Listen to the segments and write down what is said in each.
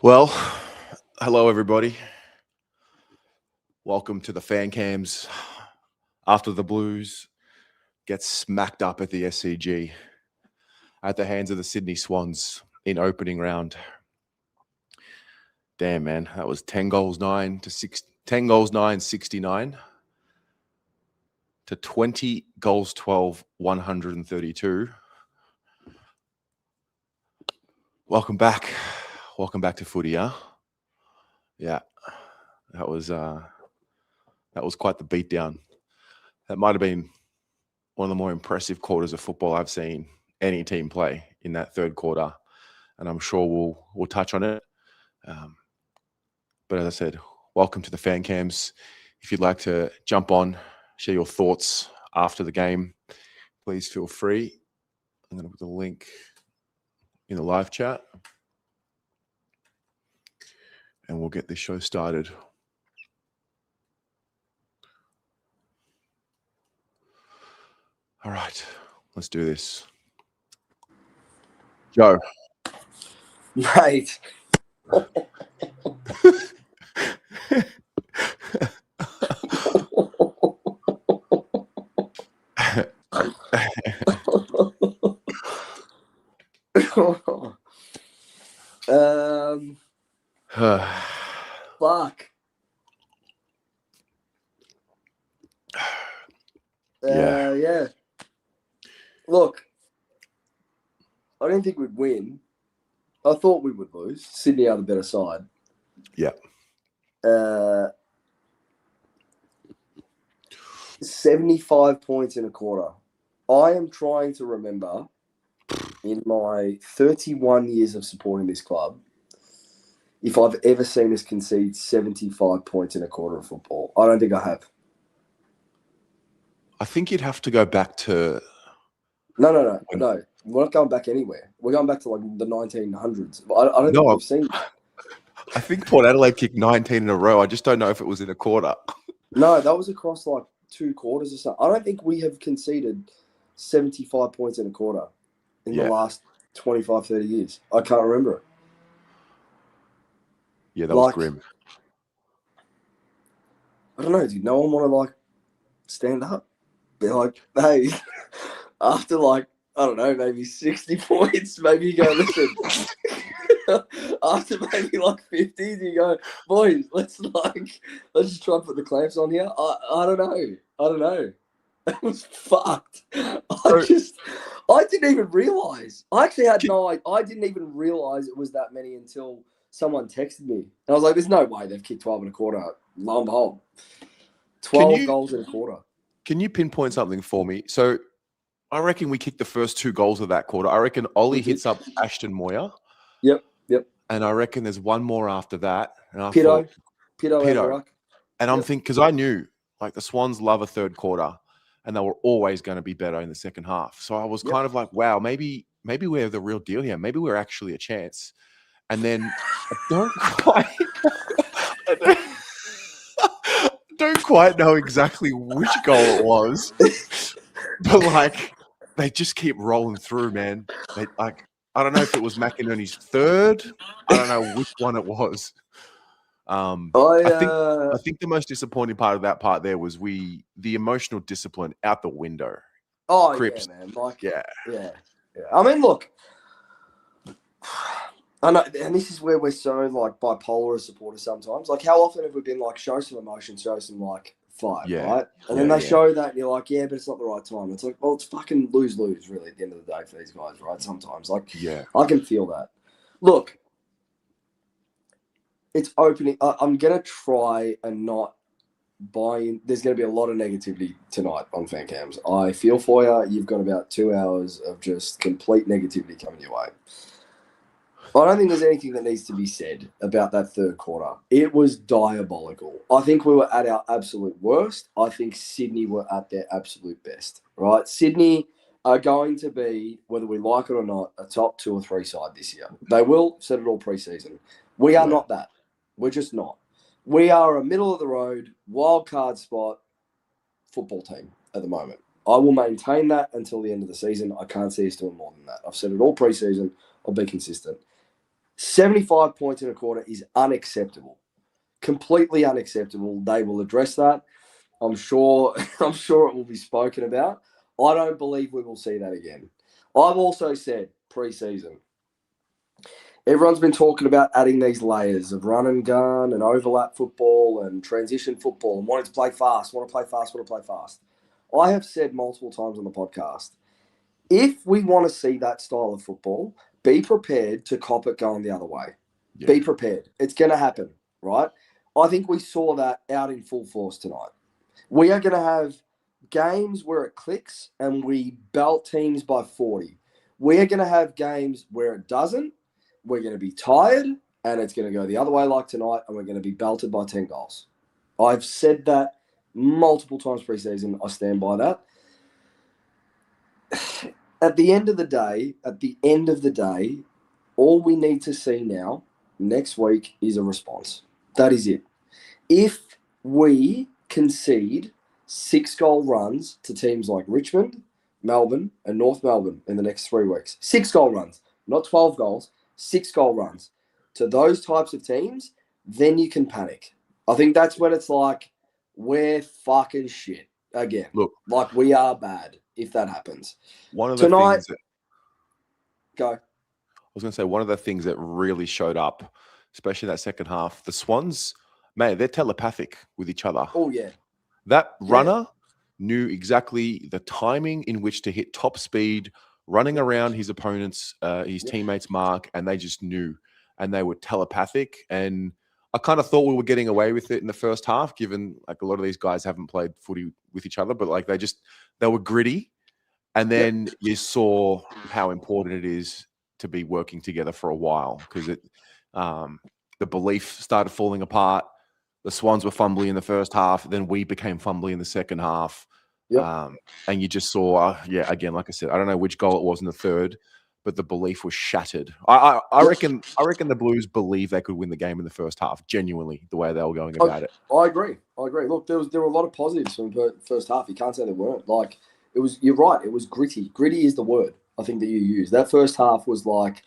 Well, hello everybody. Welcome to the fan cams after the Blues get smacked up at the SCG at the hands of the Sydney Swans in opening round. Damn, man, that was 10 goals 9 to 69 to 20 goals 12 132. Welcome back to footy, huh? Yeah, that was quite the beatdown. That might have been one of the more impressive quarters of football I've seen any team play in that third quarter, and I'm sure we'll touch on it. But as I said, welcome to the fan cams. If you'd like to jump on, share your thoughts after the game, please feel free. I'm going to put the link in the live chat, and we'll get this show started. All right, let's do this. Joe. Mate. Fuck. Yeah. Look, I didn't think we'd win. I thought we would lose. Sydney are the better side. Yeah. 75 points in a quarter. I am trying to remember in my 31 years of supporting this club if I've ever seen us concede 75 points in a quarter of football. I don't think I have. I think you'd have to go back to... No. We're not going back anywhere. We're going back to like the 1900s. I don't think we've seen... I think Port Adelaide kicked 19 in a row. I just don't know if it was in a quarter. No, that was across like 2 quarters or something. I don't think we have conceded 75 points in a quarter in the last 25, 30 years. I can't remember it. Yeah, that was grim. I don't know. Did no one want to like stand up? Be like, hey, after like, I don't know, maybe 60 points, maybe you go, listen. After maybe like 50s, you go, boys, let's just try and put the clamps on here. I don't know. It was fucked. I didn't even realize. I actually had I didn't even realize it was that many until someone texted me. And I was like, there's no way they've kicked 12 and a quarter. Lo and behold. 12 goals in a quarter. Can you pinpoint something for me? So I reckon we kicked the first 2 goals of that quarter. I reckon Ollie hits up Ashton Moyer. Yep. And I reckon there's one more after that. And I Pitto and Ruck. And I'm thinking, because I knew like the Swans love a third quarter and they were always going to be better in the second half. So I was kind of like, wow, maybe we're the real deal here. Maybe we're actually a chance. And then I don't quite know exactly which goal it was. But like they just keep rolling through, man. I don't know if it was McInerney's third. I don't know which one it was. I think the most disappointing part of that part there was the emotional discipline out the window. Oh, Crips. Yeah, man. Like, yeah. I mean, look, I know, and this is where we're so like bipolar as supporters sometimes. Like, how often have we been like, show some emotion, show some like fight, right? And then they show that, and you're like, yeah, but it's not the right time. It's like, well, it's fucking lose-lose, really, at the end of the day for these guys, right? Sometimes, like, I can feel that. Look, it's opening. I'm gonna try and not buy in. There's gonna be a lot of negativity tonight on fan cams. I feel for you. You've got about 2 hours of just complete negativity coming your way. I don't think there's anything that needs to be said about that third quarter. It was diabolical. I think we were at our absolute worst. I think Sydney were at their absolute best, right? Sydney are going to be, whether we like it or not, a top 2 or 3 side this year. They will, said it all preseason. We are not that. We're just not. We are a middle-of-the-road, wild card spot football team at the moment. I will maintain that until the end of the season. I can't see us doing more than that. I've said it all preseason. I'll be consistent. 75 points in a quarter is unacceptable. Completely unacceptable. They will address that. I'm sure it will be spoken about. I don't believe we will see that again. I've also said pre-season, everyone's been talking about adding these layers of run and gun and overlap football and transition football and wanting to play fast, want to play fast. I have said multiple times on the podcast, if we want to see that style of football, be prepared to cop it going the other way. Yeah. Be prepared. It's going to happen, right? I think we saw that out in full force tonight. We are going to have games where it clicks and we belt teams by 40. We are going to have games where it doesn't. We're going to be tired and it's going to go the other way like tonight and we're going to be belted by 10 goals. I've said that multiple times pre-season. I stand by that. At the end of the day, all we need to see now, next week, is a response. That is it. If we concede 6-goal runs to teams like Richmond, Melbourne, and North Melbourne in the next 3 weeks, 6-goal runs, not 12 goals, 6-goal runs to those types of teams, then you can panic. I think that's when it's like, we're fucking shit again. Look, like we are bad if that happens. One of the things that, go. I was going to say, one of the things that really showed up, especially that second half, the Swans, man, they're telepathic with each other. Oh, yeah. That runner knew exactly the timing in which to hit top speed, running around his opponent's, his teammates' mark, and they just knew. And they were telepathic. And I kind of thought we were getting away with it in the first half, given like a lot of these guys haven't played footy with each other, but like they were gritty. And then you saw how important it is to be working together for a while, because the belief started falling apart. The Swans were fumbly in the first half. Then we became fumbly in the second half. And you just saw, again, like I said, I don't know which goal it was in the third, but the belief was shattered. I reckon the Blues believe they could win the game in the first half, genuinely, the way they were going about it. I agree. Look, there were a lot of positives from the first half. You can't say there weren't. Like, you're right. It was gritty. Gritty is the word, I think, that you use. That first half was like,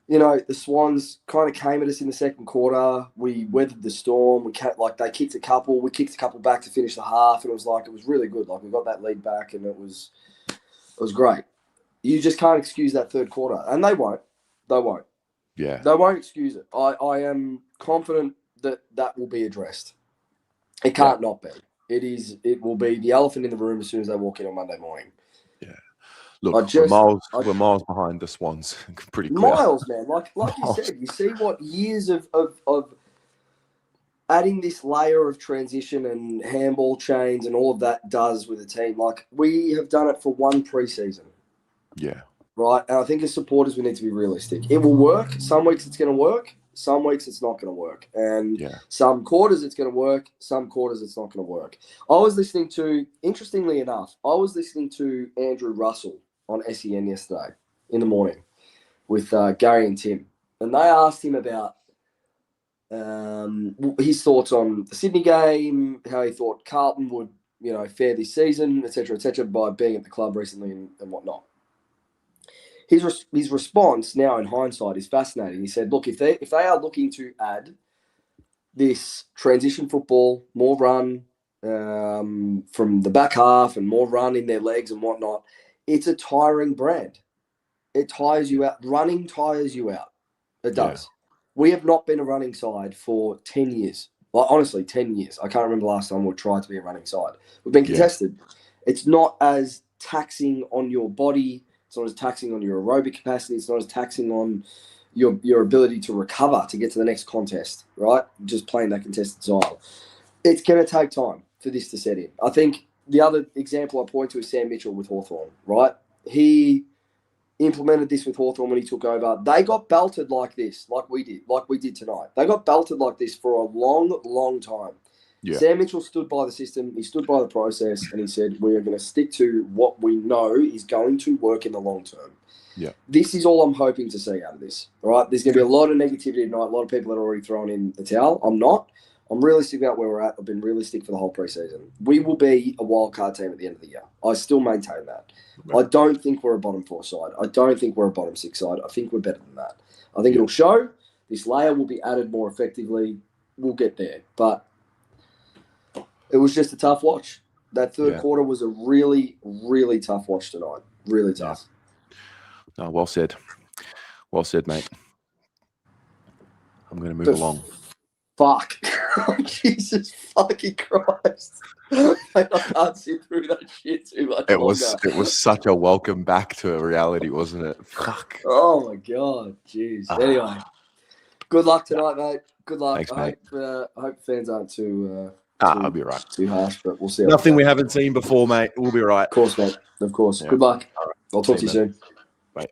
the Swans kind of came at us in the second quarter. We weathered the storm. They kicked a couple. We kicked a couple back to finish the half, and it was really good. Like, we got that lead back, and it was great. You just can't excuse that third quarter, and they won't. Yeah, they won't excuse it. I am confident that will be addressed. It can't not be. It will be the elephant in the room as soon as they walk in on Monday morning. Yeah. Look, we're miles behind the Swans. Pretty clear. Miles, man. Like you said, you see what years of adding this layer of transition and handball chains and all of that does with a team. Like, we have done it for one preseason. Yeah. Right? And I think as supporters, we need to be realistic. It will work. Some weeks it's going to work. Some weeks it's not going to work. And some quarters it's going to work. Some quarters it's not going to work. Interestingly enough, I was listening to Andrew Russell on SEN yesterday in the morning with Gary and Tim. And they asked him about his thoughts on the Sydney game, how he thought Carlton would, fare this season, et cetera, by being at the club recently and whatnot. His response now in hindsight is fascinating. He said, look, if they are looking to add this transition football, more run from the back half and more run in their legs and whatnot, it's a tiring brand. It tires you out. Running tires you out. It does. Yeah. We have not been a running side for 10 years. Well, honestly, 10 years. I can't remember the last time we tried to be a running side. We've been contested. Yeah. It's not as taxing on your body. It's not as taxing on your aerobic capacity. It's not as taxing on your ability to recover to get to the next contest, right? Just playing that contested style. It's going to take time for this to set in. I think the other example I point to is Sam Mitchell with Hawthorn, right? He implemented this with Hawthorn when he took over. They got belted like this, like we did tonight. They got belted like this for a long, long time. Yeah. Sam Mitchell stood by the system, he stood by the process, and he said, we are going to stick to what we know is going to work in the long term. Yeah. This is all I'm hoping to see out of this. All right. There's going to be a lot of negativity tonight, a lot of people that are already thrown in the towel. I'm not. I'm realistic about where we're at. I've been realistic for the whole preseason. We will be a wildcard team at the end of the year. I still maintain that. Right. I don't think we're a bottom four side. I don't think we're a bottom six side. I think we're better than that. I think it'll show. This layer will be added more effectively. We'll get there. But it was just a tough watch. That third quarter was a really, really tough watch tonight. Really tough. Yeah. Oh, well said. Well said, mate. I'm going to move along. Fuck. Jesus fucking Christ. I can't sit through that shit too much longer. It was such a welcome back to a reality, wasn't it? Fuck. Oh, my God. Jeez. Anyway, good luck tonight, mate. Good luck. Thanks, mate. I hope fans aren't too I'll be right. Too harsh, but we'll see. Nothing we haven't seen before, mate. We'll be right. Of course, mate. Of course. Yeah. Good luck. Right. I'll talk to you soon. Right.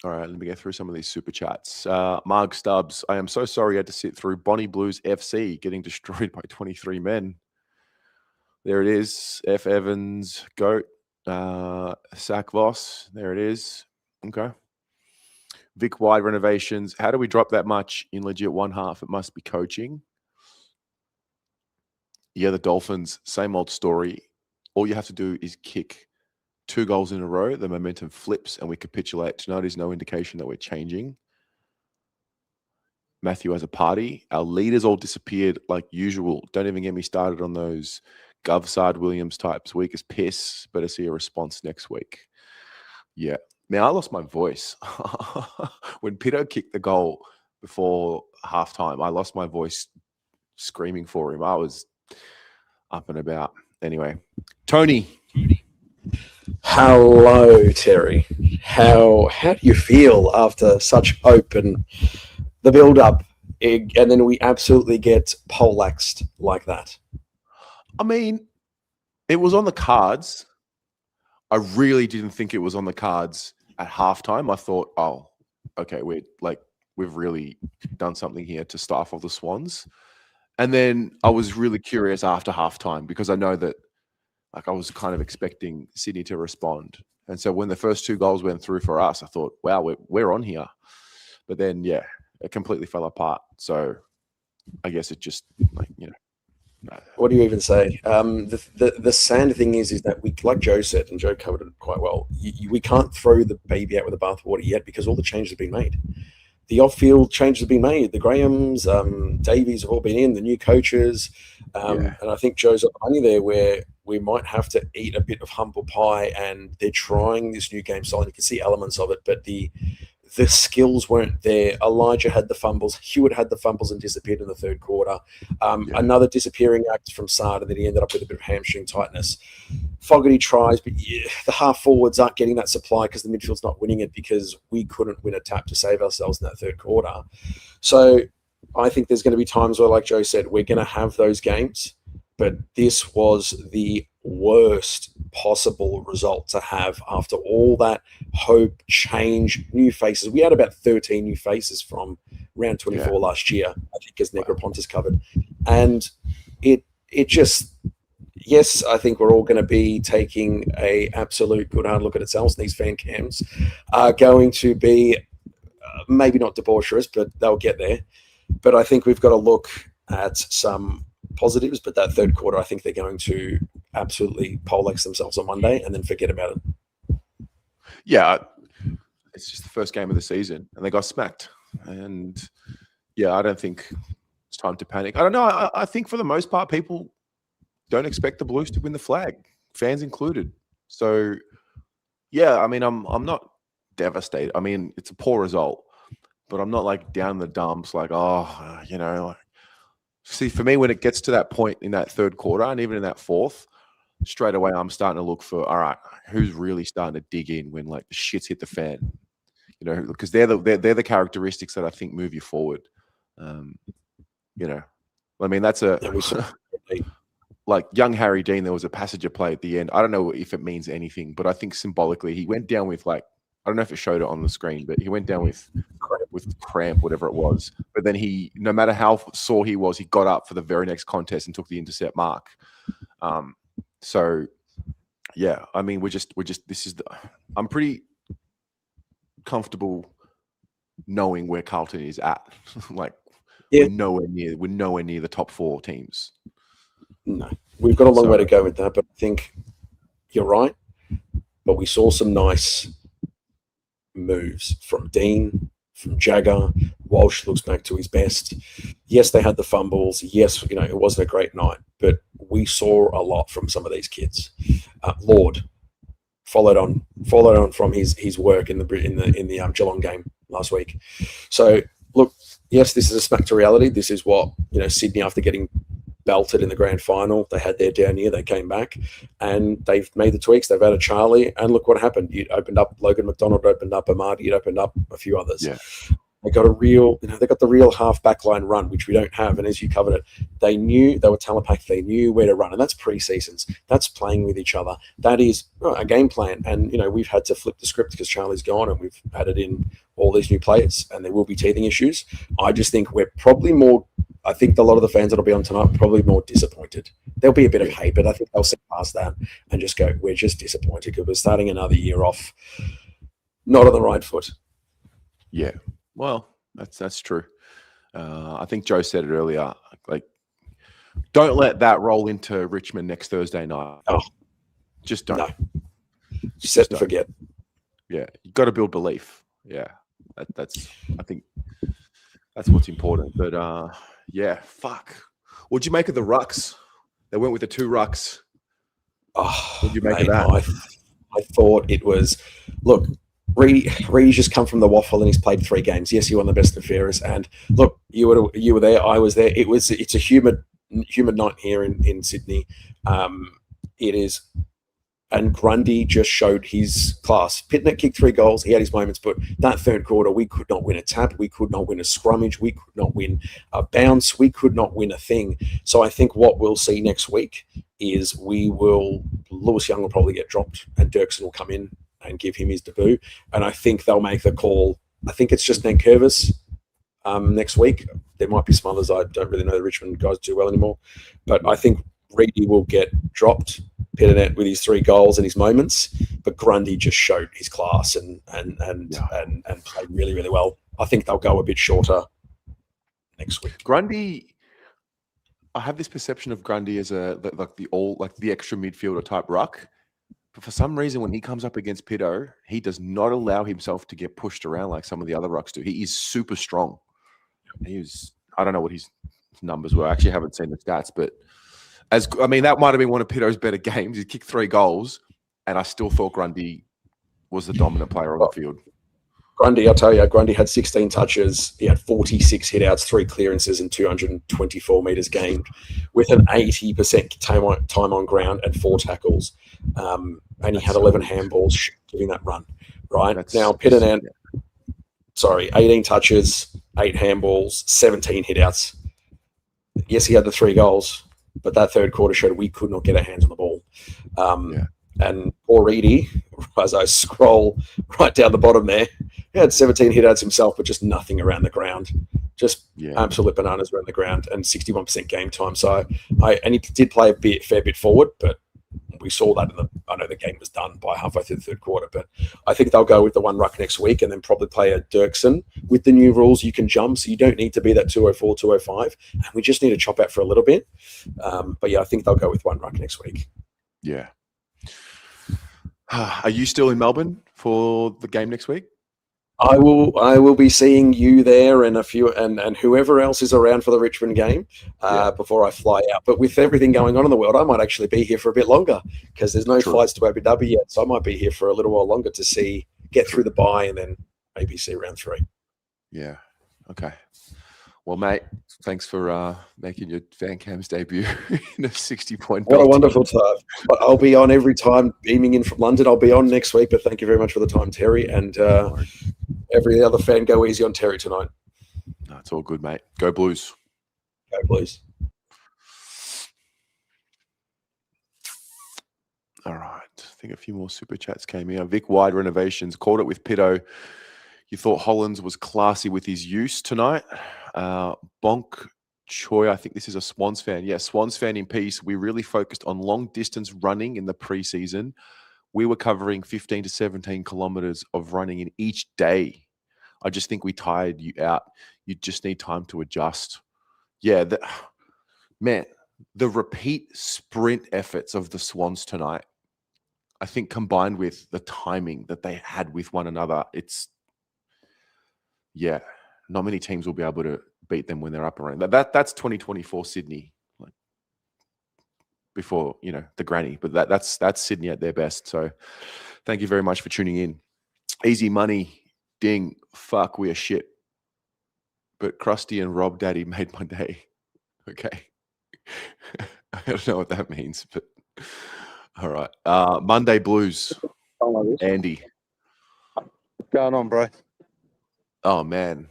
All right, let me get through some of these super chats. Marg Stubbs, I am so sorry you had to sit through Bonnie Blues FC getting destroyed by 23 men. There it is. F. Evans, Goat, Sack Voss. There it is. Okay. Vic Wide renovations. How do we drop that much in legit one half? It must be coaching. Yeah, the Dolphins, same old story. All you have to do is kick 2 goals in a row. The momentum flips and we capitulate. Tonight is no indication that we're changing. Matthew has a party. Our leaders all disappeared like usual. Don't even get me started on those Govsard Williams types. Weak as piss. Better see a response next week. Yeah. Now, I lost my voice. When Pito kicked the goal before halftime, I lost my voice screaming for him. I was up and about. Anyway, Tony. Hello, Terry. How do you feel after such open the build-up, and then we absolutely get poleaxed like that? I mean, it was on the cards. I really didn't think it was on the cards at halftime. I thought, oh, okay, we've really done something here to stifle the Swans. And then I was really curious after halftime because I know that I was kind of expecting Sydney to respond. And so when the first 2 goals went through for us, I thought, wow, we're on here. But then, yeah, it completely fell apart. So I guess it just, What do you even say? The sad thing is that we, like Joe said, and Joe covered it quite well, we can't throw the baby out with the bathwater yet because all the changes have been made. The off-field changes have been made. The Grahams, Davies have all been in, the new coaches. And I think Joe's up money there where we might have to eat a bit of humble pie, and they're trying this new game style. You can see elements of it, but the skills weren't there. Elijah had the fumbles. Hewitt had the fumbles and disappeared in the third quarter. Another disappearing act from Sard, and then he ended up with a bit of hamstring tightness. Fogarty tries, but the half forwards aren't getting that supply because the midfield's not winning it because we couldn't win a tap to save ourselves in that third quarter. So I think there's going to be times where, like Joe said, we're going to have those games, but this was the worst possible result to have after all that hope, change, new faces. We had about 13 new faces from round 24 last year, I think, as Negropontis covered. And it just, yes, I think we're all going to be taking a absolute good hard look at ourselves. These fan cams are going to be maybe not debaucherous, but they'll get there. But I think we've got to look at some positives, but that third quarter, I think they're going to absolutely poleaxe themselves on Monday and then forget about it. Yeah, it's just the first game of the season and they got smacked. And yeah, I don't think it's time to panic. I don't know. I think for the most part, people don't expect the Blues to win the flag, fans included. So yeah, I mean, I'm not devastated. I mean, it's a poor result, but I'm not like down in the dumps, like, see, for me, when it gets to that point in that third quarter and even in that fourth, straight away I'm starting to look for, all right, who's really starting to dig in when like the shit's hit the fan, because they're the characteristics that I think move you forward. I mean, that's like young Harry Dean. There was a passage of play at the end. I don't know if it means anything, but I think symbolically he went down with like, I don't know if it showed it on the screen, but he went down with cramp, whatever it was. But then he, no matter how sore he was, he got up for the very next contest and took the intercept mark. So yeah, I mean, I'm pretty comfortable knowing where Carlton is at. Like we're nowhere near the top 4 teams. No, we've got a long way to go with that, but I think you're right. But we saw some nice moves from Dean, from Jagger. Walsh looks back to his best. Yes, they had the fumbles. Yes, it wasn't a great night, but we saw a lot from some of these kids. Lord followed on from his work in the Geelong game last week. So look, yes, this is a smack to reality. This is what Sydney, after getting belted in the grand final, they had their down year, they came back and they've made the tweaks. They've added Charlie, and look what happened. You opened up Logan McDonald, opened up Amadi, you opened up a few others. Yeah. They got they got the real half backline run, which we don't have. And as you covered it, they knew they were talent packed. They knew where to run, and that's pre-seasons. That's playing with each other. That is a game plan. And we've had to flip the script because Charlie's gone, and we've added in all these new players, and there will be teething issues. I just think we're probably more. I think a lot of the fans that'll be on tonight are probably more disappointed. There'll be a bit of hate, but I think they'll see past that and just go, we're just disappointed because we're starting another year off not on the right foot. Yeah. Well, that's true. I think Joe said it earlier. Like, don't let that roll into Richmond next Thursday night. Oh, just don't. No. Set and forget. Yeah, you got to build belief. Yeah, I think that's what's important. But yeah, fuck. What'd you make of the rucks? They went with the 2 rucks. Oh, what'd you make of that? I thought it was. Look. Reedy's just come from the waffle and he's played 3 games. Yes, he won the best and fairest. And look, you were there. I was there. It's a humid night here in Sydney. It is, and Grundy just showed his class. Pitnet kicked 3 goals. He had his moments, but that third quarter, we could not win a tap. We could not win a scrummage. We could not win a bounce. We could not win a thing. So I think what we'll see next week is Lewis Young will probably get dropped and Dirksen will come in and give him his debut. And I think they'll make the call. I think it's just Nankervis next week. There might be some others. I don't really know the Richmond guys too well anymore. But I think Reedy will get dropped, Pitternet with his 3 goals and his moments. But Grundy just showed his class and played really, really well. I think they'll go a bit shorter next week. Grundy, I have this perception of Grundy as the extra midfielder type ruck. But for some reason, when he comes up against Pitto, he does not allow himself to get pushed around like some of the other rucks do. He is super strong. I don't know what his numbers were. I actually haven't seen the stats, but that might have been one of Pitto's better games. He kicked 3 goals, and I still thought Grundy was the dominant player on the field. Grundy, I'll tell you, Grundy had 16 touches. He had 46 hitouts, 3 clearances, and 224 metres gained, with an 80% time on ground and 4 tackles. And he had 11 handballs giving that run. Right now, Pitternet, 18 touches, 8 handballs, 17 hitouts. Yes, he had the 3 goals, but that third quarter showed we could not get our hands on the ball. And poor Reedy, as I scroll right down the bottom there, he had 17 hitouts himself, but just nothing around the ground. Just absolute bananas around the ground and 61% game time. So and he did play a fair bit forward, but we saw that I know the game was done by halfway through the third quarter, but I think they'll go with the 1 ruck next week and then probably play a Dirksen. With the new rules, you can jump, so you don't need to be that 204, 205, and we just need to chop out for a little bit. But yeah, I think they'll go with 1 ruck next week. Yeah. Are you still in Melbourne for the game next week? I will be seeing you there and a few and whoever else is around for the Richmond game before I fly out. But with everything going on in the world, I might actually be here for a bit longer because there's no flights to Abu Dhabi yet. So I might be here for a little while longer to get through the bye and then maybe see round 3. Yeah. Okay. Well, mate, thanks for making your Fan Cams debut in a 60-point. What a wonderful time. I'll be on every time beaming in from London. I'll be on next week, but thank you very much for the time, Terry. And every other fan, go easy on Terry tonight. No, it's all good, mate. Go Blues. Go Blues. All right. I think a few more super chats came in. Vic Wide Renovations called it with Pitto. You thought Hollands was classy with his use tonight. Bonk Choi, I think this is a Swans fan. Yeah, Swans fan in peace. We really focused on long distance running in the preseason. We were covering 15 to 17 kilometers of running in each day. I just think we tired you out. You just need time to adjust. Yeah, the repeat sprint efforts of the Swans tonight, I think combined with the timing that they had with one another, yeah, not many teams will be able to beat them when they're up around. That's 2024 Sydney, like before, you know, the granny. But that's Sydney at their best. So thank you very much for tuning in. Easy money, ding, fuck, we are shit. But Krusty and Rob Daddy made my day. Okay. I don't know what that means, but all right. Monday Blues. Andy. What's going on, bro? Oh, man.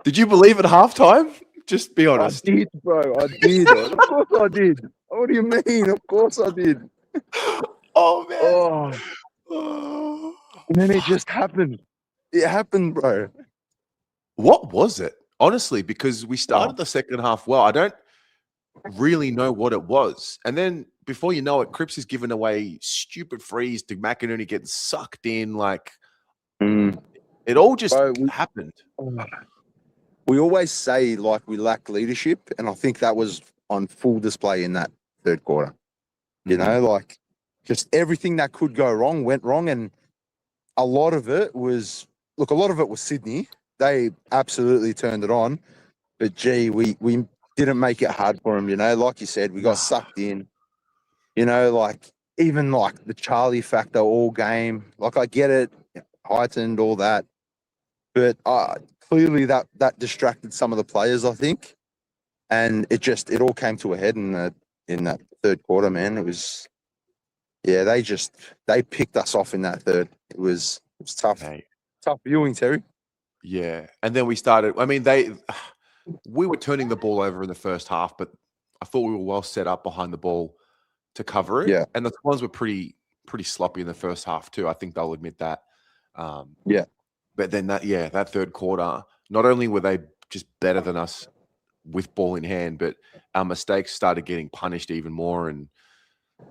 Did you believe at halftime? Just be honest. I did, bro. I did. Of course I did. What do you mean? Of course I did. Oh, man. Oh, Oh. and then it just happened. It happened, bro. What was it? Honestly, because we started the second half well. I don't really know what it was. And then before you know it, Cripps is giving away stupid frees to McInerney getting sucked in. Like, it all just happened. We always say, like, we lack leadership, and I think that was on full display in that third quarter. You know, like, just everything that could go wrong went wrong, and a lot of it was Sydney. They absolutely turned it on, but gee, we didn't make it hard for them. You know, like you said, we got sucked in. You know, like, even like the Charlie factor all game. Like, I get it, heightened, all that, but clearly that distracted some of the players, I think, and it all came to a head in that third quarter. Man, it was, yeah, they picked us off in that third. It was tough, tough viewing, Terry. Yeah, and then we started. I mean, we were turning the ball over in the first half, but I thought we were well set up behind the ball to cover it. Yeah, and the Swans were pretty sloppy in the first half too. I think they'll admit that. Yeah. But then that third quarter, not only were they just better than us with ball in hand, but our mistakes started getting punished even more. And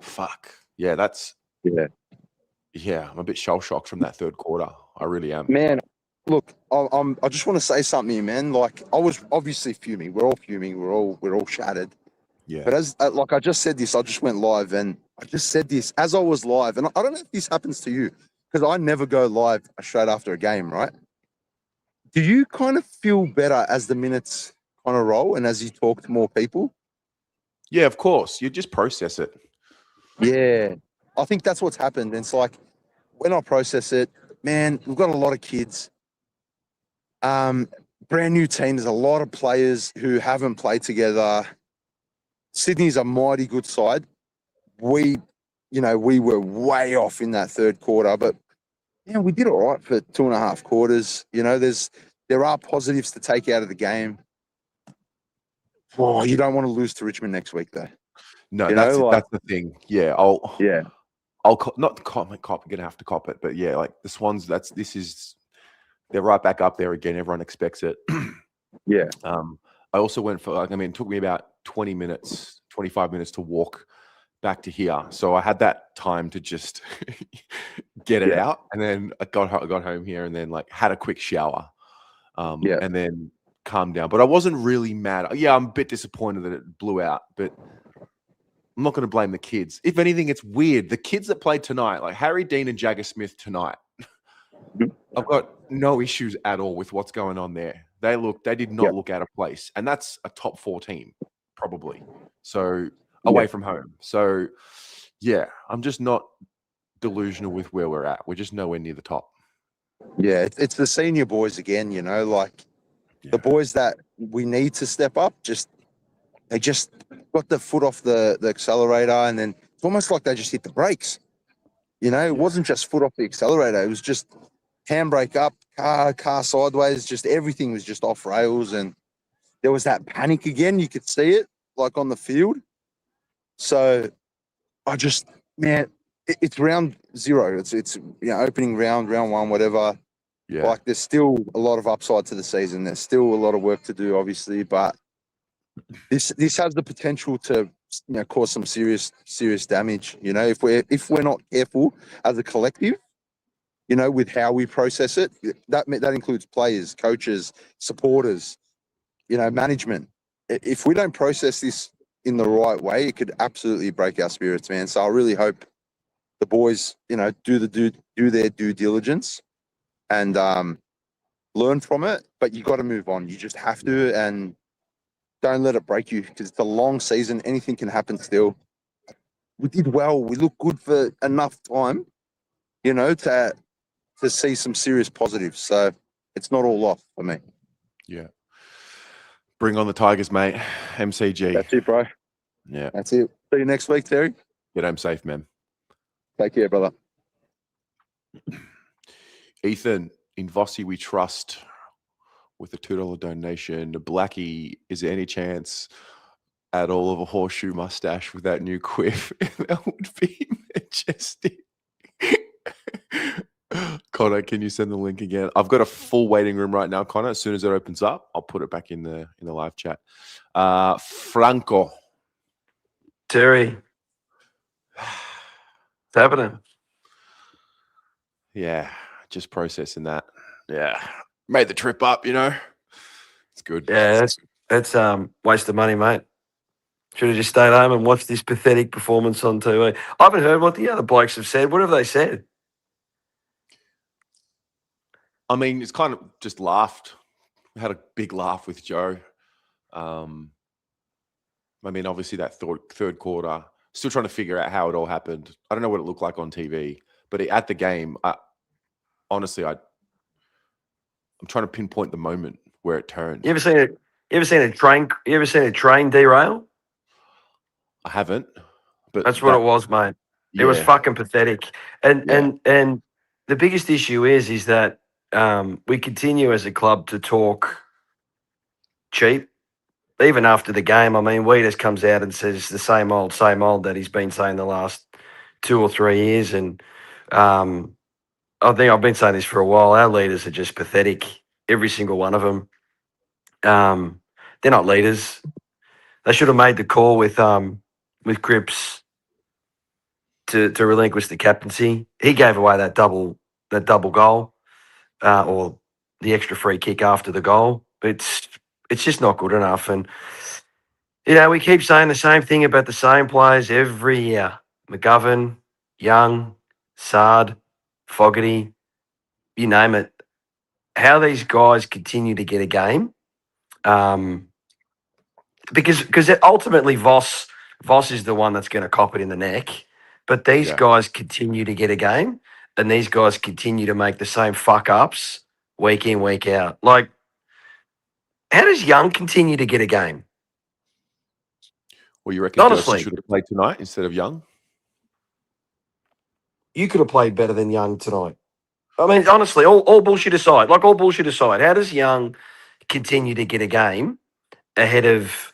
fuck, yeah, I'm a bit shell shocked from that third quarter. I really am, man. Look, I just want to say something here, man. Like, I was obviously fuming. We're all fuming. We're all shattered. Yeah. But as like I just said this, I just went live, and I just said this as I was live, and I don't know if this happens to you, because I never go live straight after a game, right? Do you kind of feel better as the minutes kind of roll and as you talk to more people? Yeah, of course. You just process it. Yeah, I think that's what's happened. It's like, when I process it, man, we've got a lot of kids. Brand new team. There's a lot of players who haven't played together. Sydney's a mighty good side. We were way off in that third quarter, but yeah, we did all right for 2.5 quarters. You know, there are positives to take out of the game. Oh, you don't want to lose to Richmond next week, though. No, that's the thing. Yeah, I'll not cop. Gonna have to cop it, but yeah, like the Swans. They're right back up there again. Everyone expects it. Yeah. I also went for it took me about 20 minutes, 25 minutes to walk back to here. So I had that time to just get it out. And then I got home here and then like had a quick shower. And then calmed down. But I wasn't really mad. Yeah, I'm a bit disappointed that it blew out, but I'm not going to blame the kids. If anything, it's weird. The kids that played tonight, like Harry Dean and Jagger Smith tonight, I've got no issues at all with what's going on there. They did not look out of place. And that's a top 4 team, probably. So away from home. So yeah, I'm just not delusional with where we're at. We're just nowhere near the top. Yeah, it's the senior boys again, you know, like the boys that we need to step up, they just got the foot off the accelerator, and then it's almost like they just hit the brakes. You know, it wasn't just foot off the accelerator. It was just handbrake up, car sideways, just everything was just off rails. And there was that panic again. You could see it like on the field. So it's round 0. It's opening round 1, whatever. Yeah. Like, there's still a lot of upside to the season. There's still a lot of work to do, obviously, but this has the potential to cause some serious damage. You know, if we're not careful as a collective, you know, with how we process it, that includes players, coaches, supporters, you know, management. If we don't process this in the right way, it could absolutely break our spirits, man. So I really hope the boys, you know, do their due diligence and learn from it, but you got to move on. You just have to, and don't let it break you because it's a long season. Anything can happen still. We did well. We looked good for enough time, to see some serious positives. So it's not all off for me. Yeah. Bring on the Tigers, mate. MCG. That's it, bro. Yeah. That's it. See you next week, Terry. Get home safe, man. Take care, brother. Ethan, in Vossi we trust with a $2 donation. Blackie, is there any chance at all of a horseshoe mustache with that new quiff? That would be majestic. Connor, can you send the link again? I've got a full waiting room right now, Connor. As soon as it opens up, I'll put it back in the live chat. Franco. Terry. What's happening? Yeah, just processing that. Yeah. Made the trip up, It's good. Yeah, that's waste of money, mate. Should have just stayed home and watched this pathetic performance on TV. I haven't heard what the other blokes have said. What have they said? I mean, it's kind of just laughed. We had a big laugh with Joe. I mean, obviously that third quarter, still trying to figure out how it all happened. I don't know what it looked like on TV, but at the game, honestly, I'm trying to pinpoint the moment where it turned. You ever seen a train? You ever seen a train derail? I haven't, but That's what it was, mate. It was fucking pathetic. And the biggest issue is that we continue as a club to talk cheap. Even after the game, I mean, Weeders comes out and says the same old that he's been saying the last 2 or 3 years. And I think I've been saying this for a while. Our leaders are just pathetic, every single one of them. They're not leaders. They should have made the call with Cripps to relinquish the captaincy. He gave away that double goal or the extra free kick after the goal. It's just not good enough. And we keep saying the same thing about the same players every year. McGovern, Young, Sard, Fogarty, you name it. How these guys continue to get a game, because ultimately Voss is the one that's going to cop it in the neck. But these guys continue to get a game, and these guys continue to make the same fuck ups week in, week out. Like, how does Young continue to get a game? Well, you reckon Honestly, should have played tonight instead of Young? You could have played better than Young tonight. I mean, honestly, all bullshit aside, how does Young continue to get a game ahead of...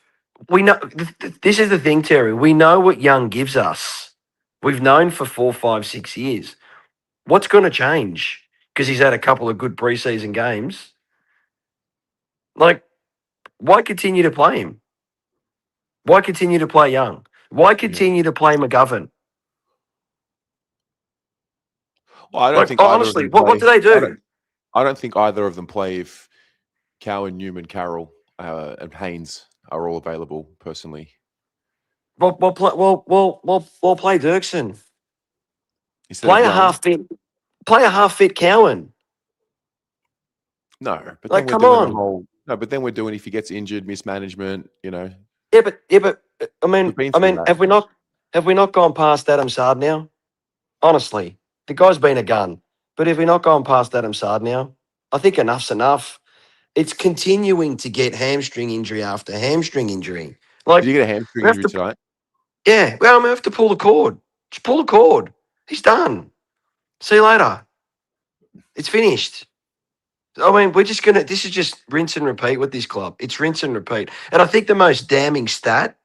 We know this is the thing, Terry. We know what Young gives us. We've known for 4, 5, 6 years. What's going to change? Because he's had a couple of good preseason games. Like, why continue to play him? Why continue to play Young? Why continue to play McGovern? Well, I don't think honestly, what do they do? I don't think either of them play if Cowan, Newman, Carroll, and Haynes are all available. Personally, Well, play Dirksen. Play a half fit Cowan. No, but like, then we're doing but then we're doing if he gets injured, mismanagement. Yeah, but I mean, have we not gone past Adam Sard now? Honestly, the guy's been a gun. But have we not gone past Adam Sard now? I think enough's enough. It's continuing to get hamstring injury after hamstring injury. Like, did you get a hamstring injury tonight? Yeah. Well, we have to pull the cord. Just pull the cord. He's done. See you later. It's finished. I mean, this is just rinse and repeat with this club. It's rinse and repeat. And I think the most damning stat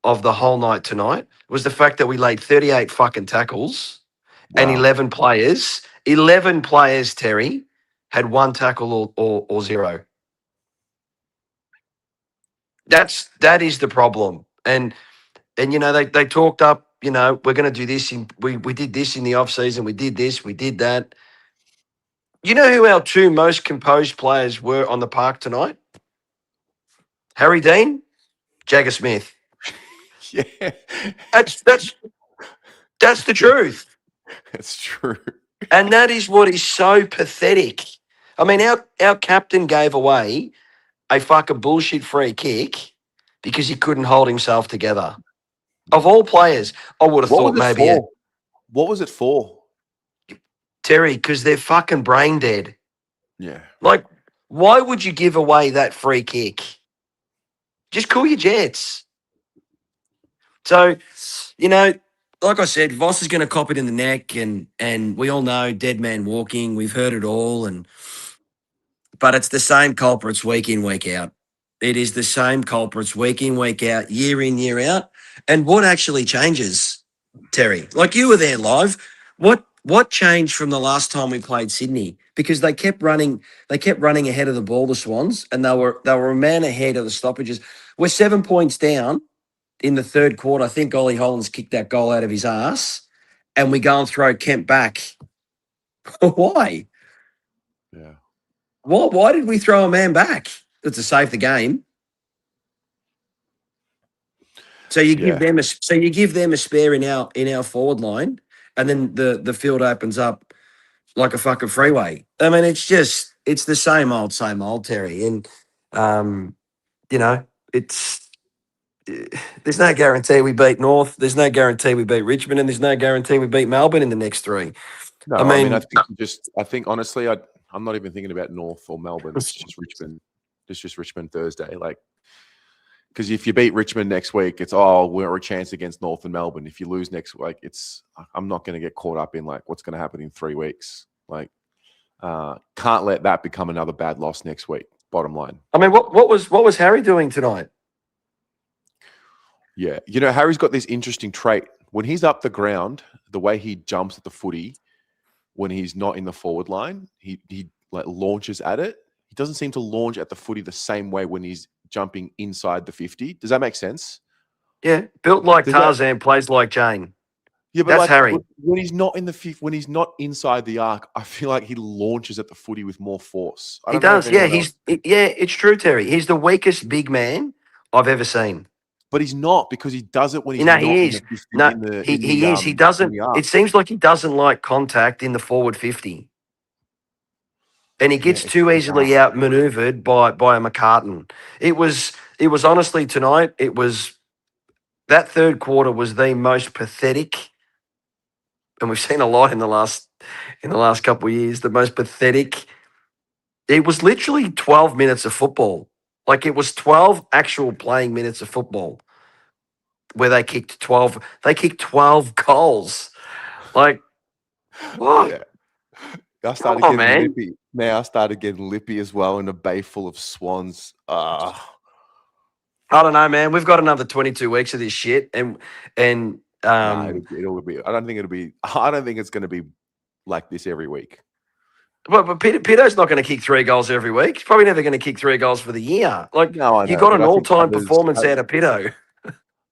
of the whole night tonight was the fact that we laid 38 fucking tackles and 11 players, Terry, had 1 tackle or 0. That is the problem. And they talked up, we're going to do this. We did this in the off season. We did this. We did that. You know who our 2 most composed players were on the park tonight? Harry Dean, Jagger Smith. Yeah, that's the truth. That's true. And that is what is so pathetic I mean, our captain gave away a fucking bullshit free kick because he couldn't hold himself together. Of all players, I would have What thought was it maybe for? What was it for? Terry, because they're fucking brain dead. Yeah. Like, why would you give away that free kick? Just cool your jets. So, you know, like I said, Voss is going to cop it in the neck, and we all know dead man walking. We've heard it all, but it's the same culprits week in, week out. It is the same culprits week in, week out, year in, year out. And what actually changes, Terry? Like, you were there live. What changed from the last time we played Sydney? Because they kept running ahead of the ball, the Swans, and they were a man ahead of the stoppages. We're 7 points down in the third quarter. I think Ollie Hollands kicked that goal out of his ass, and we go and throw Kemp back. Why? Yeah. Why did we throw a man back? To save the game. So you give them a spare in our forward line, and then the field opens up like a fucking freeway. I mean, it's the same old, Terry. And you know, it's there's no guarantee we beat North. There's no guarantee we beat Richmond, and there's no guarantee we beat Melbourne in the next three. No, I mean, I think honestly, I'm not even thinking about North or Melbourne. It's just Richmond. It's just Richmond Thursday. Like, because if you beat Richmond next week, it's we're a chance against North and Melbourne. If you lose next week, I'm not going to get caught up in like what's going to happen in 3 weeks. Like, can't let that become another bad loss next week. Bottom line. I mean, what was Harry doing tonight? Yeah, Harry's got this interesting trait when he's up the ground. The way he jumps at the footy when he's not in the forward line, he like launches at it. He doesn't seem to launch at the footy the same way when he's jumping inside the 50. Does that make sense? Yeah, built like Tarzan, plays like Jane. Yeah, but that's like, Harry. When he's not when he's not inside the arc, I feel like he launches at the footy with more force. He does. Yeah, it's true, Terry. He's the weakest big man I've ever seen. But he's not, because he does it when he's not he is. in the 50. He is. He doesn't. It seems like he doesn't like contact in the forward 50. And he gets too easily outmaneuvered by a McCartan. It was honestly tonight, that third quarter was the most pathetic, and we've seen a lot in the last couple of years, the most pathetic. It was literally 12 minutes of football. Like, it was 12 actual playing minutes of football where they kicked 12 goals. Like, what? Yeah. I started getting lippy. Now I started getting lippy as well in a bay full of Swans. I don't know, man. We've got another 22 weeks of this shit, and it'll be. I don't think it's going to be like this every week. But Pito's not going to kick 3 goals every week. He's probably never going to kick 3 goals for the year. Like, no, I know, you got an all-time performance out of Pito.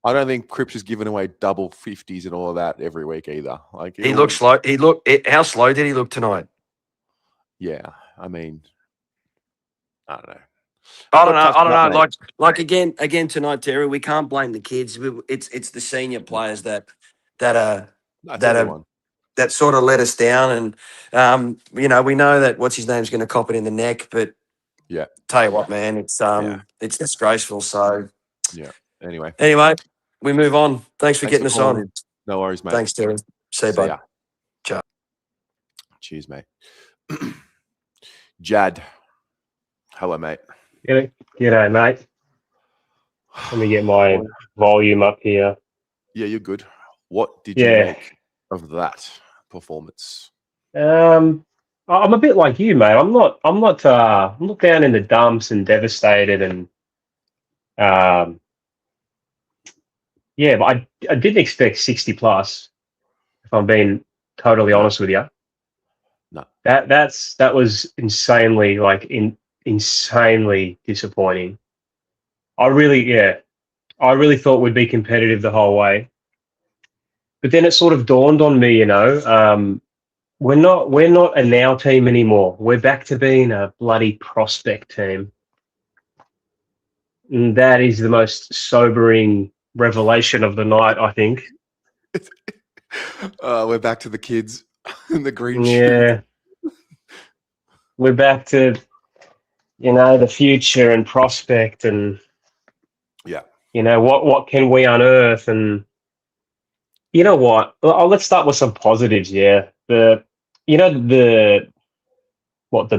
I don't think Cripps is giving away double 50s and all of that every week either. Like, he looked slow. How slow did he look tonight? Yeah, I mean, I don't know. I don't know. Like again tonight, Terry. We can't blame the kids. It's the senior players that sort of let us down. And we know that what's his name's going to cop it in the neck. But yeah, tell you what, man, it's disgraceful. So yeah. Anyway, we move on. Thanks for getting us on. No worries, mate. Thanks, Terry. See you, bud. Ciao. Cheers, mate. Jad. Hello, mate. G'day, mate. Let me get my volume up here. Yeah, you're good. What did you make of that performance? I'm a bit like you, mate. I'm not down in the dumps and devastated, and but I didn't expect 60 plus, if I'm being totally honest with you. No. That was insanely disappointing. I really thought we'd be competitive the whole way. But then it sort of dawned on me, we're not a now team anymore. We're back to being a bloody prospect team. And that is the most sobering revelation of the night, I think. We're back to the kids in the green shoes. we're back to, the future and prospect and, what can we unearth? And you know what? Let's start with some positives. Yeah. The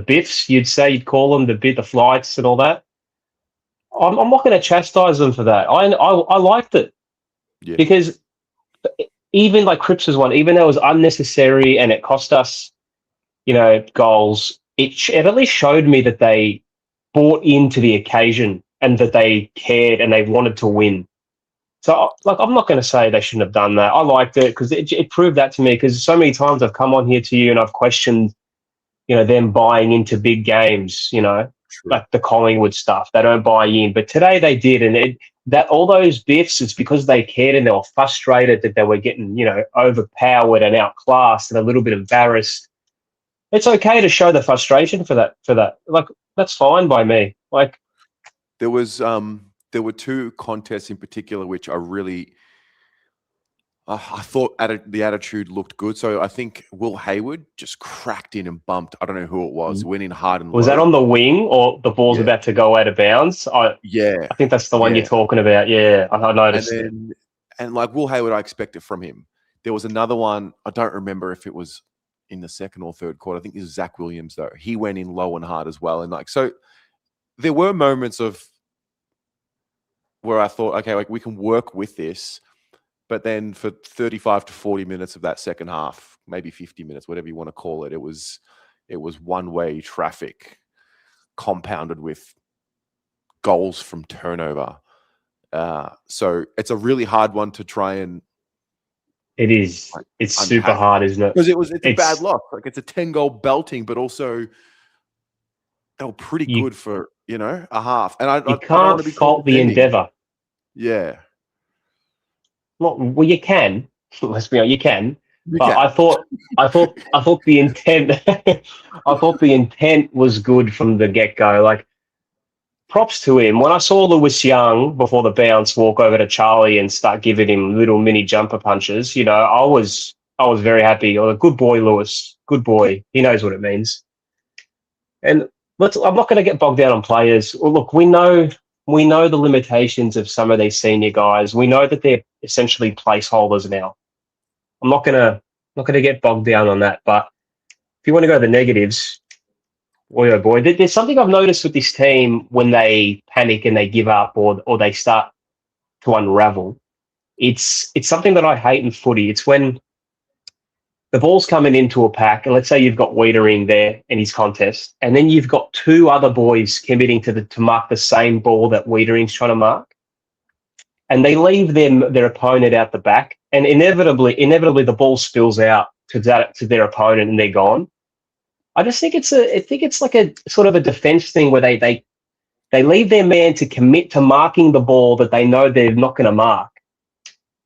biffs, you'd call them, the flights and all that. I'm not going to chastise them for that. I liked it because even like Cripps' one, even though it was unnecessary and it cost us, goals, it at least showed me that they bought into the occasion and that they cared and they wanted to win. So, I'm not going to say they shouldn't have done that. I liked it because it proved that to me, because so many times I've come on here to you and I've questioned, them buying into big games, like the Collingwood stuff. They don't buy in. But today they did. And that all those biffs, it's because they cared and they were frustrated that they were getting, overpowered and outclassed and a little bit embarrassed. It's okay to show the frustration for that. Like, that's fine by me. Like, there were two contests in particular which I really, I thought the attitude looked good. So I think Will Hayward just cracked in and bumped. I don't know who it was. Went in hard and was low. that on the wing or the ball's about to go out of bounds? I think that's the one you're talking about. Yeah, I noticed. And like Will Hayward, I expect it from him. There was another one. I don't remember if it was in the second or third quarter. I think it was Zach Williams though. He went in low and hard as well. And so there were moments of where I thought, okay, like we can work with this. But then for 35 to 40 minutes of that second half, maybe 50 minutes, whatever you want to call it, it was one-way traffic compounded with goals from turnover. So it's a really hard one to try and. It is. It's super hard, isn't it? Because it's a bad loss. Like it's a 10-goal belting, but also they were pretty good for a half. And I can't fault the endeavor. Yeah. Well, you can. Let's be honest, you can. I thought the intent. I thought the intent was good from the get-go. Like, props to him. When I saw Lewis Young before the bounce walk over to Charlie and start giving him little mini jumper punches, I was very happy. Oh, good boy, Lewis. Good boy. He knows what it means. And I'm not going to get bogged down on players. Well, look, we know the limitations of some of these senior guys. We know that they're essentially placeholders now. I'm not gonna get bogged down on that. But if you want to go to the negatives, oh boy, there's something I've noticed with this team when they panic and they give up or they start to unravel. It's something that I hate in footy. It's when the ball's coming into a pack, and let's say you've got Wiedering there in his contest, and then you've got two other boys committing to mark the same ball that Wiedering's trying to mark, and they leave their opponent out the back, and inevitably the ball spills out to their opponent, and they're gone. I just think it's like a sort of a defense thing where they leave their man to commit to marking the ball that they know they're not going to mark.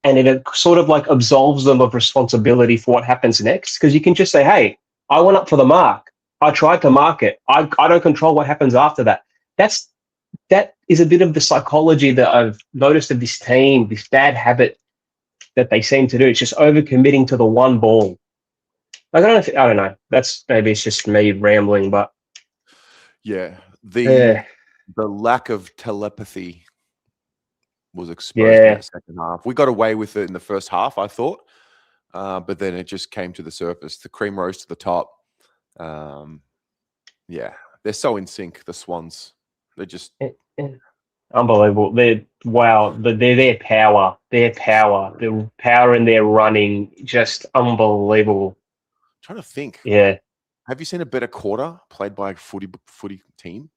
And it sort of like absolves them of responsibility for what happens next. Because you can just say, hey, I went up for the mark. I tried to mark it. I don't control what happens after that. That is a bit of the psychology that I've noticed of this team, this bad habit that they seem to do. It's just overcommitting to the one ball. Like, I don't know. Maybe it's just me rambling, but yeah, the lack of telepathy was exposed in the second half. We got away with it in the first half, I thought, but then it just came to the surface. The cream rose to the top. They're so in sync. The Swans, they're just unbelievable. Their power, the power in their running, just unbelievable. I'm trying to think. Yeah. Have you seen a better quarter played by a footy team?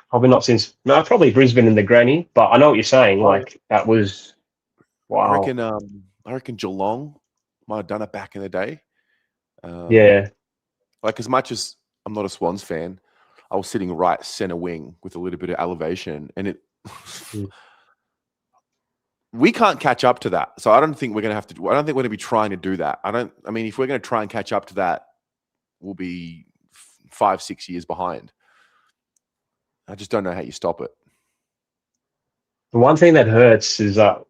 Probably not since. No, probably Brisbane and the Granny. But I know what you're saying. Like, that was wow. I reckon Geelong might have done it back in the day. Like, as much as I'm not a Swans fan, I was sitting right center wing with a little bit of elevation, and we can't catch up to that. So I don't think we're going to have to. I don't think we're going to be trying to do that. I mean, if we're going to try and catch up to that, we'll be 5-6 years behind. I just don't know how you stop it. The one thing that hurts is I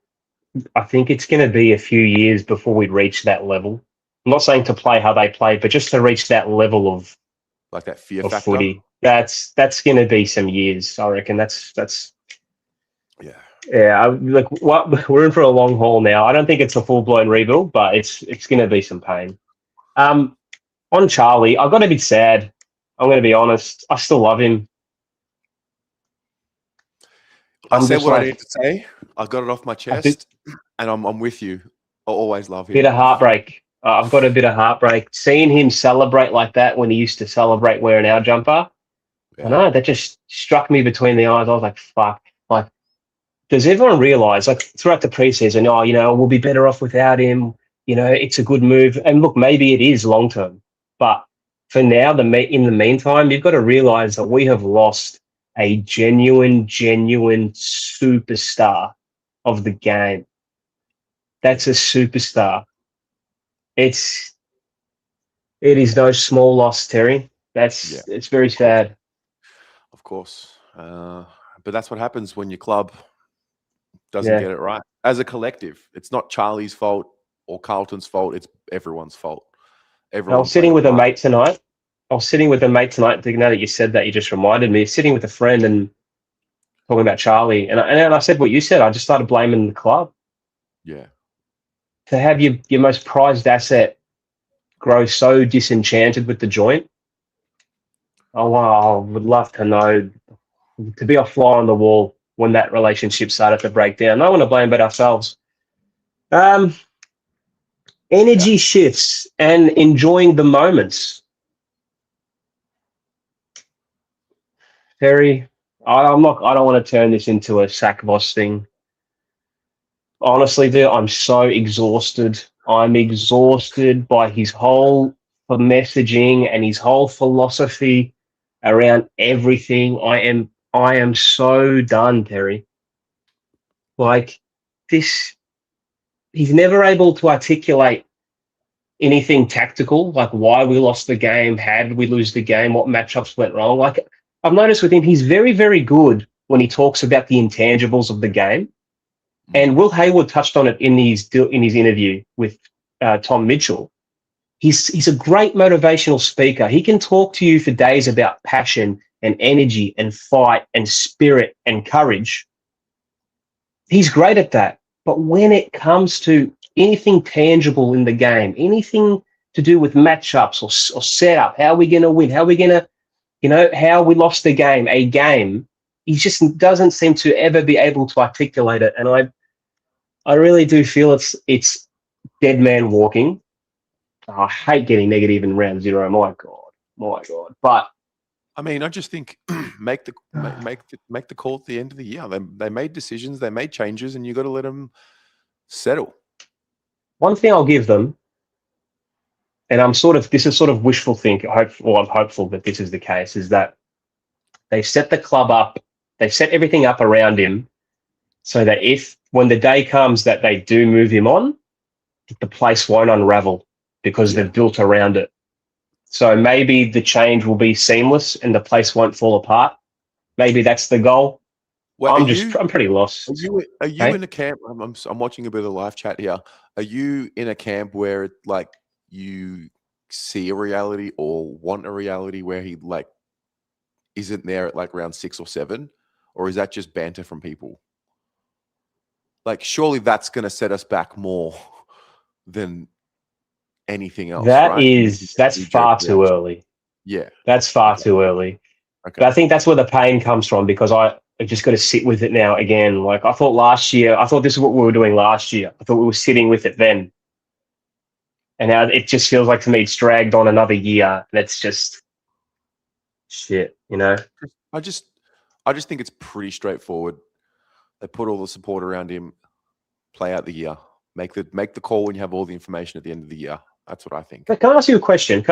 think it's going to be a few years before we reach that level. I'm not saying to play how they play, but just to reach that level of like that fear of factor. footy. That's going to be some years, I reckon. That's Yeah. like what we're in for a long haul now. I don't think it's a full blown rebuild, but it's going to be some pain. On Charlie, I got a bit sad. I'm going to be honest. I still love him. I I'm said just what I like need to say. I got it off my chest, and I'm with you. I always love him. bit of heartbreak. I've got a bit of heartbreak seeing him celebrate like that when he used to celebrate wearing our jumper. Yeah. I know that just struck me between the eyes. I was like, "Fuck!" Like, does everyone realize, like, throughout the preseason, we'll be better off without him. It's a good move, and look, maybe it is long term, but for now, in the meantime, you've got to realize that we have lost a genuine superstar of the game. That's a superstar. It is no small loss, Terry. It's very sad. Of course. But that's what happens when your club doesn't get it right. As a collective, it's not Charlie's fault or Carlton's fault. It's everyone's fault. I was sitting with a mate tonight. Now that you said that, you just reminded me. Sitting with a friend and talking about Charlie, and I said what you said. I just started blaming the club. Yeah. To have your most prized asset grow so disenchanted with the joint. Oh, wow, I would love to know, to be a fly on the wall when that relationship started to break down. I want to blame it ourselves. Energy shifts and enjoying the moments. Terry, I don't want to turn this into a sack boss thing. Honestly, dude, I'm so exhausted. I'm exhausted by his whole messaging and his whole philosophy around everything. I am so done, Terry. Like this, he's never able to articulate anything tactical, like why we lost the game, how did we lose the game, what matchups went wrong. Like I've noticed with him, he's very, very good when he talks about the intangibles of the game. And Will Hayward touched on it in his interview with Tom Mitchell. He's a great motivational speaker. He can talk to you for days about passion and energy and fight and spirit and courage. He's great at that. But when it comes to anything tangible in the game, anything to do with matchups or setup, how are we going to win? How are we going to, how we lost the game, he just doesn't seem to ever be able to articulate it. And I really do feel it's dead man walking. I hate getting negative in round zero. My God. But I mean, I just think make the call at the end of the year. They made decisions, they made changes, and you got to let them settle. One thing I'll give them, and this is sort of wishful thinking. I'm hopeful that this is the case, is that they've set the club up, they've set everything up around him, so that when the day comes that they do move him on, the place won't unravel because they've built around it. So maybe the change will be seamless and the place won't fall apart. Maybe that's the goal. Well, I'm pretty lost. Are you in a camp? I'm watching a bit of the live chat here. Are you in a camp where you see a reality or want a reality where he isn't there at round 6 or 7, or is that just banter from people? Surely that's going to set us back more than anything else. That's far too early. Yeah, that's far too early. Okay. But I think that's where the pain comes from, because I just got to sit with it now again. Like I thought this is what we were doing last year. I thought we were sitting with it then, and now it just feels like to me it's dragged on another year. That's just shit, I just think it's pretty straightforward. They put all the support around him, play out the year, make the call when you have all the information at the end of the year. That's what I think. But can I ask you a question?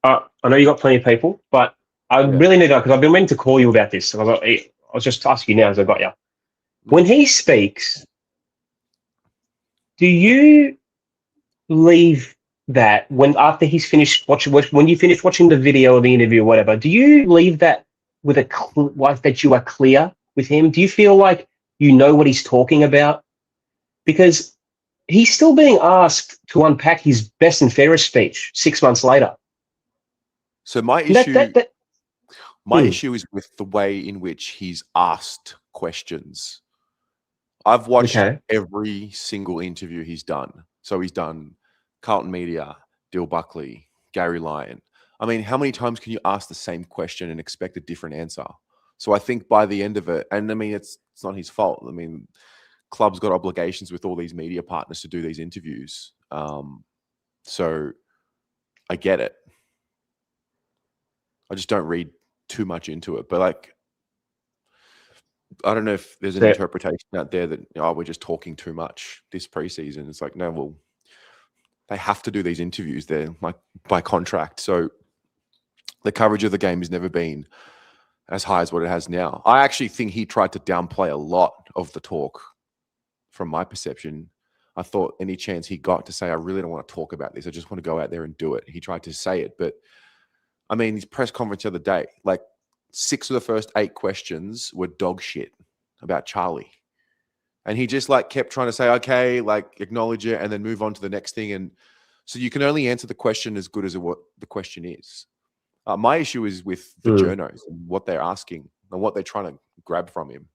I know you got plenty of people, but I really need to, because I've been meaning to call you about this. I'll just ask you now as I got you. When he speaks, do you leave that after he's finished when you finish watching the video or the interview or whatever, do you leave that with that you are clear with him? Do you feel like you know what he's talking about? Because he's still being asked to unpack his best and fairest speech 6 months later. So my issue is with the way in which he's asked questions. I've watched every single interview he's done. So he's done Carlton Media, Dill Buckley, Gary Lyon. I mean, how many times can you ask the same question and expect a different answer? So I think by the end of it, and I mean, it's not his fault. I mean, club's got obligations with all these media partners to do these interviews. So I get it. I just don't read too much into it. But like, I don't know if there's an interpretation out there that, we're just talking too much this preseason. It's like, no, well, they have to do these interviews. They're like by contract. So the coverage of the game has never been as high as what it has now. I actually think he tried to downplay a lot of the talk from my perception. I thought any chance he got to say, I really don't want to talk about this. I just want to go out there and do it. He tried to say it. But I mean, his press conference the other day, like 6 of the first 8 questions were dog shit about Charlie. And he just like kept trying to say, okay, like acknowledge it and then move on to the next thing. And so you can only answer the question as good as what the question is. My issue is with the journos and what they're asking and what they're trying to grab from him.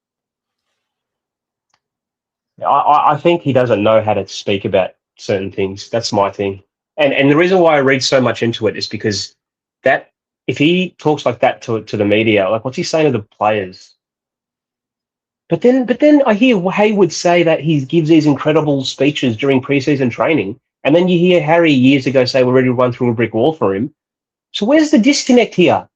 I think he doesn't know how to speak about certain things. That's my thing. And the reason why I read so much into it is because that if he talks like that to the media, like what's he saying to the players? But then I hear Hayward say that he gives these incredible speeches during preseason training, and then you hear Harry years ago say we're ready to run through a brick wall for him. So where's the disconnect here?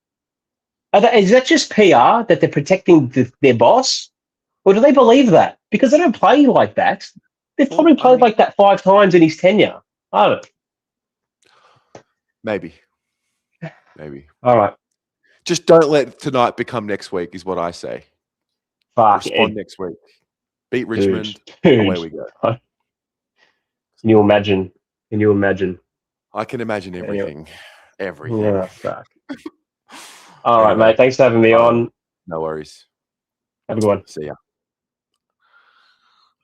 Is that just PR that they're protecting their boss? Or do they believe that? Because they don't play like that. They've probably played like that 5 times in his tenure. I don't know. Maybe. All right. Just don't let tonight become next week is what I say. Respond next week. Beat Richmond. Away we go. Can you imagine? I can imagine everything. Everything. Yeah, fuck. All right, mate. Thanks for having me on. No worries. Have a good one. See ya.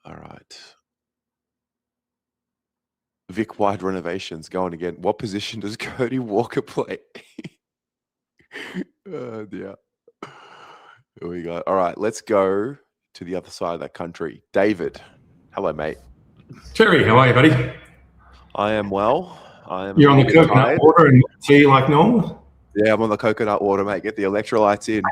All right. Vic Wide renovations going again. What position does Cody Walker play? Oh, dear. Here we go. All right, let's go to the other side of that country. David. Hello, mate. Terry, how are you, buddy? I am well. You're on the coconut water and tea like normal? Yeah, I'm on the coconut water, mate. Get the electrolytes in.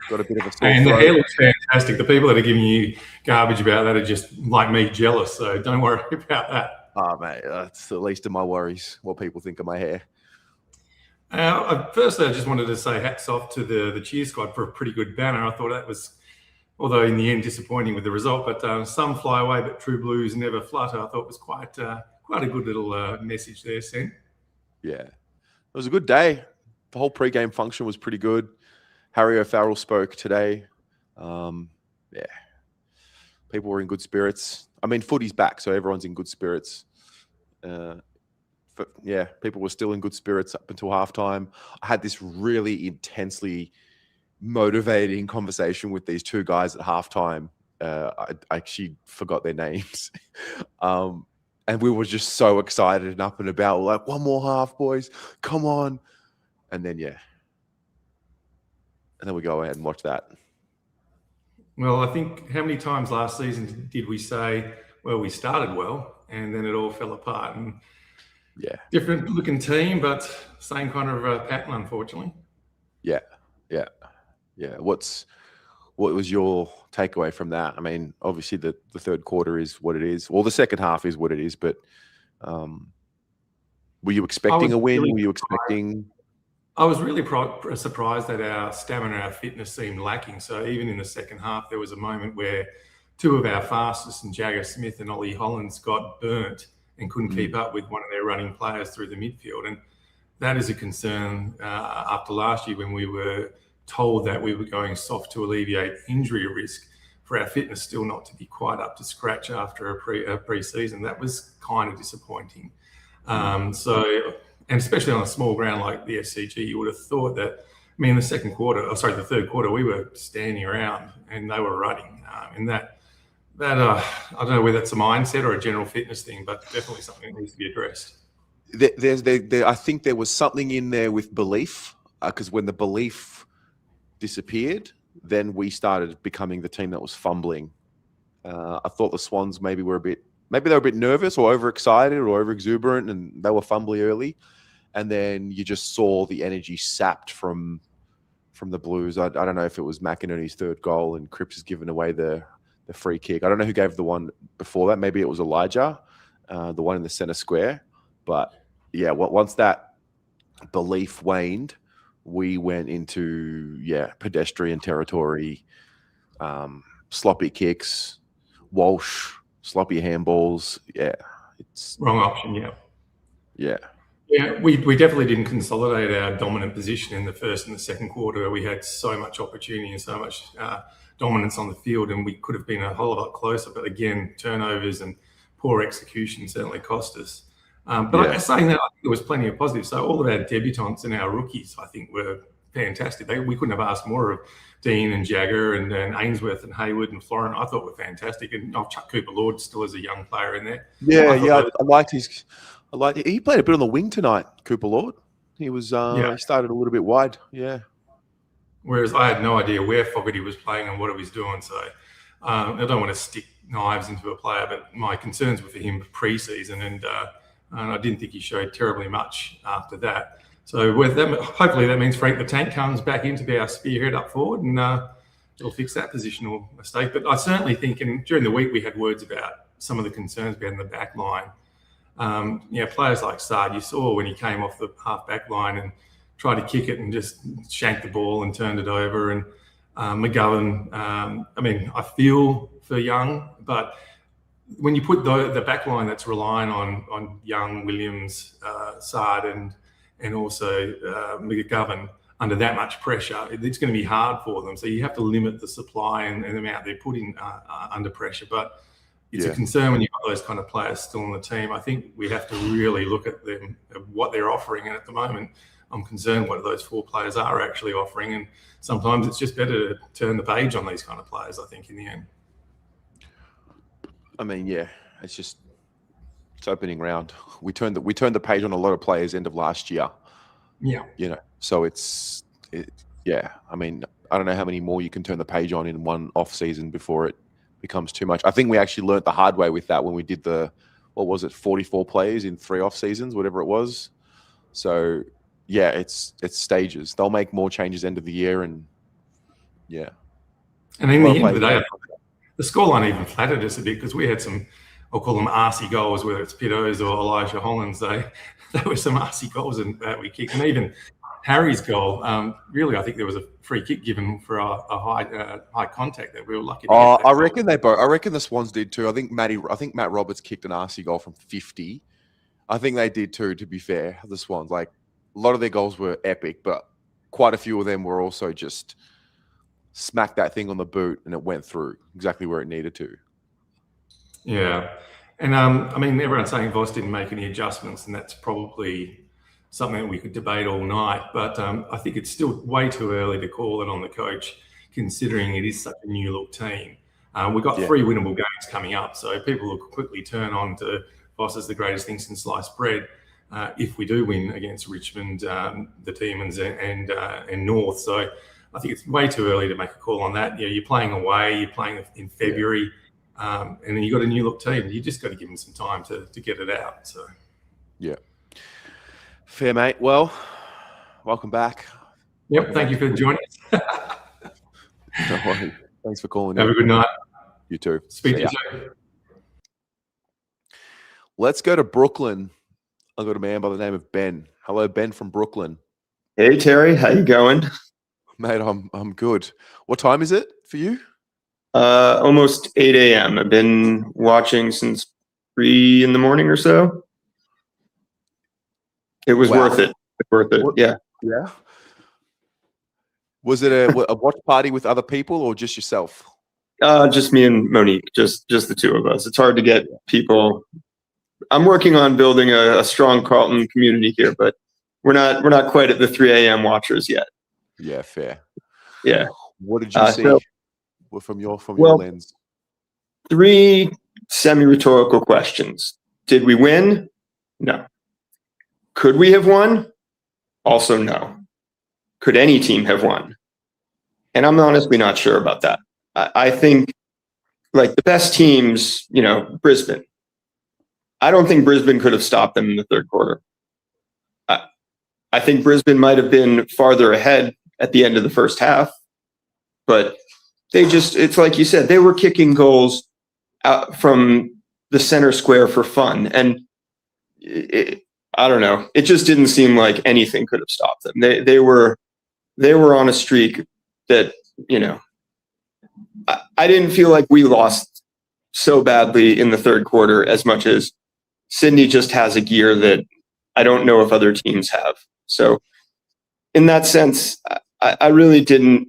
Got a bit of a sore And the throat. hair looks fantastic. The people that are giving you garbage about that are just, like me, jealous. So don't worry about that. Oh, mate, that's the least of my worries, what people think of my hair. Firstly, I just wanted to say hats off to the cheer squad for a pretty good banner. I thought that was, although in the end disappointing with the result, but some fly away, but true blues never flutter. I thought was quite a good little message there sent. Yeah, it was a good day. The whole pre-game function was pretty good. Harry O'Farrell spoke today. Yeah, people were in good spirits. I mean, footy's back, so everyone's in good spirits. But yeah, people were still in good spirits up until halftime. I had this really intensely motivating conversation with these 2 guys at halftime. I actually forgot their names. And we were just so excited and up and about. We're like, 1 more half, boys. Come on. And then, yeah. And then we go ahead and watch that. Well, I think how many times last season did we say, well, we started well, and then it all fell apart? And yeah, different looking team, but same kind of pattern, unfortunately. Yeah. What was your takeaway from that? I mean, obviously the third quarter is what it is. Well, the second half is what it is, but were you expecting a win? Were you expecting? I was really surprised that our stamina, our fitness seemed lacking. So even in the second half, there was a moment where 2 of our fastest, and Jagger Smith and Ollie Hollands, got burnt and couldn't keep up with one of their running players through the midfield. And that is a concern after last year when we were told that we were going soft to alleviate injury risk, for our fitness still not to be quite up to scratch after a pre-season. That was kind of disappointing. And especially on a small ground like the SCG, you would have thought that, the third quarter, we were standing around and they were running. And that I don't know whether that's a mindset or a general fitness thing, but definitely something that needs to be addressed. I think there was something in there with belief, because when the belief disappeared, then we started becoming the team that was fumbling. I thought the Swans maybe they were a bit nervous or overexcited or over exuberant, and they were fumbly early. And then you just saw the energy sapped from the Blues. I don't know if it was McInerney's third goal and Cripps has given away the free kick. I don't know who gave the one before that. Maybe it was Elijah, the one in the center square. But yeah, once that belief waned, we went into pedestrian territory, sloppy kicks, Walsh, sloppy handballs. Yeah, it's wrong option. Yeah. Yeah, we definitely didn't consolidate our dominant position in the first and the second quarter. We had so much opportunity and so much dominance on the field, and we could have been a whole lot closer. But again, turnovers and poor execution certainly cost us. Saying that, I think there was plenty of positives. So all of our debutants and our rookies, I think, were fantastic. We couldn't have asked more of Dean and Jagger and Ainsworth and Hayward and Florin. I thought were fantastic. And I've chucked Cooper Lord still as a young player in there. I liked his. He played a bit on the wing tonight, Cooper Lord. He was he started a little bit wide. Yeah. Whereas I had no idea where Fogarty was playing and what he was doing. So I don't want to stick knives into a player, but my concerns were for him pre-season, and I didn't think he showed terribly much after that. So with them, hopefully that means Frank the Tank comes back in to be our spearhead up forward, and it'll fix that positional mistake. But I certainly think, and during the week we had words about some of the concerns we had in the back line. Players like Sard, you saw when he came off the half back line and tried to kick it and just shanked the ball and turned it over. And McGovern, I feel for Young, but when you put the back line that's relying on Young, Williams, Sard, and also McGovern under that much pressure, it's going to be hard for them. So you have to limit the supply and the amount they're putting under pressure. But it's a concern when you've got those kind of players still on the team. I think we have to really look at them, what they're offering. And at the moment, I'm concerned what those four players are actually offering. And sometimes it's just better to turn the page on these kind of players, I think, in the end. It's opening round. We turned the page on a lot of players end of last year. Yeah. So I don't know how many more you can turn the page on in one off season before it becomes too much. I think we actually learnt the hard way with that when we did 44 players in 3 off seasons, whatever it was. So it's stages. They'll make more changes end of the year, and And in the end of the day, the scoreline even flattered us a bit because we had some, I'll call them arsey goals, whether it's Pittos or Elijah Hollands. They were some arsey goals that we kicked, and even Harry's goal. Really, I think there was a free kick given for a high contact that we were lucky to get. I reckon the Swans did too. I think Matt Roberts kicked an arsey goal from 50. I think they did too, to be fair. The Swans, like, a lot of their goals were epic, but quite a few of them were also just smacked that thing on the boot and it went through exactly where it needed to. Yeah. And everyone's saying Voss didn't make any adjustments, and that's probably something that we could debate all night. But I think it's still way too early to call it on the coach, considering it is such a new look team. We've got 3 winnable games coming up, so people will quickly turn on to Voss as the greatest thing since sliced bread if we do win against Richmond, the Demons, and North. So I think it's way too early to make a call on that. You're playing away, you're playing in February, and then you've got a new look team. You just got to give them some time to get it out. So yeah. Fair, mate. Well, welcome back. Yep, thank you for joining us. No worries. Thanks for calling. Have a good night. You too. Speak to you soon. Let's go to Brooklyn. I've got a man by the name of Ben. Hello, Ben from Brooklyn. Hey, Terry. How you going? Mate, I'm good. What time is it for you? Almost 8 a.m. I've been watching since 3 in the morning or so. It was worth it. Yeah. Yeah. Was it a watch party with other people or just yourself? Just me and Monique, just the two of us. It's hard to get people. I'm working on building a strong Carlton community here, but we're not quite at the 3 a.m. watchers yet. Yeah, fair. Yeah. What did you see from your lens? 3 semi-rhetorical questions. Did we win? No. Could we have won? Also, no. Could any team have won? And I'm honestly not sure about that. I think like the best teams, Brisbane. I don't think Brisbane could have stopped them in the third quarter. I think Brisbane might have been farther ahead at the end of the first half, but it's like you said, they were kicking goals out from the center square for fun. And I don't know, it just didn't seem like anything could have stopped them. They were on a streak that, I didn't feel like we lost so badly in the third quarter as much as Sydney just has a gear that I don't know if other teams have. So in that sense, I really didn't.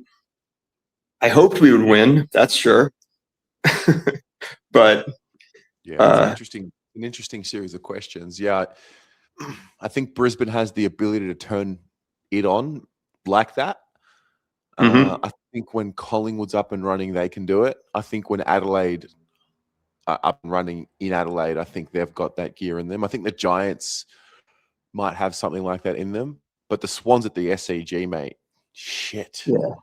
I hoped we would win, that's sure. But yeah, it's an interesting series of questions. Yeah, I think Brisbane has the ability to turn it on like that. I think when Collingwood's up and running, they can do it. I think when Adelaide are up and running in Adelaide, I think they've got that gear in them. I think the Giants might have something like that in them, but the Swans at the SCG, mate, shit. Yeah.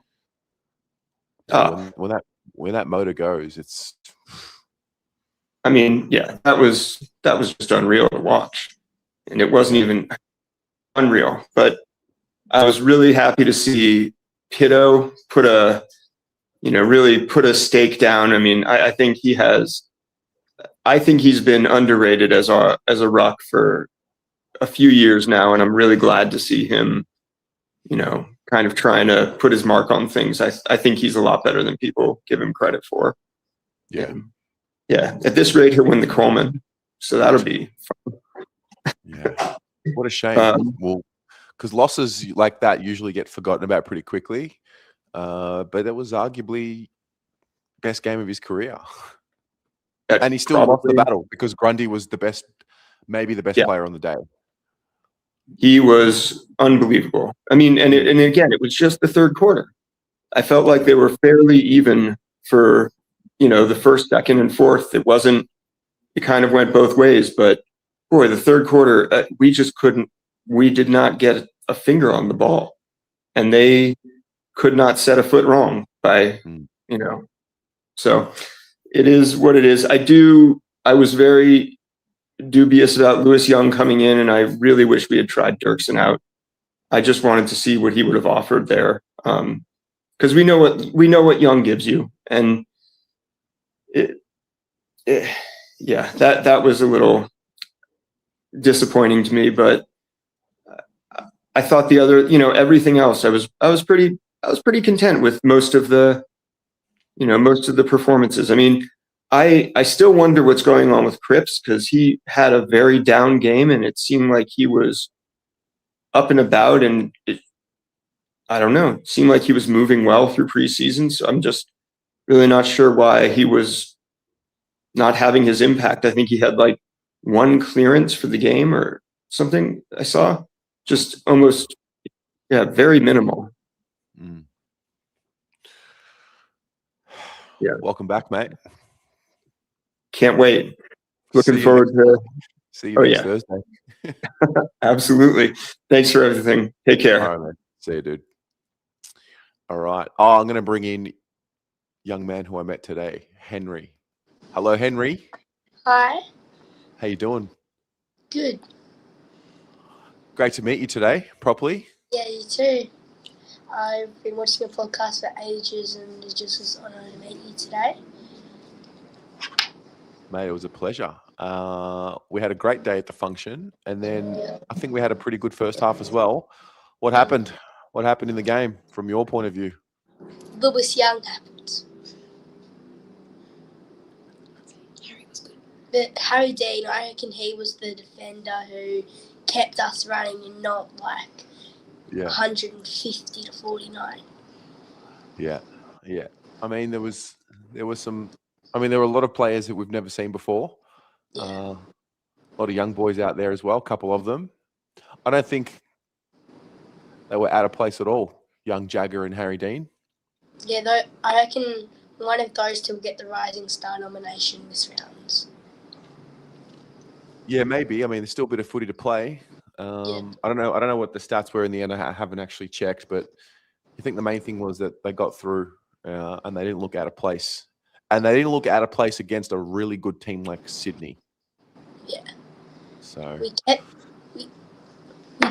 When that motor goes, it's. I mean, yeah, that was just unreal to watch, and it wasn't even unreal. But I was really happy to see Pitto really put a stake down. I mean, I think he's been underrated as a ruck for a few years now, and I'm really glad to see him, kind of trying to put his mark on things. I think he's a lot better than people give him credit for. Yeah. Yeah. At this rate, he'll win the Coleman, so that'll be fun. Yeah. What a shame. Because losses like that usually get forgotten about pretty quickly. But it was arguably best game of his career. And he still lost the battle because Grundy was maybe the best player on the day. He was unbelievable. I mean, and again, it was just the third quarter. I felt like they were fairly even for, the first, second, and fourth. It kind of went both ways. But boy, the third quarter, we did not get a finger on the ball. And they could not set a foot wrong by, So it is what it is. I was very dubious about Lewis Young coming in, and I really wish we had tried Dirksen out. I just wanted to see what he would have offered there, because we know what Young gives you, and that was a little disappointing to me. But I thought the other, everything else, I was pretty content with most of the performances. I mean, I still wonder what's going on with Cripps, because he had a very down game, and it seemed like he was up and about, and I don't know, it seemed like he was moving well through preseason. So I'm just really not sure why he was not having his impact. I think he had like one clearance for the game or something I saw, just almost, very minimal. Yeah. Welcome back, mate. Can't wait. Looking forward to see you next Thursday. Absolutely. Thanks for everything. Take care. All right, man. See you, dude. All right. Oh, I'm going to bring in young man who I met today, Henry. Hello, Henry. Hi. How you doing? Good. Great to meet you today, properly. Yeah, you too. I've been watching your podcast for ages, and it just was an honor to meet you today. Mate, it was a pleasure. We had a great day at the function, and then I think we had a pretty good first half as well. What happened? What happened in the game from your point of view? Lewis Young happened. Harry was good. But Harry Dean, I reckon he was the defender who kept us running and not 150 to 49. Yeah. I mean, there were a lot of players that we've never seen before. Yeah. A lot of young boys out there as well, a couple of them. I don't think they were out of place at all, young Jagger and Harry Dean. Yeah, though, I reckon one of those two will get the Rising Star nomination this round. Yeah, maybe. I mean, there's still a bit of footy to play. I don't know what the stats were in the end. I haven't actually checked, but I think the main thing was that they got through and they didn't look out of place. And they didn't look out of place against a really good team like Sydney. Yeah. So we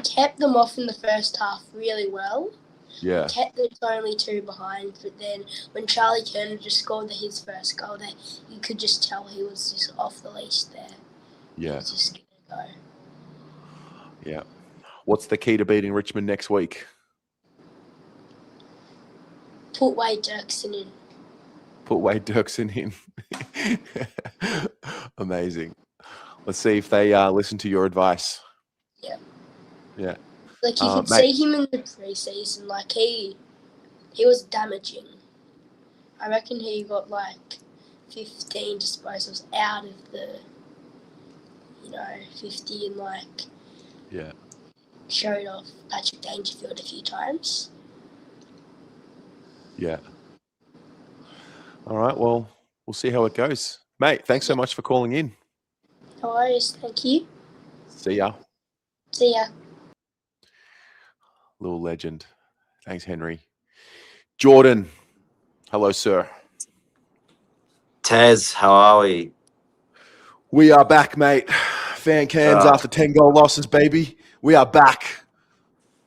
kept them off in the first half really well. yeah. We kept them only 2 behind, but then when Charlie Curnow just scored his first goal, you could just tell he was just off the leash there. Yeah. He was just gonna go. Yeah. What's the key to beating Richmond next week? Put Wade Dirksen in. Put Wade Dirksen in. Amazing. Let's see if they listen to your advice. Yeah. Yeah. Like you could see him in the preseason. Like he was damaging. I reckon he got like 15 disposals out of the 50 and yeah. Showed off Patrick Dangerfield a few times. Yeah. All right. Well, we'll see how it goes. Mate, thanks so much for calling in. No worries. Thank you. See ya. See ya. Little legend. Thanks, Henry. Jordan. Hello, sir. Taz, how are we? We are back, mate. Fan cams after 10-goal losses, baby. We are back.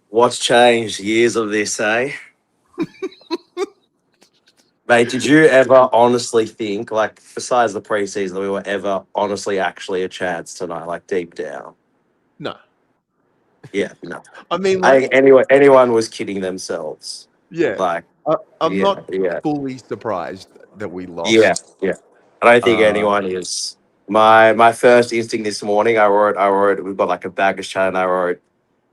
What's changed? Years of this, eh? Mate, did you ever honestly think, like, besides the preseason, that we were ever honestly actually a chance tonight, like, deep down? No. Yeah, no. I mean, I think anyone was kidding themselves. Yeah. Like, I'm not fully surprised that we lost. Yeah. I don't think anyone is. My first instinct this morning, I wrote, we've got like a baggage chat, and I wrote,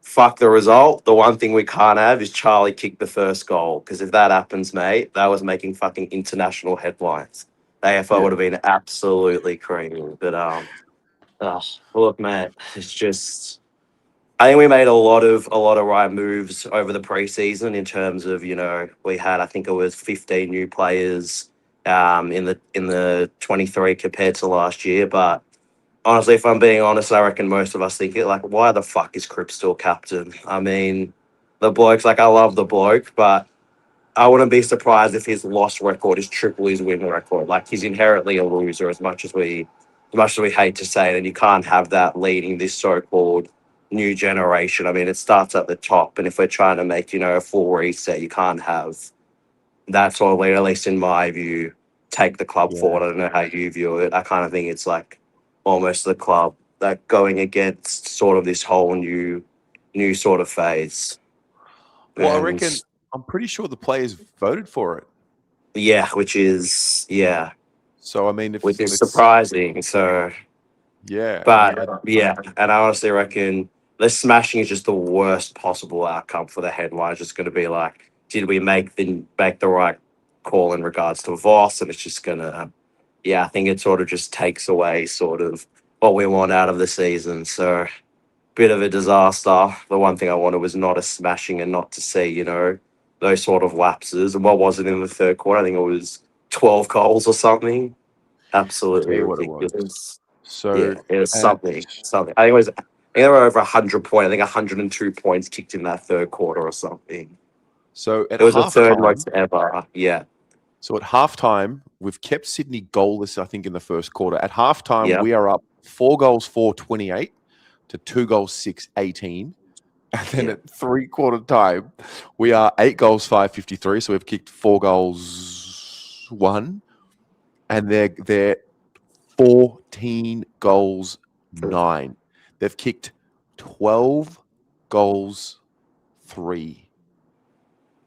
fuck the result. The one thing we can't have is Charlie kick the first goal. Because if that happens, mate, that was making fucking international headlines. AFL would have been absolutely creamy. But look, mate, it's just. I think we made a lot of right moves over the preseason in terms of, we had, I think it was 15 new players in the 23 compared to last year. But honestly, if I'm being honest, I reckon most of us think it like, why the fuck is Cripps still captain? I mean, the bloke's like, I love the bloke, but I wouldn't be surprised if his loss record is triple his win record. Like, he's inherently a loser, as much as we hate to say it, and you can't have that leading this so-called new generation. I mean, it starts at the top, and if we're trying to make, a full reset, you can't have that sort of lead, at least in my view, take the club forward. I don't know how you view it. I kind of think it's like almost the club that going against sort of this whole new sort of phase. Well, I reckon, I'm pretty sure the players voted for it. Yeah, which is, So, I mean, which is surprising. So, but and I honestly reckon the smashing is just the worst possible outcome for the headline. It's just going to be like, did we make the right call in regards to Voss? And it's just going to, I think it sort of just takes away sort of what we want out of the season. So, bit of a disaster. The one thing I wanted was not a smashing and not to see, those sort of lapses. And what was it in the third quarter? I think it was 12 goals or something. Absolutely ridiculous. So it was something. I think they were over 100 points. I think 102 points kicked in that third quarter or something. So it was the third most ever. Yeah. So at halftime, we've kept Sydney goalless, I think, in the first quarter. At halftime, we are up 4 goals, 4-28 to 2 goals, 6-18. And then at 3-quarter time, we are 8 goals, 5-53. So we've kicked 4 goals, 1. And they're 14 goals, 9. They've kicked 12 goals, 3.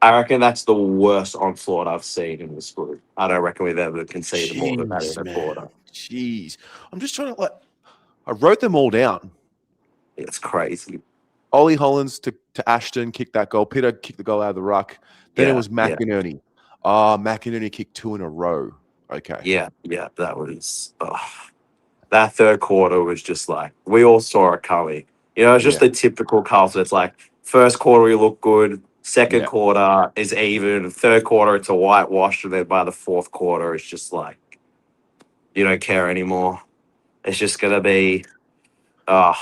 I reckon that's the worst onslaught I've seen in this group. I don't reckon we've ever conceded more than that in a quarter. Jeez. I'm just trying to I wrote them all down. It's crazy. Ollie Hollands to Ashton kicked that goal. Peter kicked the goal out of the ruck. Then it was McInerney. McInerney kicked 2 in a row. Okay. Yeah. That was that third quarter was just like, we all saw it coming. It's just the typical Carlton. It's like first quarter we look good, second quarter is even, third quarter it's a whitewash, and then by the fourth quarter it's just like you don't care anymore. It's just gonna be I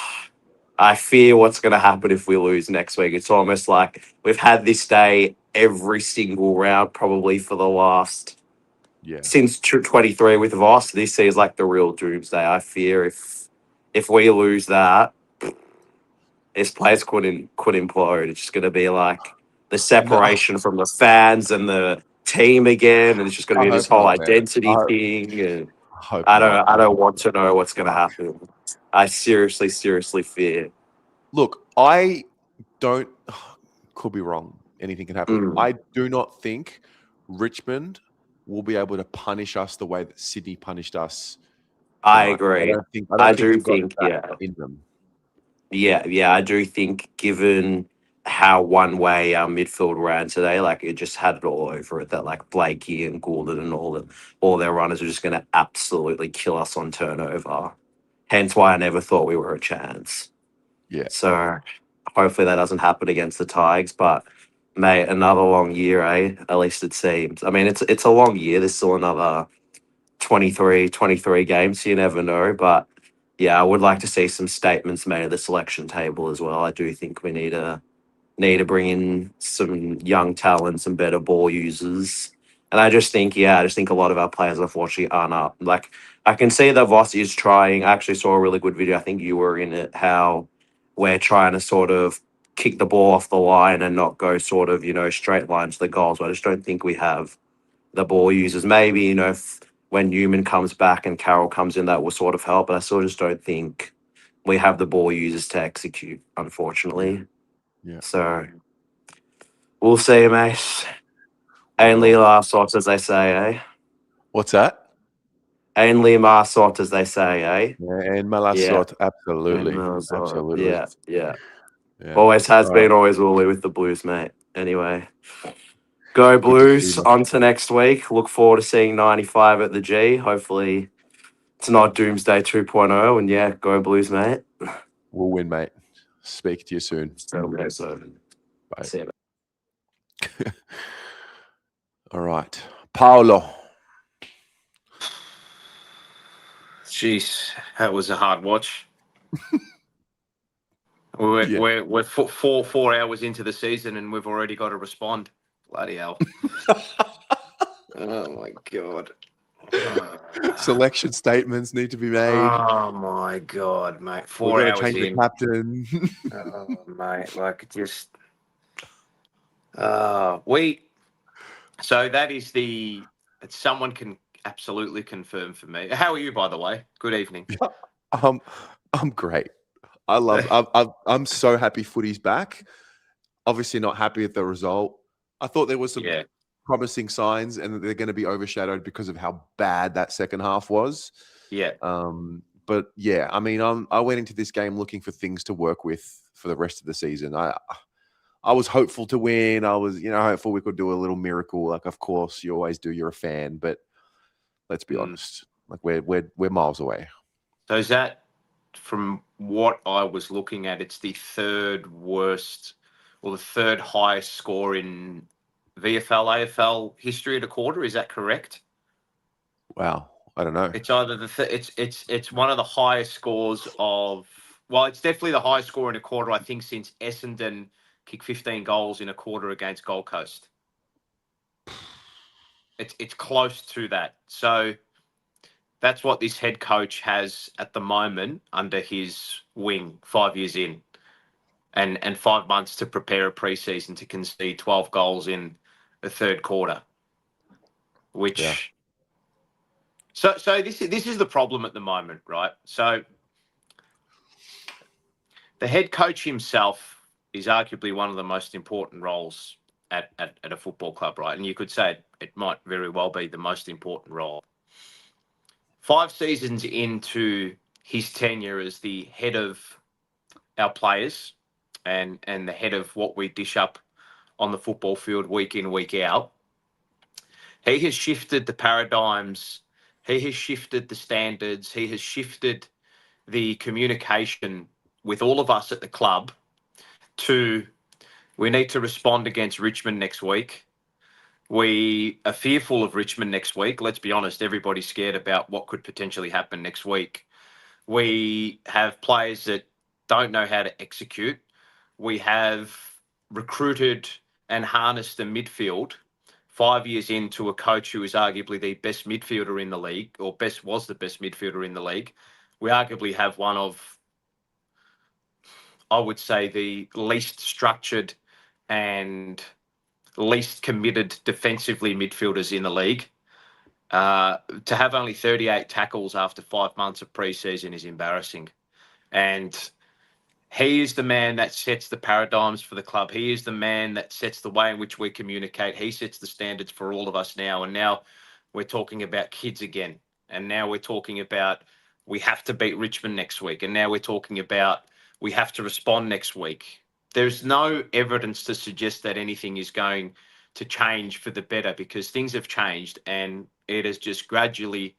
I fear what's going to happen if we lose next week. It's almost like we've had this day every single round, probably for the last since 23 with Voss. This is like the real doomsday. I fear if we lose that, this place could implode. It's just going to be like the separation from the fans and the team again, and it's just going to be this whole identity thing. And I don't want to know what's going to happen. I seriously fear. Look, I don't. Could be wrong. Anything can happen. I do not think Richmond will be able to punish us the way that Sydney punished us. I agree. I do think in them. Yeah, I do think given how one way our midfield ran today, like it just had it all over it. That like Blakey and Goulden and all their runners are just going to absolutely kill us on turnover. Hence why I never thought we were a chance. Yeah. So hopefully that doesn't happen against the Tigers. But mate, another long year, eh? At least it seems. I mean, it's a long year. There's still another 23 games. So you never know, but. Yeah, I would like to see some statements made at the selection table as well. I do think we need to bring in some young talent, some better ball users. And I just think a lot of our players unfortunately aren't up. Like I can see that Voss is trying. I actually saw a really good video. I think you were in it, how we're trying to sort of kick the ball off the line and not go sort of, straight lines to the goals. But I just don't think we have the ball users. Maybe, when Newman comes back and Carroll comes in, that will sort of help. But I still just don't think we have the ball users to execute, unfortunately. Yeah. So we'll see, mate. Only last sort, as they say, eh? What's that? Only my sort, as they say, eh? Yeah, and my last sort, absolutely. Absolutely. Yeah. Always has been, always will be with the Blues, mate. Anyway. Go Blues. On to next week. Look forward to seeing 95 at the G. Hopefully it's not Doomsday 2.0. And yeah, go Blues, mate. We'll win, mate. Speak to you soon. Bye. See you, mate. All right. Paolo. Jeez, that was a hard watch. We're 4 hours into the season and we've already got to respond. Bloody hell. Oh, my God. Selection statements need to be made. Oh, my God, mate. 4 hours change in. The captain. Oh, mate. Like, just... So that is someone can absolutely confirm for me. How are you, by the way? Good evening. I'm great. I'm so happy footy's back. Obviously not happy with the result. I thought there was some promising signs and they're going to be overshadowed because of how bad that second half was. Yeah. But yeah, I mean, I went into this game looking for things to work with for the rest of the season. I was hopeful to win. I was, hopeful we could do a little miracle. Like, of course, you always do. You're a fan, but let's be honest. Like, we're miles away. So is that, from what I was looking at, it's the third worst or the third highest score in VFL, AFL history at a quarter? Is that correct? Wow, I don't know. It's either it's one of the highest scores of. Well, it's definitely the highest score in a quarter, I think, since Essendon kicked 15 goals in a quarter against Gold Coast. It's close to that. So that's what this head coach has at the moment under his wing, 5 years in, and 5 months to prepare a preseason to concede 12 goals in the third quarter. Which, so this is the problem at the moment, right? So the head coach himself is arguably one of the most important roles at a football club, right? And you could say it might very well be the most important role. 5 seasons into his tenure as the head of our players and the head of what we dish up on the football field week in, week out, he has shifted the paradigms, he has shifted the standards, he has shifted the communication with all of us at the club to, we need to respond against Richmond next week. We are fearful of Richmond next week. Let's be honest, everybody's scared about what could potentially happen next week. We have players that don't know how to execute. We have recruited and harnessed the midfield 5 years into a coach who is arguably the best midfielder in the league, or was the best midfielder in the league. We arguably have one of, I would say, the least structured and least committed defensively midfielders in the league. To have only 38 tackles after 5 months of preseason is embarrassing. And he is the man that sets the paradigms for the club. He is the man that sets the way in which we communicate. He sets the standards for all of us now. And now we're talking about kids again. And now we're talking about we have to beat Richmond next week. And now we're talking about we have to respond next week. There's no evidence to suggest that anything is going to change for the better, because things have changed and it has just gradually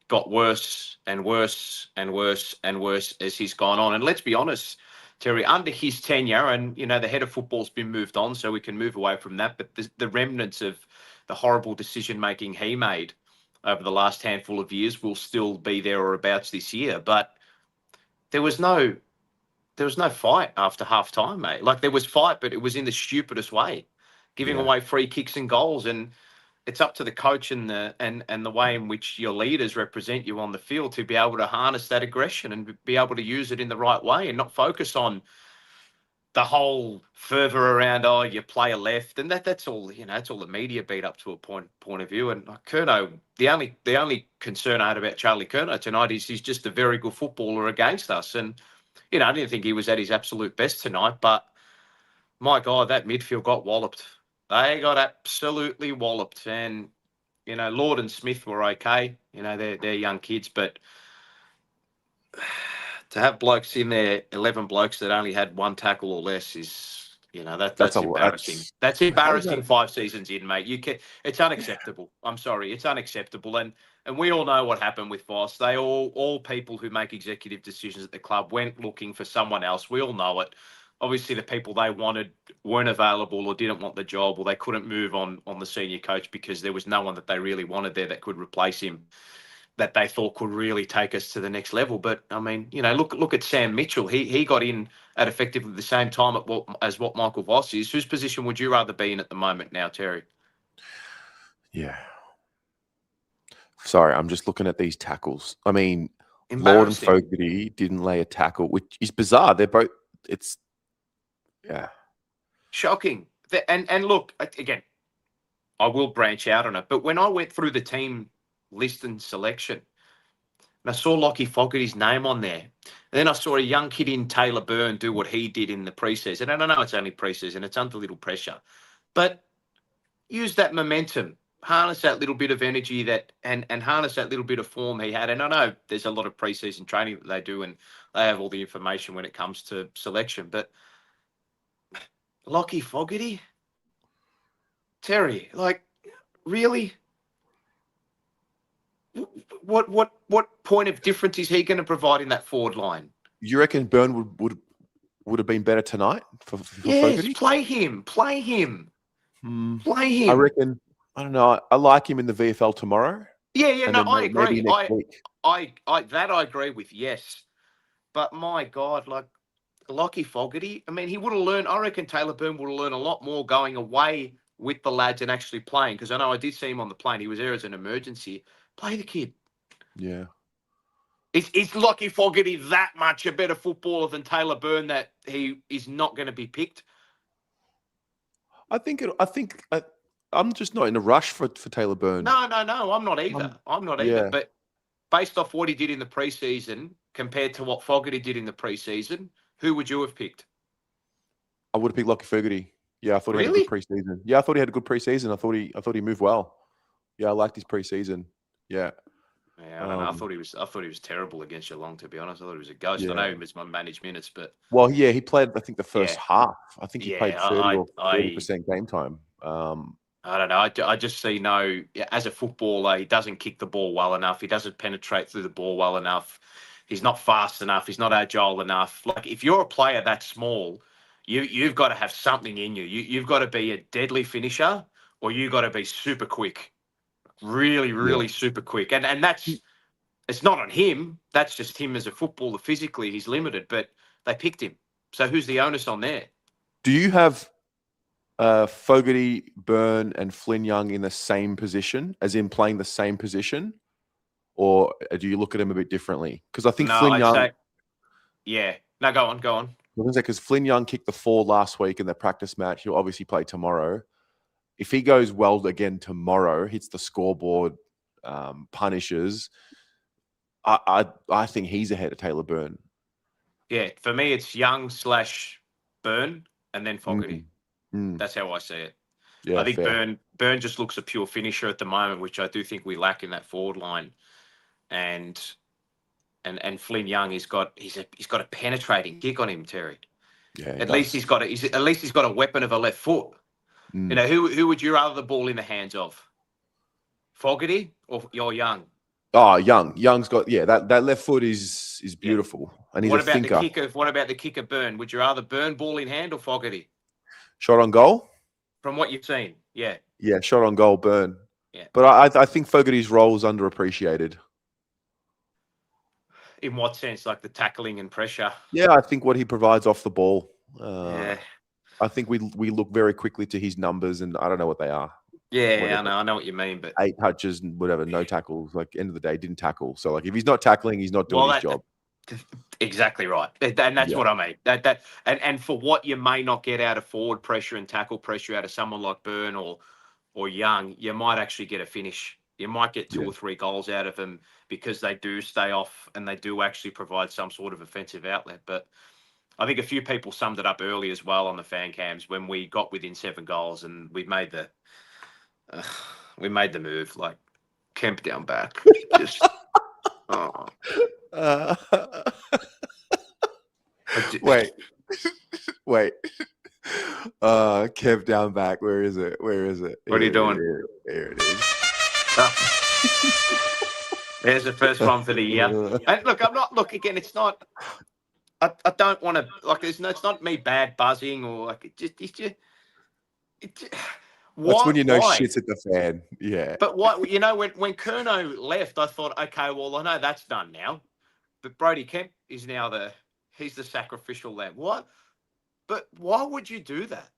got worse and worse and worse and worse as he's gone on. And let's be honest, Terry, under his tenure, and the head of football's been moved on, so we can move away from that, but the remnants of the horrible decision making he made over the last handful of years will still be there or abouts this year. But there was no fight after half time, mate. Like, there was fight, but it was in the stupidest way, giving away free kicks and goals. And it's up to the coach and the way in which your leaders represent you on the field to be able to harness that aggression and be able to use it in the right way, and not focus on the whole further around, you play a left, and that's all, it's all the media beat up to a point of view. And Curnow, the only concern I had about Charlie Curnow tonight is he's just a very good footballer against us. And I didn't think he was at his absolute best tonight, but my God, that midfield got walloped. They got absolutely walloped. And, Lord and Smith were okay. They're young kids, but to have blokes in there, 11 blokes that only had one tackle or less is, that's embarrassing. That's embarrassing 5 seasons in, mate. It's unacceptable. I'm sorry. It's unacceptable. And we all know what happened with Voss. They all people who make executive decisions at the club went looking for someone else. We all know it. Obviously, the people they wanted weren't available or didn't want the job, or they couldn't move on the senior coach because there was no one that they really wanted there that could replace him, that they thought could really take us to the next level. But, I mean, look at Sam Mitchell. He got in at effectively the same time as what Michael Voss is. Whose position would you rather be in at the moment now, Terry? Yeah. Sorry, I'm just looking at these tackles. I mean, Lord and Fogarty didn't lay a tackle, which is bizarre. They're both... Yeah. Shocking. And look, again, I will branch out on it, but when I went through the team list and selection, and I saw Lockie Fogarty's name on there, and then I saw a young kid in Taylor Byrne do what he did in the preseason. And I know it's only preseason, it's under little pressure, but use that momentum, harness that little bit of energy and harness that little bit of form he had. And I know there's a lot of preseason training that they do, and they have all the information when it comes to selection, but Lockie Fogarty? Terry, really? What point of difference is he going to provide in that forward line? You reckon Byrne would have been better tonight for yes, Fogarty? Play him. Play him. I reckon, I don't know, I like him in the VFL tomorrow. Yeah, no, I agree. I agree with, yes. But my God, Lockie Fogarty, I mean, he would have learned, I reckon Taylor Byrne would have learned a lot more going away with the lads and actually playing, because I know I did see him on the plane. He was there as an emergency. Play the kid. Yeah. Is Lockie Fogarty that much a better footballer than Taylor Byrne that he is not going to be picked? I'm just not in a rush for Taylor Byrne. No, I'm not either. I'm not either. But based off what he did in the preseason compared to what Fogarty did in the preseason, who would you have picked? I would have picked Lockie Fogarty. Yeah, I thought he had a good preseason. Yeah, I thought he had a good preseason. I thought he moved well. Yeah, I liked his preseason. Yeah. Yeah, I don't know. I thought he was terrible against Geelong, to be honest. I thought he was a ghost. Yeah. I know he was my managed minutes, but he played, I think, the first half. I think he played 30 or 40% game time. I don't know. I just see as a footballer, he doesn't kick the ball well enough. He doesn't penetrate through the ball well enough. He's not fast enough. He's not agile enough. If you're a player that small, you've got to have something in you. You've got to be a deadly finisher, or you've got to be super quick. Really, really super quick. And it's not on him. That's just him as a footballer. Physically, he's limited. But They picked him. So who's the onus on there? Do you have Fogarty, Byrne, and Flynn Young in the same position, as in playing the same position? Or do you look at them a bit differently? Because I think Flynn Young... Yeah. No, go on. Because Flynn Young kicked the 4 last week in the practice match. He'll obviously play tomorrow. If he goes well again tomorrow, hits the scoreboard, punishes, I think he's ahead of Taylor Byrne. Yeah, for me, it's Young/Byrne and then Fogarty. That's how I see it. Yeah, I think fair. Byrne just looks a pure finisher at the moment, which I do think we lack in that forward line. And Flynn Young, he's got a penetrating kick on him, Terry. Yeah, at least he's got a weapon of a left foot. You know, who would you rather the ball in the hands of? Fogarty or Young? Oh, Young's got that left foot is beautiful, and he's a thinker. What about the kicker, Byrne? Would you rather Byrne ball in hand or Fogarty? Shot on goal? From what you've seen, yeah. Yeah, shot on goal, Byrne. Yeah. But I think Fogarty's role is underappreciated. In what sense? Like the tackling and pressure? Yeah, I think what he provides off the ball. Yeah. I think we look very quickly to his numbers, and I don't know what they are. Yeah, I know what you mean, but 8 touches and whatever, no tackles. Like end of the day, didn't tackle. So like if he's not tackling, he's not doing his job. Exactly right, and that's what I mean. And for what you may not get out of forward pressure and tackle pressure out of someone like Byrne or Young, you might actually get a finish. You might get 2 or 3 goals out of them because they do stay off and they do actually provide some sort of offensive outlet. But I think a few people summed it up early as well on the fan cams when we got within 7 goals and we made the move, like Kemp down back. Just wait. Kev down back. Where is it? What are you doing? Here it is. There's the first one for the year. And look, again, it's not. I don't want to it's not me bad buzzing or like it's just. That's when you know shit's at the fan. Yeah. But when Curnow left, I thought, okay, well, I know that's done now. But Brody Kemp is now he's the sacrificial lamb. What? But why would you do that?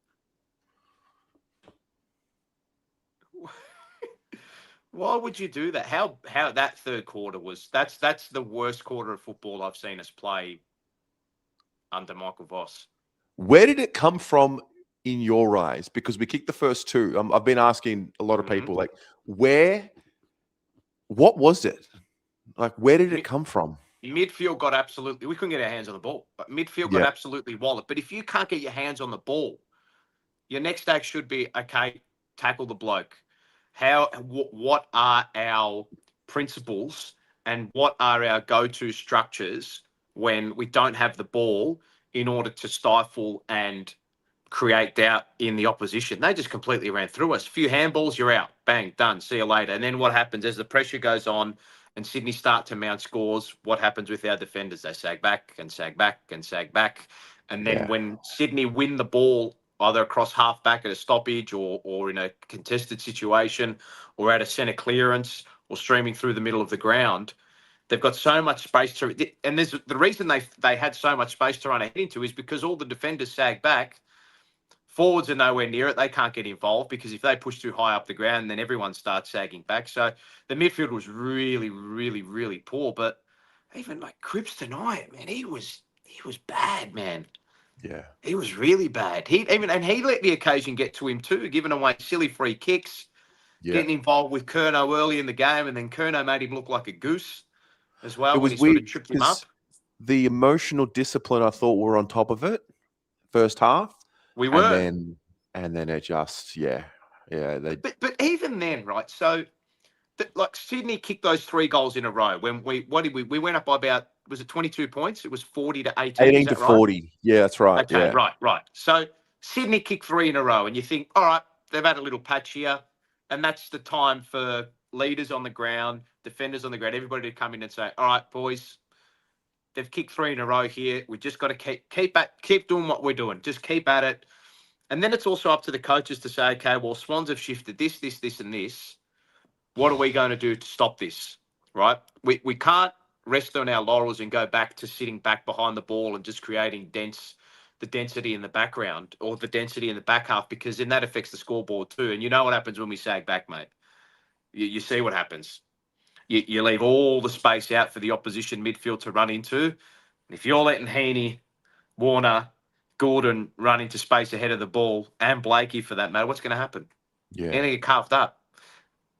Why would you do that? How that third quarter was? That's the worst quarter of football I've seen us play under Michael Voss. Where did it come from in your eyes? Because we kicked the first 2. I've been asking a lot of people, like, what was it? Like, where did it come from? Midfield got absolutely, we couldn't get our hands on the ball, but midfield got absolutely walloped. But if you can't get your hands on the ball, your next act should be, okay, tackle the bloke. What are our principles and what are our go-to structures when we don't have the ball in order to stifle and create doubt in the opposition? They just completely ran through us. A few handballs, you're out. Bang, done. See you later. And then what happens as the pressure goes on and Sydney start to mount scores, what happens with our defenders? They sag back and sag back and sag back. And then when Sydney win the ball, either across half back at a stoppage or in a contested situation or at a centre clearance or streaming through the middle of the ground, they've got so much space to... And there's the reason they had so much space to run ahead into is because all the defenders sag back. Forwards are nowhere near it. They can't get involved because if they push too high up the ground, then everyone starts sagging back. So the midfield was really, really, really poor. But even like Cripps tonight, man, he was bad, man. Yeah, he was really bad. He let the occasion get to him too, giving away silly free kicks, getting involved with Curnow early in the game, and then Curnow made him look like a goose as well. It was when he weird sort of tripped him up. The emotional discipline, I thought, were on top of it. First half. We were, and then it just, But even then, right? So, like Sydney kicked those 3 goals in a row. When we went up by about, was it 22 points? It was 40 to 18. 18 to 40. Right? Yeah, that's right. Okay, right. So Sydney kicked 3 in a row, and you think, all right, they've had a little patch here, and that's the time for leaders on the ground, defenders on the ground, everybody to come in and say, all right, boys. They've kicked 3 in a row here. We just got to keep doing what we're doing. Just keep at it. And then it's also up to the coaches to say, okay, well, Swans have shifted this, and this. What are we going to do to stop this? Right? We can't rest on our laurels and go back to sitting back behind the ball and just creating the density in the background or the density in the back half, because then that affects the scoreboard too. And you know what happens when we sag back, mate? You see what happens. You leave all the space out for the opposition midfield to run into. And if you're letting Heaney, Warner, Gordon run into space ahead of the ball, and Blakey for that matter, what's going to happen? Yeah. You're going to get carved up.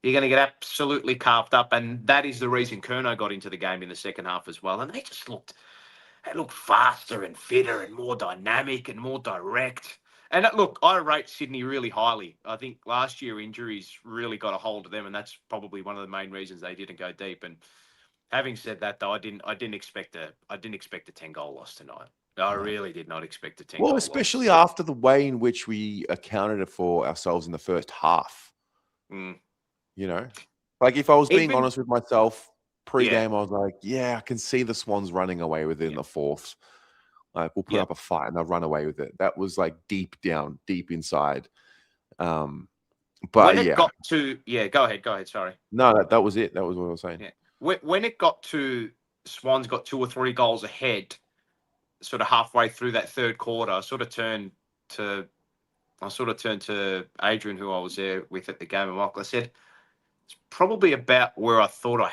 You're going to get absolutely carved up. And that is the reason Curnow got into the game in the second half as well. And they looked faster and fitter and more dynamic and more direct. And look, I rate Sydney really highly. I think last year injuries really got a hold of them, and that's probably one of the main reasons they didn't go deep. And having said that, though, I didn't expect a 10-goal loss tonight. I really did not expect a 10-goal Well, loss. especially after the way in which we accounted for ourselves in the first half. Mm. You know, like if I was being Even- honest with myself pre-game, I was like, yeah, I can see the Swans running away with it in the fourth. Like we'll put up a fight and they'll run away with it. That was like deep down, deep inside. But when it got to go ahead. Sorry. No, that was it. That was what I was saying. Yeah. When it got to Swans got 2 or 3 goals ahead, sort of halfway through that third quarter, I sort of turned to Adrian, who I was there with at the game, and Michael. I said, it's probably about where I thought I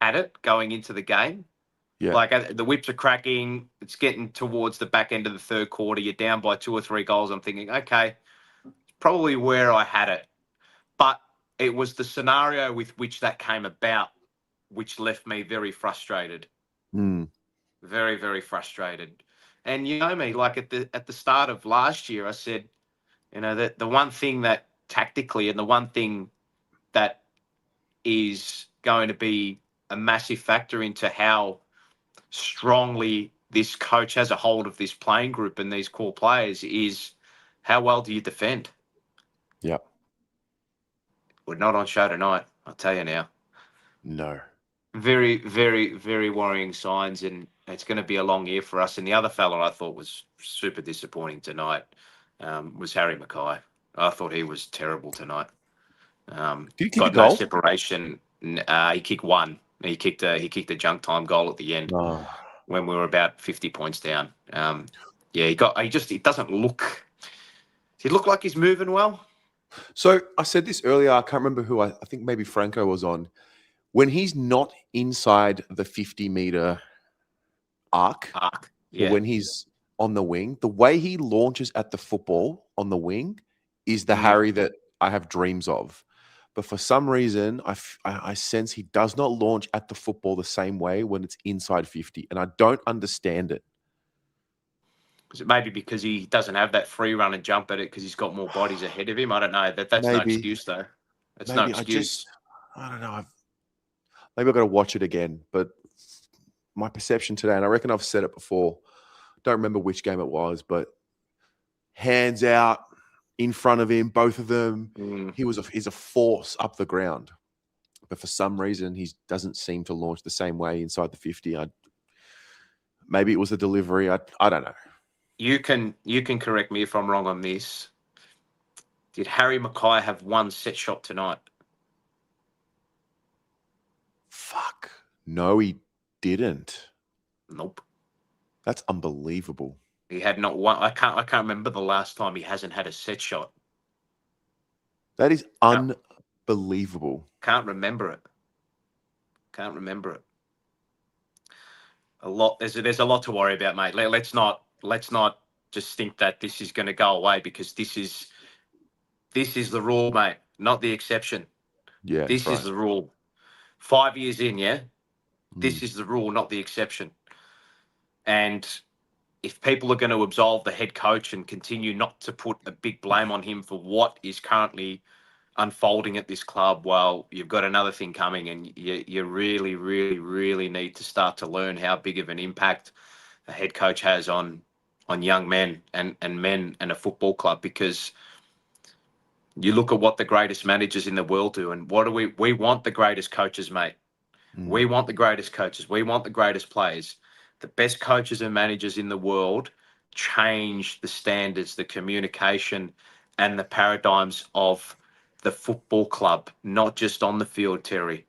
had it going into the game. Yeah. Like the whips are cracking. It's getting towards the back end of the third quarter. You're down by 2 or 3 goals. I'm thinking, okay, probably where I had it. But it was the scenario with which that came about, which left me very frustrated. Very, very frustrated. And you know me, like at the start of last year, I said, you know, that the one thing that tactically and the one thing that is going to be a massive factor into how strongly this coach has a hold of this playing group and these core players is how well do you defend? Yep. We're not on show tonight, I'll tell you now. No. Very, very, very worrying signs, and it's going to be a long year for us. And the other fella I thought was super disappointing tonight was Harry Mackay. I thought he was terrible tonight. Did he kick got a goal? no separation. He kicked one. He kicked a junk time goal at the end when we were about 50 points down. He doesn't look. Does he look like he's moving well? So I said this earlier. I can't remember who. I think maybe Franco was on. When he's not inside the 50-meter arc, or when he's on the wing, the way he launches at the football on the wing is the Harry that I have dreams of. But for some reason, I sense he does not launch at the football the same way when it's inside 50, and I don't understand it. Is it maybe because he doesn't have that free run and jump at it because he's got more bodies ahead of him? I don't know. That's no excuse, though. That's no excuse. I don't know. Maybe I've got to watch it again. But my perception today, and I reckon I've said it before, don't remember which game it was, but hands out in front of him, both of them. He's a force up the ground. But for some reason, he doesn't seem to launch the same way inside the 50. Maybe it was the delivery. I don't know. You can correct me if I'm wrong on this. Did Harry Mackay have one set shot tonight? Fuck. No, he didn't. Nope. That's unbelievable. He had not one. I can't remember the last time he hasn't had a set shot. That is unbelievable. Can't remember it. There's a lot to worry about, mate. Let's not just think that this is going to go away, because this is the rule, mate, not the exception. Yeah, this is the rule. 5 years in, this is the rule, not the exception. And if people are going to absolve the head coach and continue not to put a big blame on him for what is currently unfolding at this club, well, you've got another thing coming, and you really, really, really need to start to learn how big of an impact a head coach has on young men and men and a football club. Because you look at what the greatest managers in the world do, and what do we want the greatest coaches, mate. We want the greatest coaches. We want the greatest players. The best coaches and managers in the world change the standards, the communication, and the paradigms of the football club, not just on the field, Terry,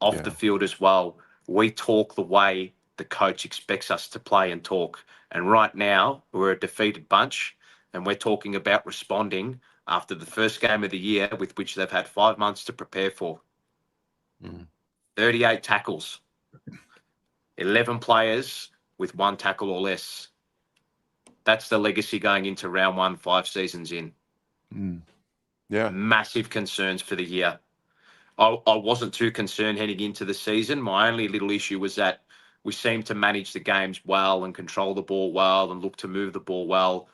off the field as well. we talk the way the coach expects us to play and talk. And right now, we're a defeated bunch, and we're talking about responding after the first game of the year, with which they've had 5 months to prepare for. 38 tackles, 11 players with 1 tackle or less. That's the legacy going into round 1, 5 seasons in. Yeah. Massive concerns for the year. I wasn't too concerned heading into the season. My only little issue was that we seemed to manage the games well and control the ball well and look to move the ball well,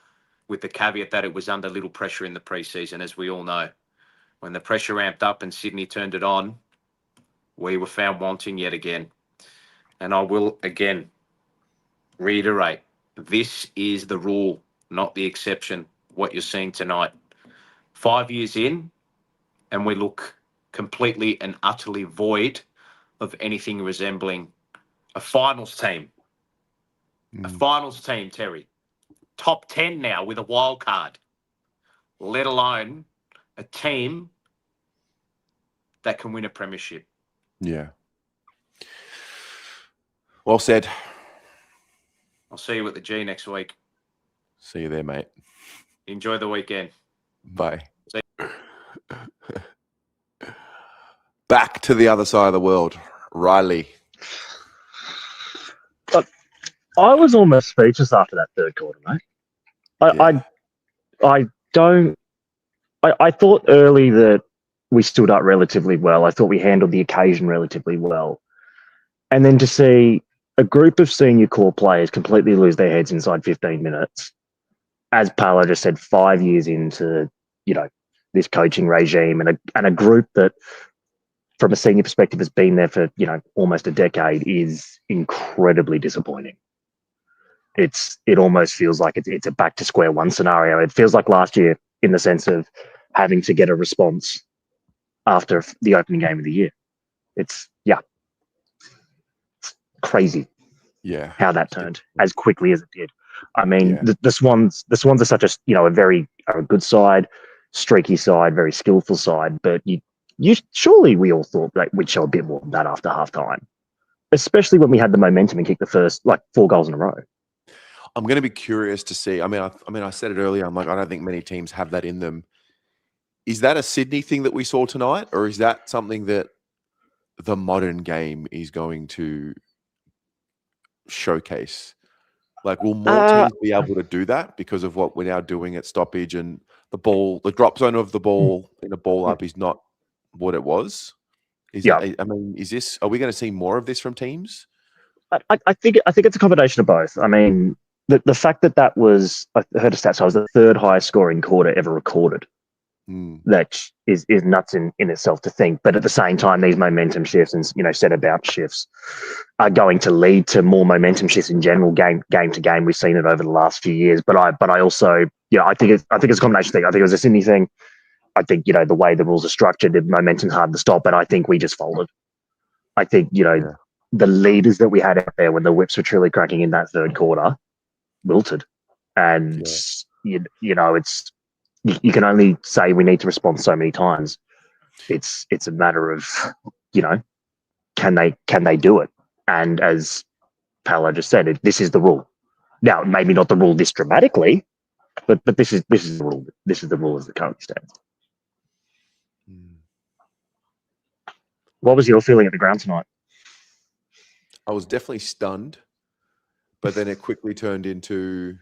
with the caveat that it was under little pressure in the preseason, as we all know. When the pressure ramped up and Sydney turned it on, we were found wanting yet again. And I will again reiterate, this is the rule, not the exception, what you're seeing tonight. 5 years in, and we look completely and utterly void of anything resembling a finals team. A finals team, Terry. Top 10 now with a wild card, let alone a team that can win a premiership. Yeah. Well said. I'll see you at the G next week. See you there, mate. Enjoy the weekend. Bye. Back to the other side of the world, Riley. But I was almost speechless after that third quarter, mate. I thought early that we stood up relatively well. I thought we handled the occasion relatively well. And then to see a group of senior core players completely lose their heads inside 15 minutes, as Paolo just said, 5 years into, this coaching regime, and a group that, from a senior perspective, has been there for, almost a decade, is incredibly disappointing. It almost feels like it's a back to square one scenario. It feels like last year, in the sense of having to get a response after the opening game of the year. It's crazy. Yeah, how that turned as quickly as it did. I mean, the Swans are such a good side, streaky side, very skillful side. But you surely we all thought that we'd show a bit more than that after halftime, especially when we had the momentum and kicked the first 4 goals in a row. I'm going to be curious to see. I said it earlier. I'm like, I don't think many teams have that in them. Is that a Sydney thing that we saw tonight, or is that something that the modern game is going to showcase? Will more teams be able to do that because of what we're now doing at stoppage, and the drop zone of the ball in a ball up is not what it was? Are we going to see more of this from teams? I think it's a combination of both. I mean, the fact that was, I heard a stat, so it was the 3rd highest scoring quarter ever recorded. That is nuts in itself to think. But at the same time, these momentum shifts and set about shifts are going to lead to more momentum shifts in general, game to game. We've seen it over the last few years. But I also, I think it's a combination thing. I think it was a Sydney thing. I think the way the rules are structured, the momentum's hard to stop. And I think we just folded. I think the leaders that we had out there when the whips were truly cracking in that third quarter wilted, and it's. You can only say we need to respond so many times. It's a matter of, can they do it? And as Paolo just said, this is the rule. Now, maybe not the rule this dramatically, but this is the rule. This is the rule as it currently stands. What was your feeling at the ground tonight? I was definitely stunned, but then it quickly turned into,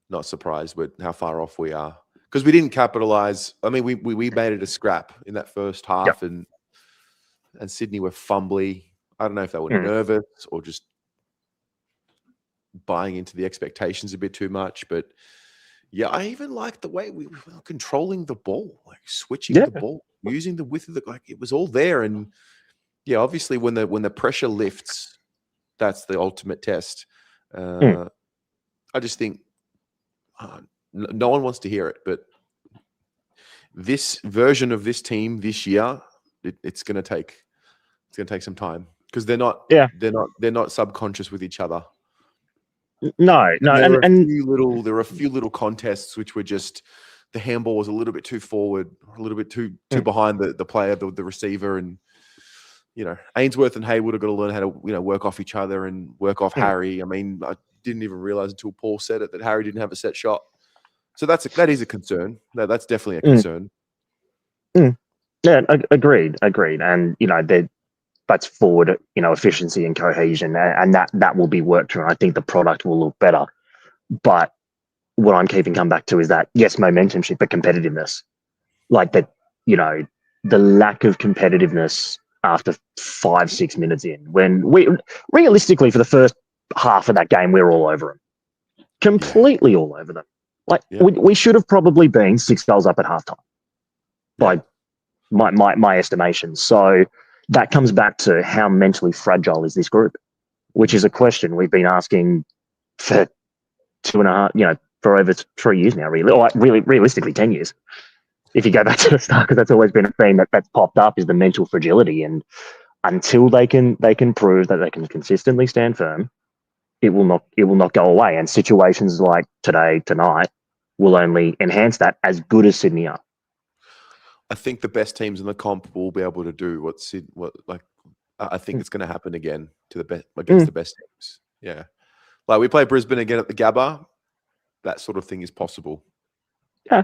not surprised with how far off we are, because we didn't capitalize. I mean, we made it a scrap in that first half, and Sydney were fumbly. I don't know if they were nervous or just buying into the expectations a bit too much. But I even liked the way we were controlling the ball, switching the ball, using the width of it was all there. And obviously when the pressure lifts, that's the ultimate test. I just think. No one wants to hear it, but this version of this team this year, it's going to take some time, because they're not subconscious with each other. No, there are a few little contests which were just, the handball was a little bit too forward, a little bit too behind the player, the receiver, and Ainsworth and Haywood have got to learn how to, work off each other and work off Harry. I mean, I didn't even realize until Paul said it that Harry didn't have a set shot. So that is a concern. No, that's definitely a concern. Yeah, agreed. And, that's forward, efficiency and cohesion, and that will be worked through. And I think the product will look better. But what I'm keeping come back to is that, yes, momentum shift, but competitiveness. Like that, the lack of competitiveness after 5-6 minutes in, when we realistically for the first half of that game, we're all over them. Completely all over them. Like we should have probably been 6 goals up at halftime by my estimation. So that comes back to how mentally fragile is this group, which is a question we've been asking for 2.5, for over 3 years now, really, realistically 10 years. If you go back to the start, because that's always been a theme that's popped up, is the mental fragility. And until they can prove that they can consistently stand firm, it will not go away. And situations like tonight will only enhance that, as good as Sydney are. I think the best teams in the comp will be able to do I think it's going to happen again to the best against the best teams. Yeah, like we play Brisbane again at the Gabba. That sort of thing is possible. Yeah,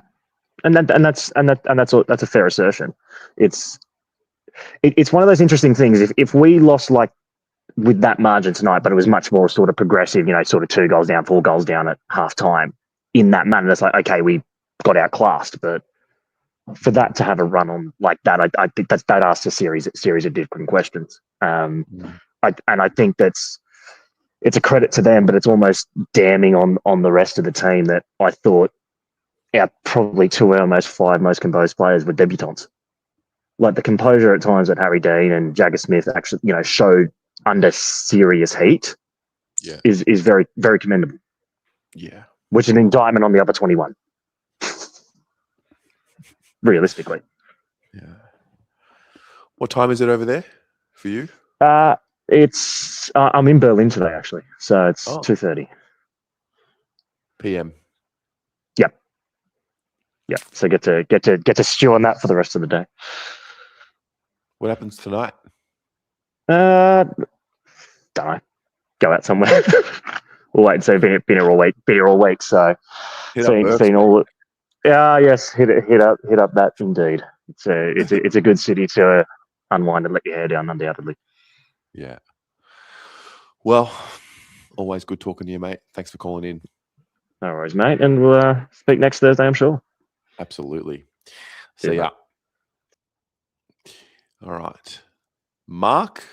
and that's a fair assertion. It's one of those interesting things. If we lost like with that margin tonight, but it was much more sort of progressive, sort of 2 goals down, 4 goals down at half time in that manner, it's like, okay, we got outclassed. But for that to have a run on like that, I think that asks a series of different questions. I think it's a credit to them, but it's almost damning on the rest of the team that I thought probably 2 out of 5 most composed players were debutants. Like the composure at times that Harry Dean and Jagger Smith actually, showed under serious heat is very, very commendable. Yeah. Which is an indictment on the other 21. Realistically. Yeah. What time is it over there for you? It's I'm in Berlin today actually, so it's 2:30 p.m. Yep. So get to stew on that for the rest of the day. What happens tonight? Don't know. Go out somewhere. We'll wait and see. Been here all week. So seen all. Yes. Hit up that indeed. It's a good city to unwind and let your hair down, undoubtedly. Yeah. Well, always good talking to you, mate. Thanks for calling in. No worries, mate. And we'll speak next Thursday, I'm sure. Absolutely. See ya. All right. Mark?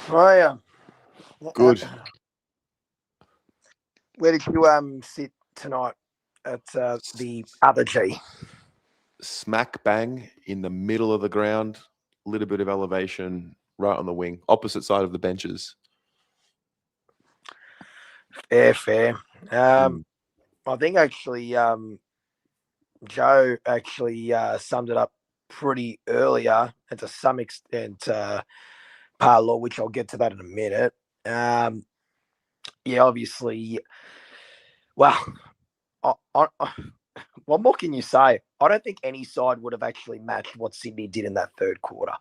Hiya. Good. Where did you sit tonight at the other G? Smack bang in the middle of the ground, a little bit of elevation, right on the wing, opposite side of the benches. Fair. I think actually Joe actually summed it up pretty earlier, and to some extent Parlour, which I'll get to that in a minute. Obviously, well, what more can you say? I don't think any side would have actually matched what Sydney did in that third quarter.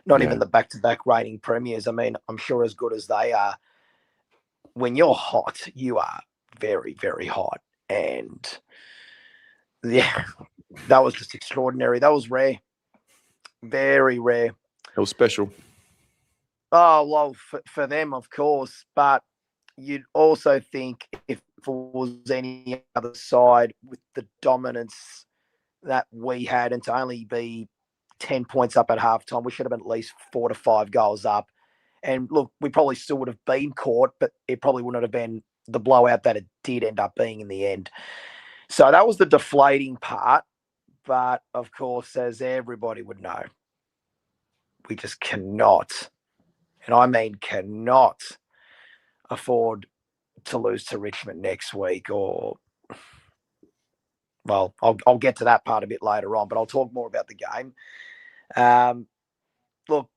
Not even the back-to-back reigning premiers. I mean, I'm sure as good as they are, when you're hot, you are very, very hot. And yeah, that was just extraordinary. That was rare. Very rare. It was special. Oh, well, for them, of course. But you'd also think if it was any other side with the dominance that we had, and to only be 10 points up at halftime, we should have been at least 4 to 5 goals up. And look, we probably still would have been caught, but it probably wouldn't have been the blowout that it did end up being in the end. So that was the deflating part. But of course, as everybody would know, we just cannot, and I mean cannot, afford to lose to Richmond next week. Or, well, I'll get to that part a bit later on, but I'll talk more about the game. Look,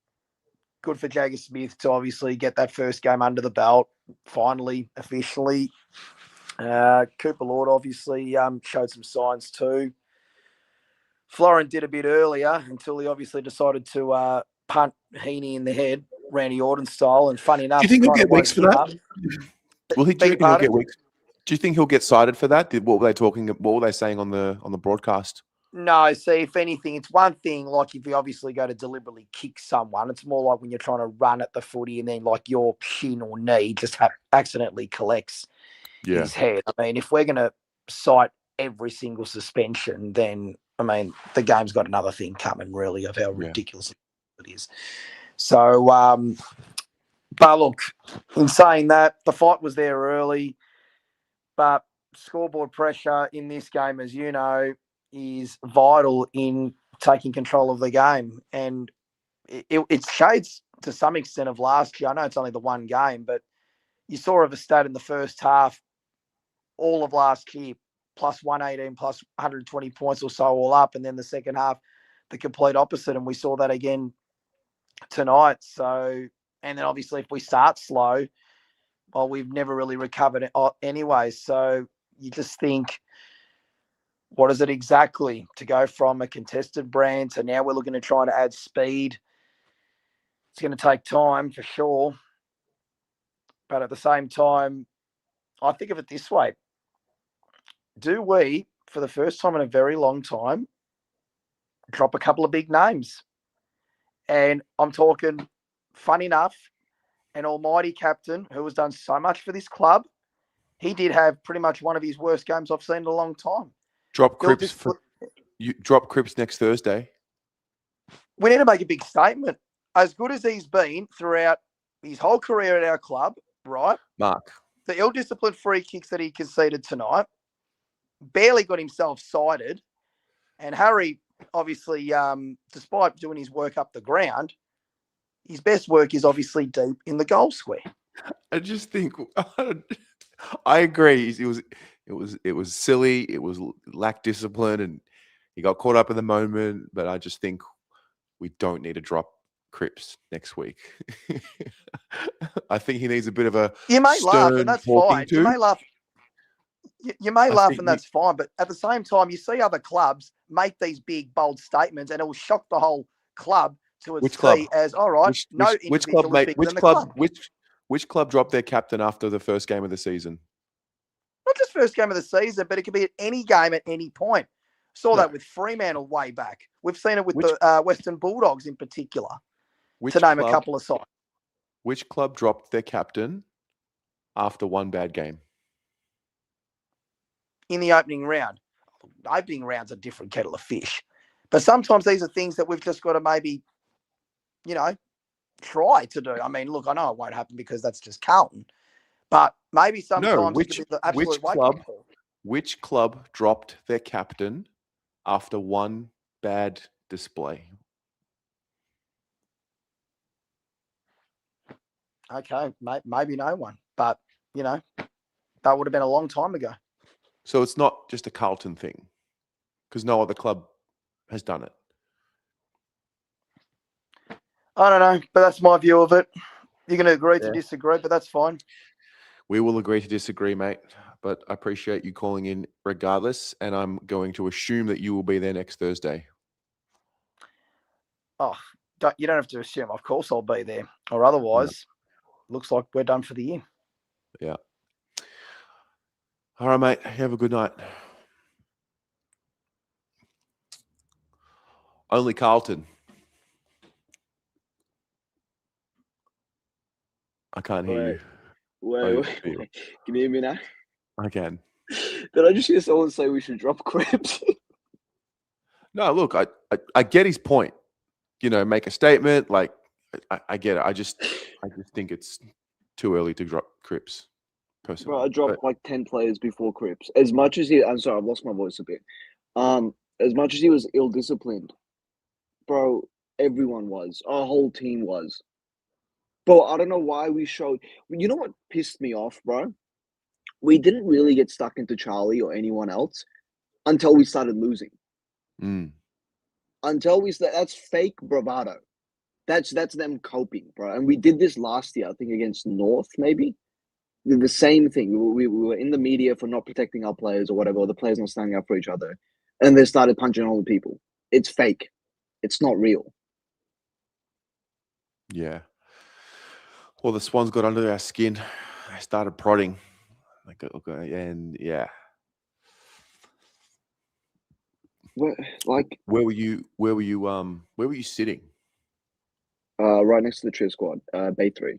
good for Jagger Smith to obviously get that first game under the belt, finally, officially. Cooper Lord obviously showed some signs too. Florin did a bit earlier until he obviously decided to punt Heaney in the head, Randy Orton style. And funny enough, Do you think he'll kinda get weeks for woke him that? up. Will he? Do Beg you your reckon he'll pardon? get weeks? Do you think he'll get cited for that? What were they talking? What were they saying on the broadcast? No, see, if anything, it's one thing, like if you obviously go to deliberately kick someone, it's more like when you're trying to run at the footy and then like your shin or knee just accidentally collects his head. I mean, if we're going to cite every single suspension, then, I mean, the game's got another thing coming, really, of how ridiculous it is. So, but look, in saying that, the fight was there early, but scoreboard pressure in this game, as you know, is vital in taking control of the game. And it shades to some extent of last year. I know it's only the one game, but you saw of a stat in the first half, all of last year, plus 118, plus 120 points or so all up. And then the second half, the complete opposite. And we saw that again tonight. So, and then obviously if we start slow, well, we've never really recovered anyway. So you just think, what is it exactly to go from a contested brand to now we're looking to try to add speed? It's going to take time for sure. But at the same time, I think of it this way. Do we, for the first time in a very long time, drop a couple of big names? And I'm talking, fun enough, an almighty captain who has done so much for this club. He did have pretty much one of his worst games I've seen in a long time. Drop Cripps next Thursday. We need to make a big statement. As good as he's been throughout his whole career at our club, right? Mark. The ill-disciplined free kicks that he conceded tonight, barely got himself cited. And Harry, obviously, despite doing his work up the ground, his best work is obviously deep in the goal square. I just think I agree. It was silly. It was lack discipline, and he got caught up in the moment. But I just think we don't need to drop Cripps next week. I think he needs a bit of a. You may laugh, and that's fine. To. You may laugh. You may laugh, and that's fine. But at the same time, you see other clubs make these big, bold statements, and it will shock the whole club to its feet as, all right, which club, mate? Which club dropped their captain after the first game of the season? Not just first game of the season, but it could be at any game at any point. Saw that with Fremantle way back. We've seen it with the Western Bulldogs in particular, to name a couple of sides. Which club dropped their captain after one bad game? In the opening round. Opening round's a different kettle of fish. But sometimes these are things that we've just got to maybe, try to do. I mean, look, I know it won't happen because that's just Carlton. But maybe sometimes it could be the absolute which club dropped their captain after one bad display? Okay, maybe no one. But, that would have been a long time ago. So it's not just a Carlton thing because no other club has done it. I don't know, but that's my view of it. You're going to agree to disagree, but that's fine. We will agree to disagree, mate. But I appreciate you calling in regardless, and I'm going to assume that you will be there next Thursday. Oh, you don't have to assume. Of course I'll be there. Or otherwise, looks like we're done for the year. Yeah. All right, mate. Have a good night. Only Carlton. I can't hear you. Wait. Can you hear me now? I can. Did I just hear someone say we should drop Cripps? No, look, I get his point. Make a statement. Like, I get it. I just think it's too early to drop Cripps. Personally. Bro, I dropped like 10 players before Cripps. As much as I'm sorry, I've lost my voice a bit. As much as he was ill-disciplined, bro, everyone was. Our whole team was. Bro, I don't know why we showed. You know what pissed me off, bro? We didn't really get stuck into Charlie or anyone else until we started losing. That's fake bravado. That's them coping, bro. And we did this last year, I think, against North, maybe. The same thing. We were in the media for not protecting our players or whatever, or the players not standing up for each other. And they started punching all the people. It's fake. It's not real. Yeah. Well, the Swans got under our skin. They started prodding. And yeah. Where were you sitting? Right next to the True Squad, Bay 3.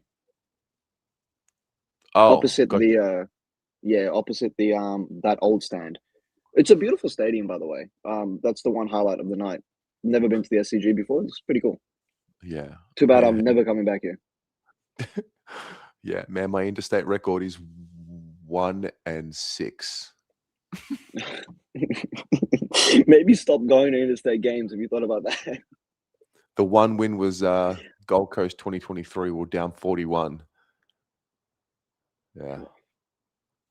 Oh, opposite gotcha. opposite the that old stand. It's a beautiful stadium, by the way. That's the one highlight of the night. Never been to the SCG before. It's pretty cool. Yeah. Too bad Yeah. I'm never coming back here. Yeah, man, my interstate record is 1-6. Maybe stop going to interstate games. Have you thought about that? The one win was Gold Coast 2023. We're down 41. Yeah.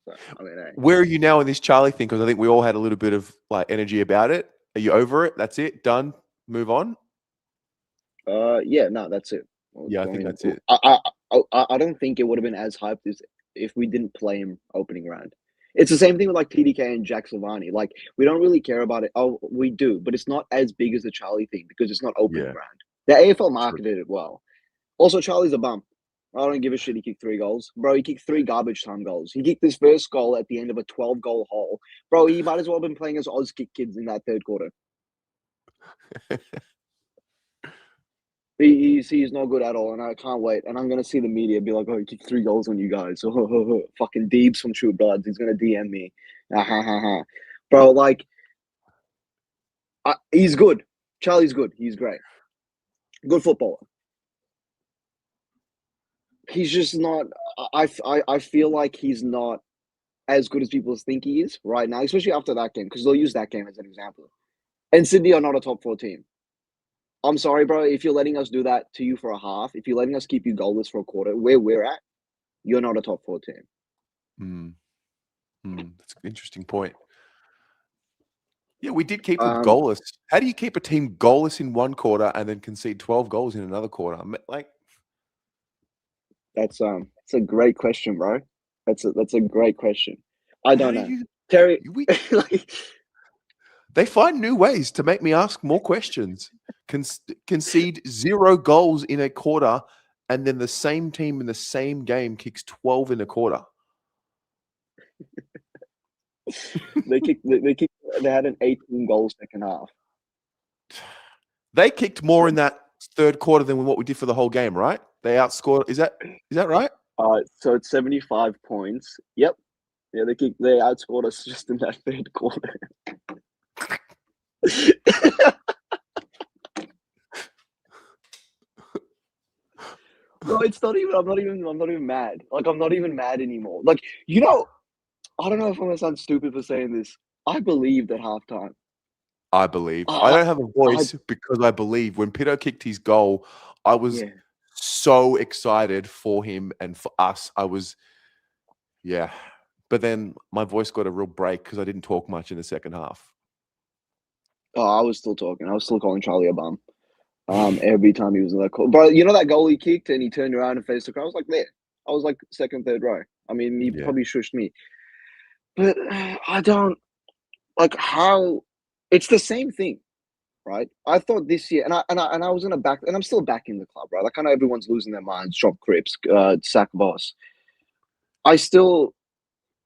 So, I mean, hey. Where are you now in this Charlie thing? Because I think we all had a little bit of like energy about it. Are you over it? That's it? Done? Move on? Yeah, no, that's it. Yeah, I think that's it. I don't think it would have been as hyped as if we didn't play him opening round. It's the same thing with like TDK and Jack Silvani. Like, we don't really care about it. Oh, we do, but it's not as big as the Charlie thing because it's not opening round. The AFL marketed it well. Also, Charlie's a bum. I don't give a shit. He kicked 3 goals. Bro, he kicked 3 garbage time goals. He kicked his first goal at the end of a 12-goal hole. Bro, he might as well have been playing as Oz Kick Kids in that third quarter. He's not good at all, and I can't wait. And I'm going to see the media be like, oh, he kicked 3 goals on you guys. Fucking Deebs from True Bloods. He's going to DM me. Bro, like, he's good. Charlie's good. He's great. Good footballer. He's just not. I feel like he's not as good as people think he is right now, especially after that game, because they'll use that game as an example. And Sydney are not a top 4 team. I'm sorry, bro. If you're letting us do that to you for a half, if you're letting us keep you goalless for a quarter, where we're at, you're not a top 4 team. That's an interesting point. Yeah, we did keep them goalless. How do you keep a team goalless in one quarter and then concede 12 goals in another quarter? Like, that's a great question, bro. That's a great question. I don't know, Terry. They find new ways to make me ask more questions. Concede 0 goals in a quarter, and then the same team in the same game kicks 12 in a quarter. They had an 18-goal second half. They kicked more in that third quarter than what we did for the whole game, right? They outscored. Is that right? So it's 75 points. Yep. Yeah, they outscored us just in that third quarter. No, it's not even. I'm not even mad. Like, I'm not even mad anymore. Like, you know, I don't know if I'm gonna sound stupid for saying this. I believed at halftime. I believe. I don't have a voice because I believe. When Pito kicked his goal, I was so excited for him and for us. I was, but then my voice got a real break because I didn't talk much in the second half. Oh, I was still talking. I was still calling Charlie a bum. Every time he was in that call. But you know that goal he kicked and he turned around and faced the crowd? I was like, there. I was like second, third row. I mean, he probably shushed me. But I don't like how it's the same thing, right? I thought this year, and I was in a back, and I'm still back in the club, right? Like, I know everyone's losing their minds. Drop Cripps, sack Boss. I still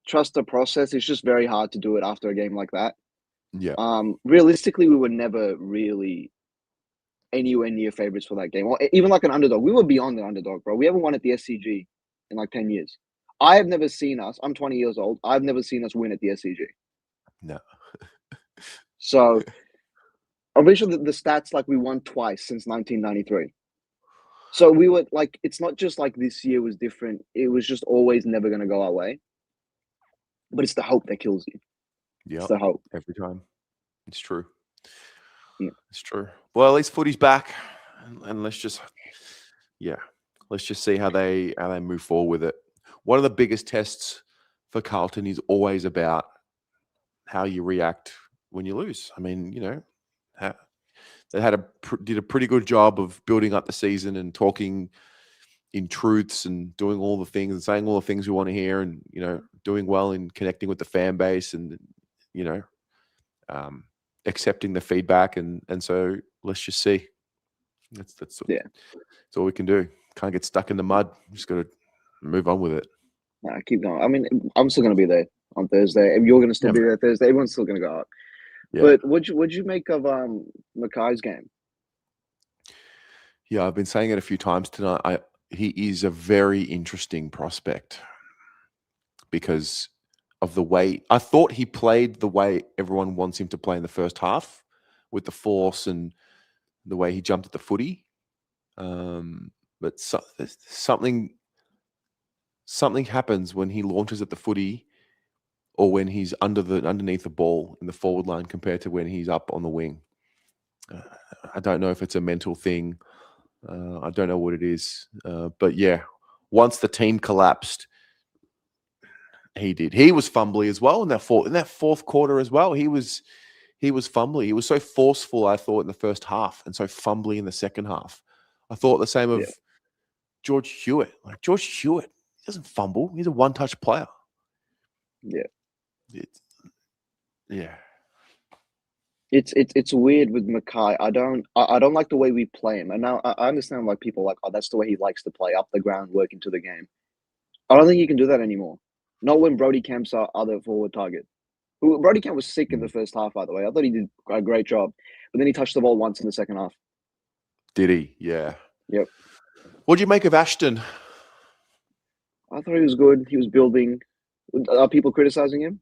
trust the process. It's just very hard to do it after a game like that. Yeah. Realistically, we were never really anywhere near favorites for that game, or even like an underdog. We were beyond the underdog, bro. We haven't won at the SCG in like 10 years. I have never seen us. I'm 20 years old. I've never seen us win at the SCG. No. So I'm pretty sure that the stats like we won twice since 1993. So we were like, it's not just like this year was different. It was just always never going to go our way. But it's the hope that kills you. Yeah. It's the hope. Every time. It's true. Yeah. It's true. Well, at least footy's back. And let's just see how they move forward with it. One of the biggest tests for Carlton is always about how you react when you lose. I mean, you know, they did a pretty good job of building up the season and talking in truths and doing all the things and saying all the things we want to hear, and, you know, doing well in connecting with the fan base and, you know, accepting the feedback. And so let's just see. That's all we can do. Can't get stuck in the mud. Just got to move on with it. Nah, keep going. I mean, I'm still going to be there on Thursday. You're going to still be there Thursday. Everyone's still going to go up. Yeah. But what'd you make of Mackay's game? Yeah, I've been saying it a few times tonight. He is a very interesting prospect because of the way I thought he played the way everyone wants him to play in the first half, with the force and the way he jumped at the footy. But something happens when he launches at the footy, or when he's underneath the ball in the forward line compared to when he's up on the wing. I don't know if it's a mental thing. I don't know what it is. But yeah, once the team collapsed, he did. He was fumbly as well in that fourth quarter as well. He was fumbly. He was so forceful, I thought, in the first half, and so fumbly in the second half. I thought the same of George Hewitt. Like George Hewitt, he doesn't fumble. He's a one-touch player. Yeah. Yeah. It's weird with Mackay. I don't like the way we play him. And now I understand like people are like, oh, that's the way he likes to play, up the ground, work into the game. I don't think you can do that anymore. Not when Brody Kemp's our other forward target. Brody Kemp was sick in the first half, by the way. I thought he did a great job. But then he touched the ball once in the second half. Did he? Yeah. Yep. What do you make of Ashton? I thought he was good. He was building. Are people criticizing him?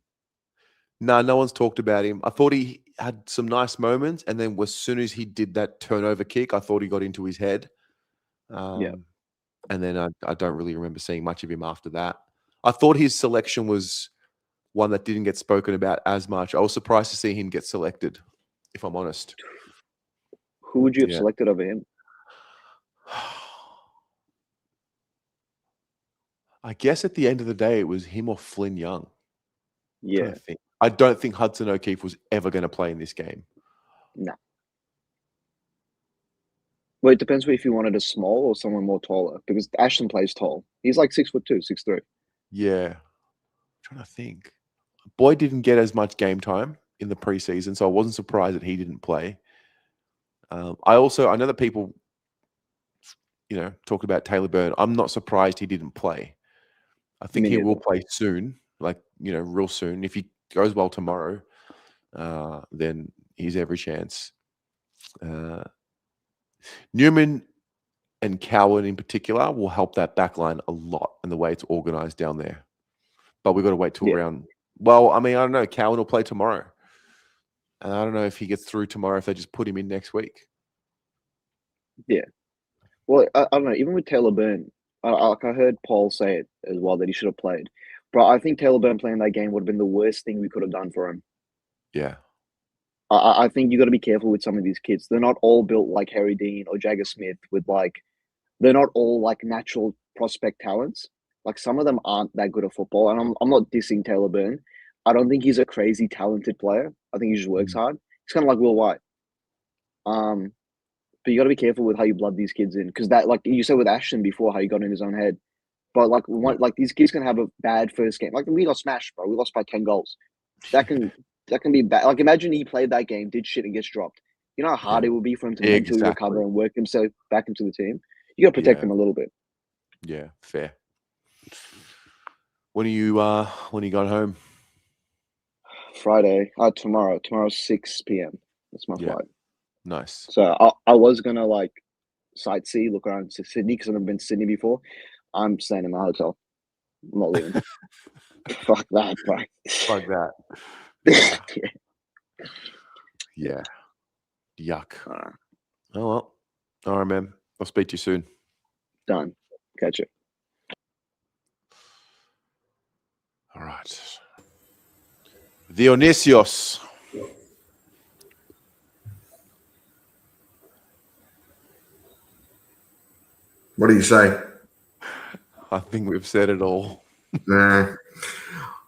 No one's talked about him. I thought he had some nice moments, and then as soon as he did that turnover kick, I thought he got into his head. And then I don't really remember seeing much of him after that. I thought his selection was one that didn't get spoken about as much. I was surprised to see him get selected, if I'm honest. Who would you have selected over him? I guess at the end of the day, it was him or Flynn Young. Yeah. I don't think Hudson O'Keefe was ever going to play in this game. No. Well, it depends if you wanted a small or someone more taller, because Ashton plays tall. He's like 6'2", 6'3". Yeah. I'm trying to think. Boyd didn't get as much game time in the preseason, so I wasn't surprised that he didn't play. I know that people, talk about Taylor Byrne. I'm not surprised he didn't play. I think he will play soon, real soon. If he goes well tomorrow, then he's every chance. Newman and Cowan in particular will help that back line a lot in the way it's organized down there. But we've got to wait till around. Well, I mean, I don't know. Cowan will play tomorrow. And I don't know if he gets through tomorrow, if they just put him in next week. Yeah. Well, I don't know. Even with Taylor Byrne, I heard Paul say it as well, that he should have played. But I think Taylor Byrne playing that game would have been the worst thing we could have done for him. Yeah. I think you got to be careful with some of these kids. They're not all built like Harry Dean or Jagger Smith they're not all like natural prospect talents. Like some of them aren't that good at football. And I'm not dissing Taylor Byrne. I don't think he's a crazy talented player. I think he just works hard. He's kind of like Will White. But you got to be careful with how you blood these kids in, because that, like you said with Ashton before, how he got in his own head. But these kids can have a bad first game. Like we got smashed, bro. We lost by 10 goals. That can be bad. Like imagine he played that game, did shit, and gets dropped. You know how hard it would be for him to mentally recover and work himself back into the team. You got to protect him a little bit. Yeah, fair. When are you going home? Friday. Tomorrow. Tomorrow's 6 p.m. That's my flight. Nice. So I was gonna sightsee, look around to Sydney, because I've never been to Sydney before. I'm staying in my hotel. I'm not leaving. Fuck that, bro. Fuck that. Yeah. Yuck. Oh well. All right, man. I'll speak to you soon. Done. Catch you. All right. Dionysios. What do you say? I think we've said it all. Nah.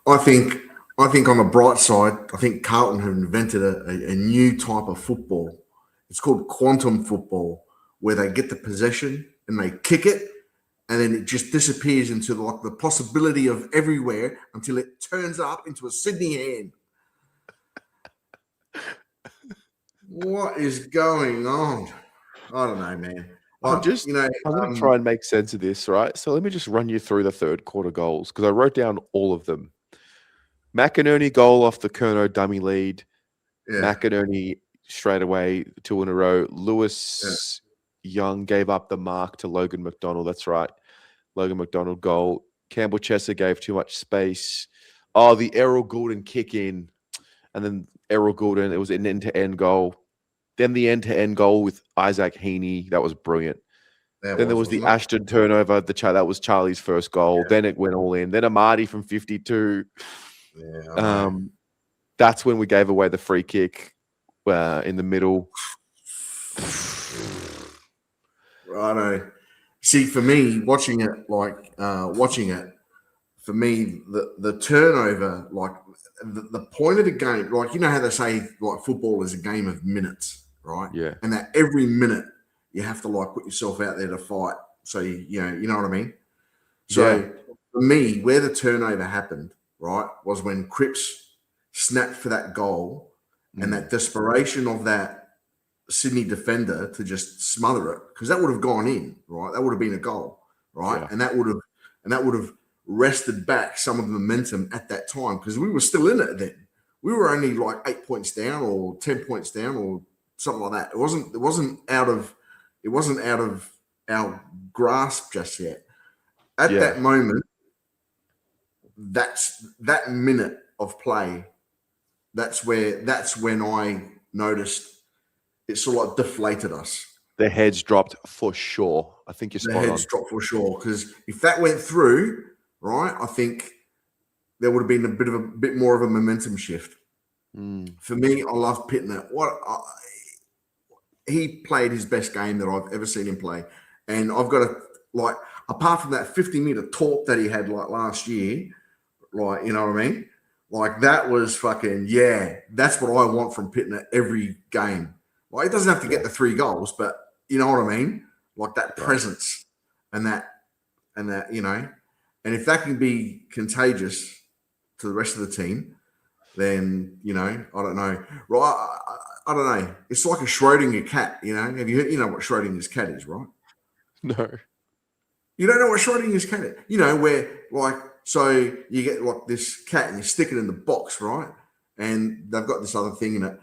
I think on the bright side, I think Carlton have invented a new type of football. It's called quantum football, where they get the possession and they kick it, and then it just disappears into the possibility of everywhere until it turns up into a Sydney hand. What is going on? I don't know, man. I'm going to try and make sense of this, right? So let me just run you through the third quarter goals because I wrote down all of them. McInerney goal off the Curnow dummy lead. Yeah. McInerney straight away, 2 in a row. Lewis Young gave up the mark to Logan McDonald. That's right. Logan McDonald goal. Campbell Chesser gave too much space. Oh, the Errol Goulden kick in. And then Errol Goulden, it was an end-to-end goal. Then the end-to-end goal with Isaac Heaney. That was brilliant. Then there was the Ashton turnover. That was Charlie's first goal. Yeah. Then it went all in. Then Amadi from 52. Yeah, that's when we gave away the free kick in the middle. Righto. See, for me, watching it, for me, the turnover, like the point of the game, like you know how they say like football is a game of minutes, right? Yeah. And that every minute you have to like put yourself out there to fight. So you know what I mean? So for me, where the turnover happened, right, was when Cripps snapped for that goal and that desperation of that Sydney defender to just smother it, because that would have gone in, right? That would have been a goal, right? Yeah. And that would have wrested back some of the momentum at that time because we were still in it then. We were only like 8 points down or 10 points down or something like that. It wasn't out of our grasp just yet. At that moment, that minute of play, that's when I noticed it sort of like deflated us. The heads dropped for sure. I think you're spot on. The heads dropped for sure because if that went through, right, I think there would have been a bit more of a momentum shift. For me, I love Pittner. He played his best game that I've ever seen him play, and I've got to like apart from that 50-meter torp that he had like last year, like you know what I mean. Like that was fucking that's what I want from Pittner every game. Well, he doesn't have to get the 3 goals, but you know what I mean? Like that presence and that, you know, and if that can be contagious to the rest of the team, then, you know, I don't know. Right? I don't know. It's like a Schrodinger cat, you know? Have you heard, you know what Schrodinger's cat is, right? No. You don't know what Schrodinger's cat is? You know, where like, so you get like this cat and you stick it in the box, right? And they've got this other thing in it.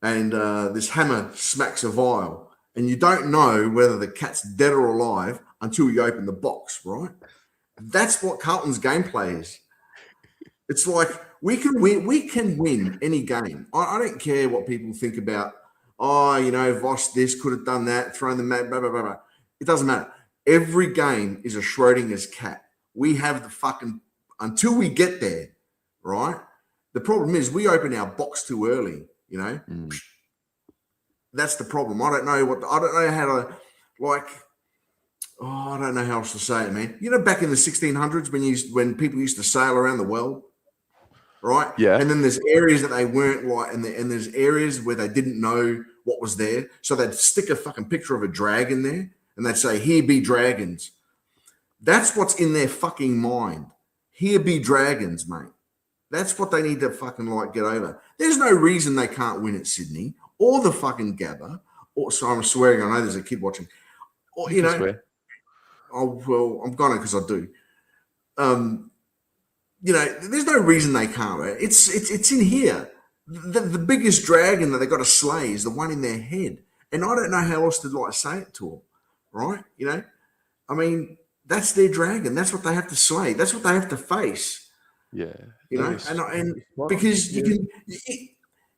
And this hammer smacks a vial, and you don't know whether the cat's dead or alive until you open the box, right? That's what Carlton's gameplay is. It's like we can win any game. I don't care what people think about. Oh, you know, Voss this could have done that, thrown the mat, blah blah blah blah. It doesn't matter. Every game is a Schrodinger's cat. We have the fucking until we get there, right? The problem is we open our box too early. You know, that's the problem. I don't know how to like. Oh, I don't know how else to say it, man. You know, back in the 1600s when people used to sail around the world, right? Yeah. And then there's areas that they weren't like, and there's areas where they didn't know what was there, so they'd stick a fucking picture of a dragon there, and they'd say, "Here be dragons." That's what's in their fucking mind. Here be dragons, mate. That's what they need to fucking like get over. There's no reason they can't win at Sydney or the fucking Gabba. Or so I'm swearing. I know there's a kid watching. Or you know, swear. Oh well, I'm gonna because I do. You know, there's no reason they can't. Right? It's in here. The biggest dragon that they got to slay is the one in their head, and I don't know how else to like say it to them. Right? You know, I mean, that's their dragon. That's what they have to slay. That's what they have to face. Yeah, you know, and because you can,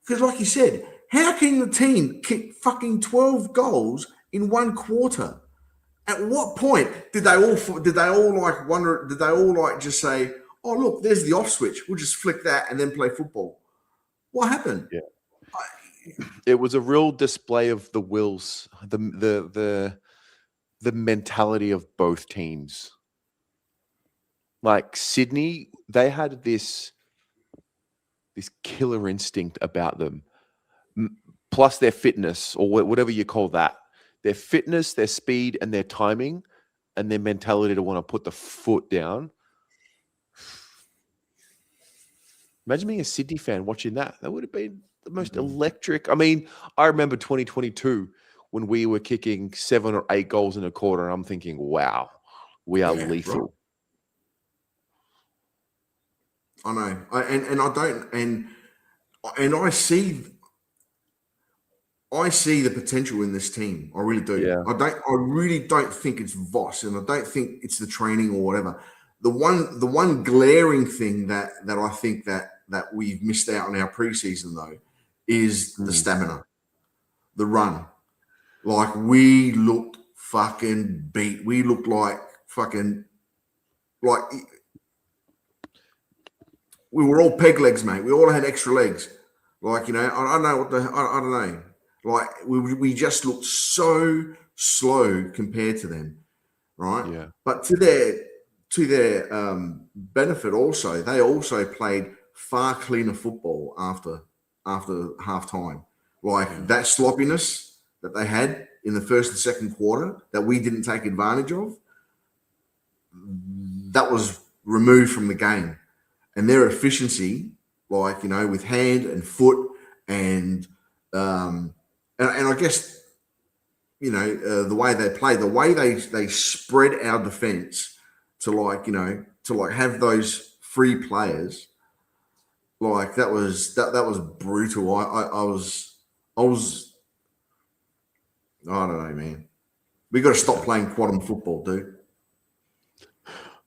because like you said, how can the team kick fucking 12 goals in one quarter? At what point did they all like wonder? Did they all like just say, "Oh, look, there's the off switch. We'll just flick that and then play football"? What happened? Yeah, it was a real display of the wills, the mentality of both teams. Like Sydney, they had this killer instinct about them, plus their fitness or whatever you call that. Their fitness, their speed, and their timing, and their mentality to want to put the foot down. Imagine being a Sydney fan watching that. That would have been the most electric. I mean, I remember 2022 when we were kicking 7 or 8 goals in a quarter. And I'm thinking, wow, we are lethal. Right. I know. And I see the potential in this team. I really do. Yeah. I really don't think it's Voss, and I don't think it's the training or whatever. The one glaring thing that I think that we've missed out on our preseason though is the stamina, the run. Like we looked fucking beat. We looked like fucking like we were all peg legs, mate. We all had extra legs. Like, you know, I don't know what I don't know. Like we just looked so slow compared to them, right? Yeah. But to their benefit, also they also played far cleaner football after half time. Like that sloppiness that they had in the first and second quarter that we didn't take advantage of, that was removed from the game, and their efficiency, like, you know, with hand and foot and I guess, you know, the way they play, the way they spread our defense to, like, you know, to like have those free players, like that was brutal. I was I don't know, man. We got to stop playing quantum football, dude.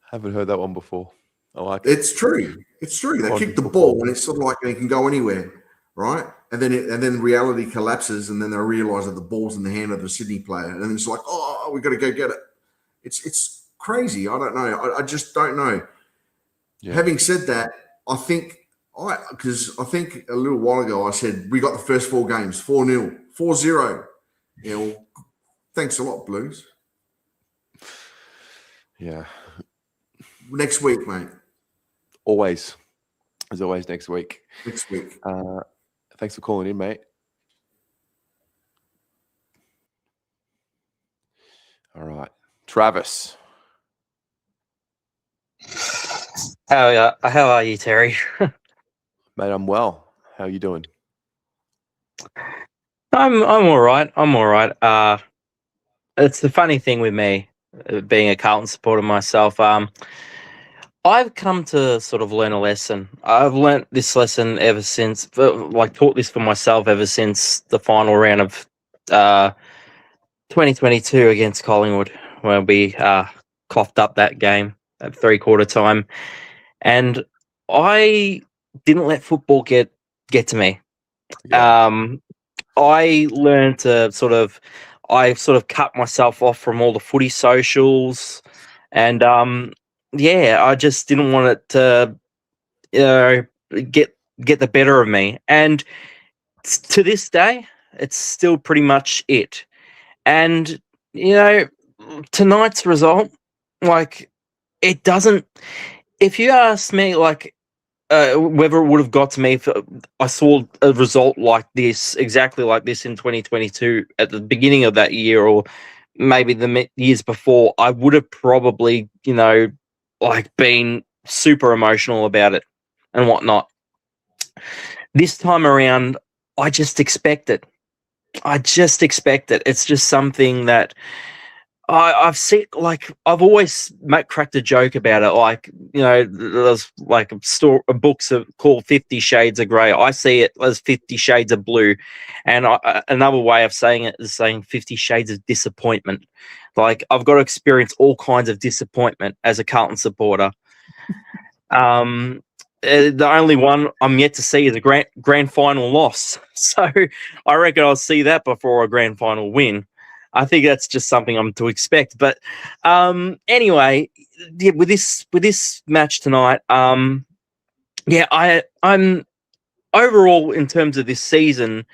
Haven't heard that one before. I like it. It's true. It's true. They kick the ball and it's sort of like they can go anywhere, right? And then reality collapses, and then they realize that the ball's in the hand of the Sydney player, and then it's like, oh, we got to go get it. It's crazy. I don't know. I just don't know. Yeah. Having said that, I think a little while ago I said we got the first 4 games 4-0, 4-0. Yeah. Well, thanks a lot, Blues. Yeah. Next week, mate. Always. As always, next week. Next week. Thanks for calling in, mate. All right. Travis. How are you, Terry? Mate, I'm well. How are you doing? I'm all right. I'm all right. It's the funny thing with me, being a Carlton supporter myself. I've come to sort of learn a lesson. I've learnt this lesson ever since, taught this for myself ever since the final round of 2022 against Collingwood, where we coughed up that game at 3/4 time. And I didn't let football get to me. Yeah. I learned to sort of cut myself off from all the footy socials, and I just didn't want it to, get the better of me. And to this day, it's still pretty much it. And, you know, tonight's result, like, it doesn't. If you ask me, like, whether it would have got to me if I saw a result like this, exactly like this in 2022 at the beginning of that year, or maybe the years before, I would have probably, you know, like, been super emotional about it and whatnot. This time around, I just expect it. It's just something that I've seen. Like, I've always cracked a joke about it. Like, you know, there's like books called 50 Shades of Grey. I see it as 50 Shades of Blue, and another way of saying it is saying 50 Shades of Disappointment. Like, I've got to experience all kinds of disappointment as a Carlton supporter. The only one I'm yet to see is a grand final loss. So I reckon I'll see that before a grand final win. I think that's just something I'm to expect. But anyway, yeah, with this match tonight, I'm overall, in terms of this season,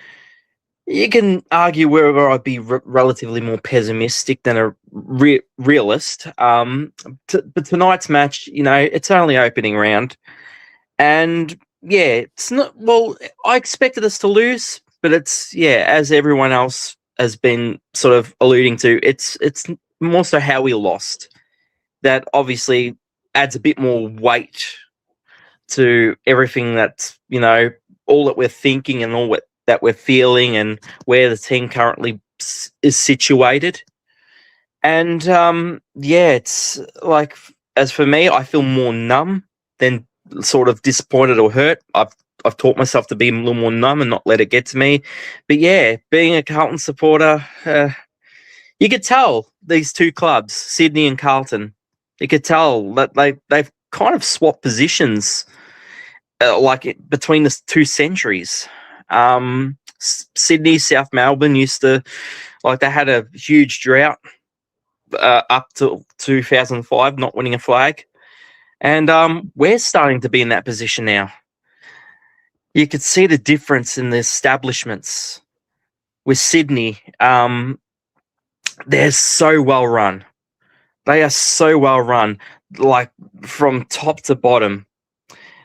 you can argue whether I'd be relatively more pessimistic than a realist. But tonight's match, you know, it's only opening round, and yeah, it's not. Well, I expected us to lose, but it's, yeah, as everyone else has been sort of alluding to, it's more so how we lost that obviously adds a bit more weight to everything that's, you know, all that we're thinking and all that we're feeling and where the team currently is situated. And it's like, as for me, I feel more numb than sort of disappointed or hurt. I've taught myself to be a little more numb and not let it get to me. But yeah, being a Carlton supporter, you could tell these two clubs, Sydney and Carlton, you could tell that they've kind of swapped positions between the two centuries. Sydney, South Melbourne used to, they had a huge drought up to 2005, not winning a flag. And we're starting to be in that position now. You could see the difference in the establishments. With Sydney, they're so well run. They are so well run, like from top to bottom.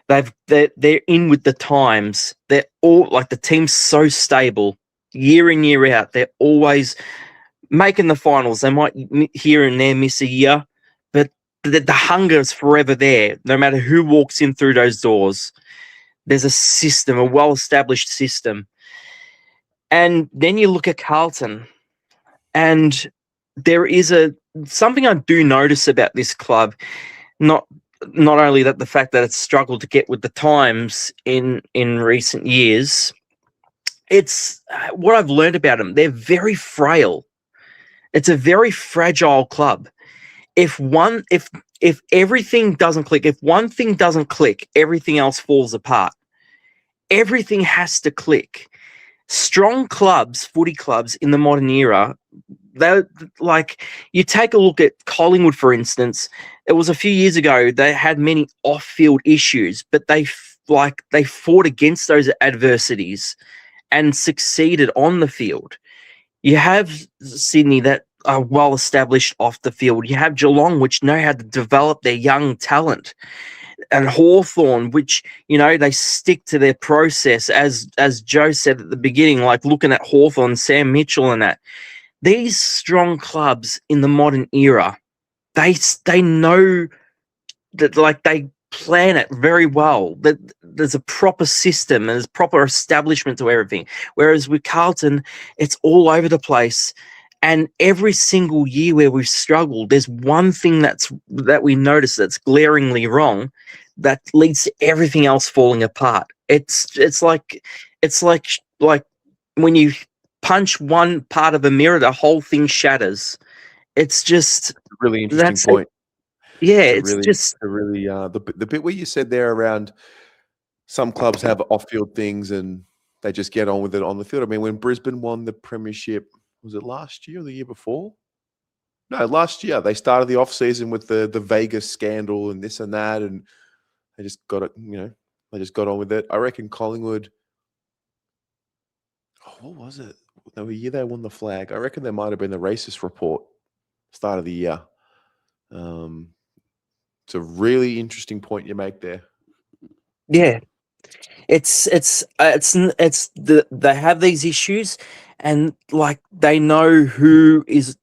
They're in with the times. They're all like, the team's so stable year in, year out. They're always making the finals. They might here and there miss a year, but the hunger is forever there. No matter who walks in through those doors, there's a system, a well-established system. And then you look at Carlton, and there is something I do notice about this club. Not only that, the fact that it's struggled to get with the times in recent years. It's what I've learned about them. They're very frail. It's a very fragile club. If everything doesn't click, if one thing doesn't click, everything else falls apart. Everything has to click. Strong clubs, footy clubs in the modern era, they're like, you take a look at Collingwood, for instance. It was a few years ago, they had many off-field issues, but they fought against those adversities and succeeded on the field. You have Sydney that are well established off the field. You have Geelong, which know how to develop their young talent, and Hawthorn, which, they stick to their process, as Joe said at the beginning, like looking at Hawthorn, Sam Mitchell and that. These strong clubs in the modern era, they know that, they plan it very well. That there's a proper system and there's proper establishment to everything. Whereas with Carlton, it's all over the place. And every single year where we've struggled, there's one thing that we notice that's glaringly wrong, that leads to everything else falling apart. It's like when you punch one part of a mirror, the whole thing shatters. It's just really interesting point. Yeah, it's the bit where you said there around some clubs have off-field things and they just get on with it on the field. I mean, when Brisbane won the premiership, was it last year or the year before? No, last year. They started the off-season with the Vegas scandal and this and that, and they just got it, they just got on with it. I reckon Collingwood, what was it? The year they won the flag, I reckon there might have been the racist report, start of the year. It's a really interesting point you make there. Yeah, they have these issues, and they know who is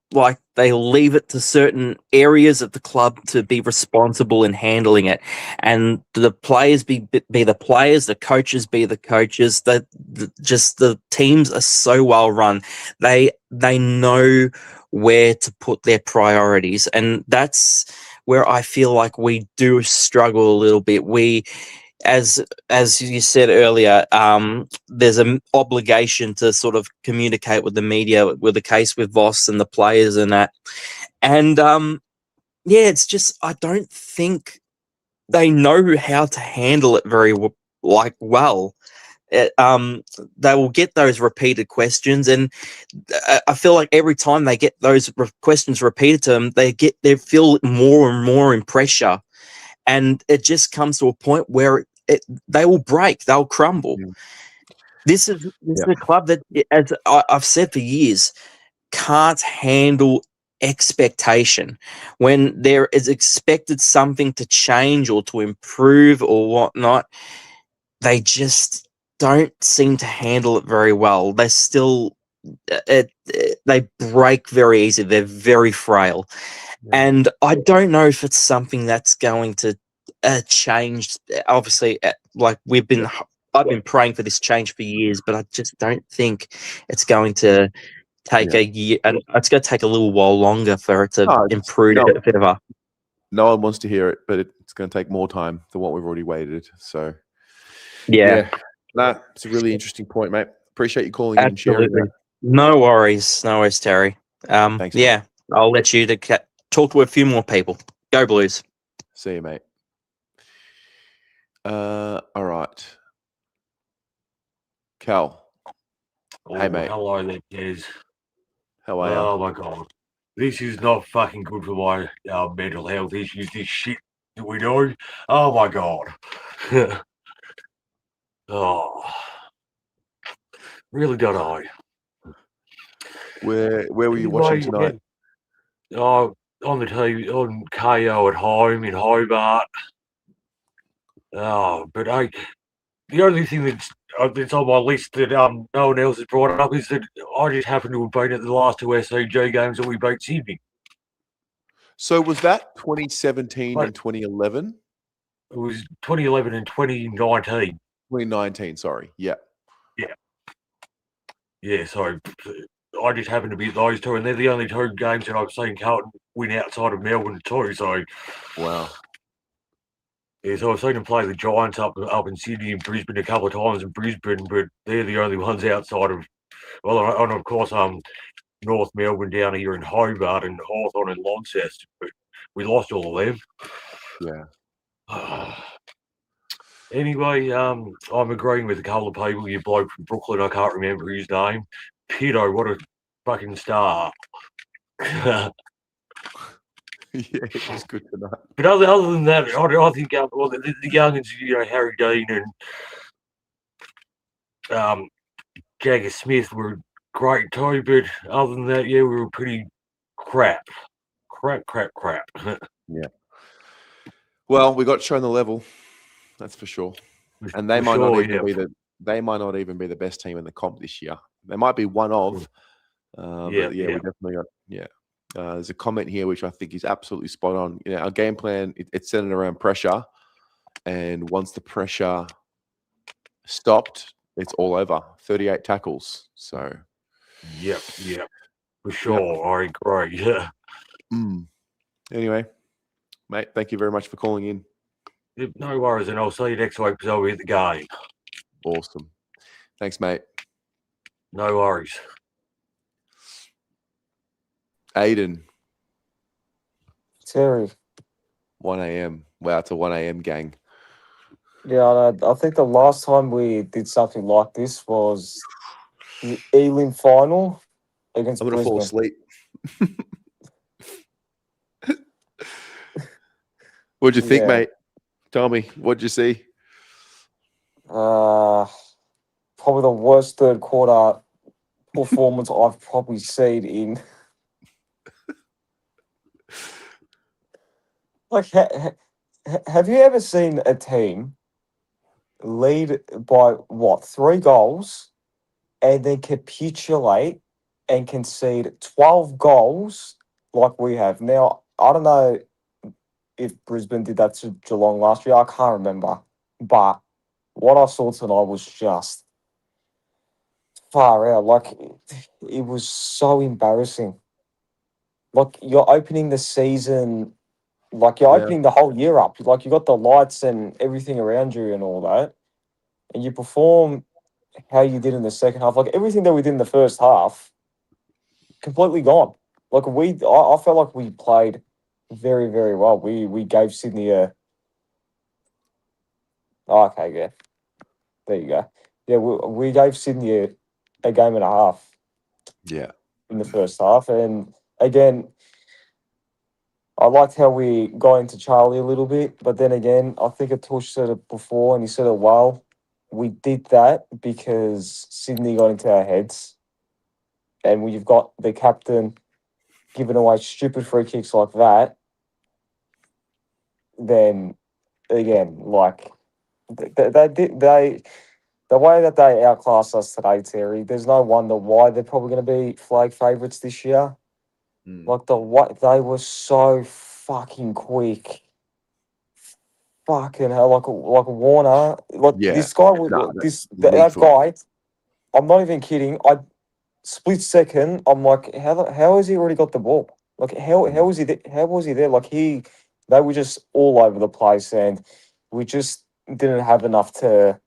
they leave it to certain areas of the club to be responsible in handling it, and the players be the players, the coaches be the coaches. The teams are so well run. They know where to put their priorities, and that's where I feel like we do struggle a little bit. We, as you said earlier, there's an obligation to sort of communicate with the media, with the case with Voss and the players and that. And it's just, I don't think they know how to handle it very well. They will get those repeated questions, and I feel like every time they get those questions repeated to them, they feel more and more in pressure, and it just comes to a point where they will break, they'll crumble. This is a club that, as I've said for years, can't handle expectation. When there is expected something to change or to improve or whatnot, they just don't seem to handle it very well. They're still, they break very easy. They're very frail. And I don't know if it's something that's going to change. Obviously, I've been praying for this change for years, but I just don't think it's going to take a year, and it's going to take a little while longer for it to improve a bit further. No one wants to hear it, but it's going to take more time than what we've already waited. So, it's a really interesting point, mate. Appreciate you calling in and sharing that. No worries, Terry. Thanks, yeah, mate. I'll let you talk to a few more people. Go Blues. See you, mate. All right. Cal. Hey, mate. Hello there, Kez. How are you? Oh, my God. This is not fucking good for my mental health issues, this shit that we do. Oh, my God. Really don't know. Where were you watching tonight? On the TV, on KO at home in Hobart. But the only thing that's on my list that no one else has brought up is that I just happen to have been at the last two SCG games that we beat Sydney. So was that 2017 and 2011? It was 2011 and 2019. 2019, sorry. Yeah. Yeah, so I just happen to be at those two, and they're the only two games that I've seen Carlton win outside of Melbourne too. So, wow. Yeah, so I've seen them play the Giants up in Sydney and Brisbane a couple of times in Brisbane, but they're the only ones outside of, and of course, North Melbourne down here in Hobart and Hawthorn and Launceston, but we lost all of them. Yeah. Anyway, I'm agreeing with a couple of people. You bloke from Brooklyn, I can't remember his name. Pito, what a fucking star. Yeah, it's good to know. But other than that, I think the youngins, Harry Dean and Jagger Smith were great too. But other than that, we were pretty crap. Yeah. Well, we got shown the level. That's for sure. And they might not even be the best team in the comp this year. They might be one of. We definitely got. There's a comment here which I think is absolutely spot on. Our game plan it's centered around pressure, and once the pressure stopped, it's all over. 38 tackles. So. Yep, for sure. Yep. I agree. Yeah. Anyway, mate, thank you very much for calling in. No worries, and I'll see you next week because I'll be at the game. Awesome. Thanks, mate. No worries. Aiden. Terry. 1 a.m. Wow, it's a 1 a.m. gang. Yeah, I think the last time we did something like this was the Elim final against Brisbane. I'm going to fall asleep. What'd you think, mate? Tell me, what'd you see? Probably the worst third quarter performance I've probably seen in. Like, have you ever seen a team lead by 3 goals and then capitulate and concede 12 goals like we have? Now, I don't know if Brisbane did that to Geelong last year. I can't remember. But what I saw tonight was just far out. Like, it was so embarrassing. Like, you're opening the season, like, you're opening the whole year up. Like, you got the lights and everything around you and all that. And you perform how you did in the second half. Like, everything that we did in the first half, completely gone. Like, I felt like we played very, very well. We gave Sydney a... Oh, okay, yeah. There you go. Yeah, we gave Sydney a game and a half. Yeah. In the first half. And again, I liked how we got into Charlie a little bit. But then again, I think Atush said it before and he said it well. We did that because Sydney got into our heads. And when you've got the captain giving away stupid free kicks like that, then again, like the way that they outclassed us today, Terry, there's no wonder why they're probably going to be flag favourites this year. Like they were so fucking quick. Fucking hell, like Warner, this guy, that guy. I'm not even kidding. split second, I'm like, how has he already got the ball? Like, how was he how was he there? Like they were just all over the place, and we just didn't have enough to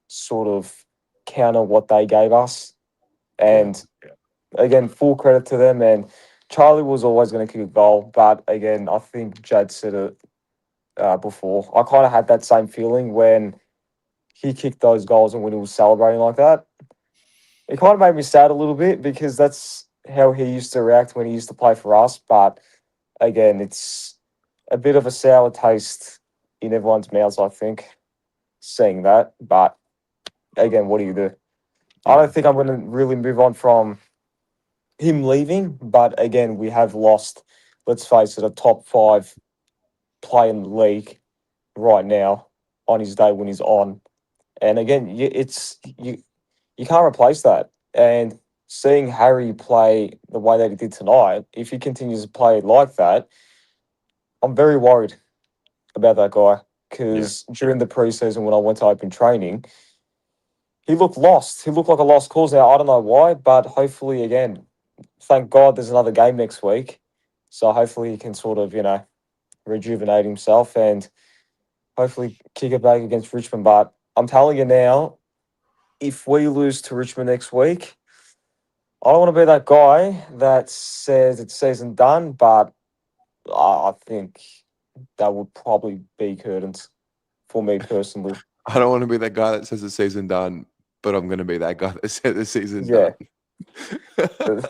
sort of counter what they gave us. And again, full credit to them. And Charlie was always going to kick a goal, but again, I think Jad said it before. I kind of had that same feeling when he kicked those goals and when he was celebrating like that. It kind of made me sad a little bit because that's how he used to react when he used to play for us. But again, it's a bit of a sour taste in everyone's mouths, I think, seeing that. But again, what do you do? I don't think I'm going to really move on from him leaving. But again, we have lost, let's face it, a top 5 player in the league right now on his day when he's on. And again, you can't replace that. And seeing Harry play the way that he did tonight, if he continues to play like that, I'm very worried about that guy. Because during the preseason when I went to open training, he looked lost. He looked like a lost cause. Now, I don't know why, but hopefully, again, thank God there's another game next week. So hopefully he can sort of, rejuvenate himself and hopefully kick it back against Richmond. But I'm telling you now, if we lose to Richmond next week, I don't want to be that guy that says it's season done, but I think that would probably be curtains for me personally. I don't want to be that guy that says the season done, but I'm going to be that guy that said the season Yeah. done.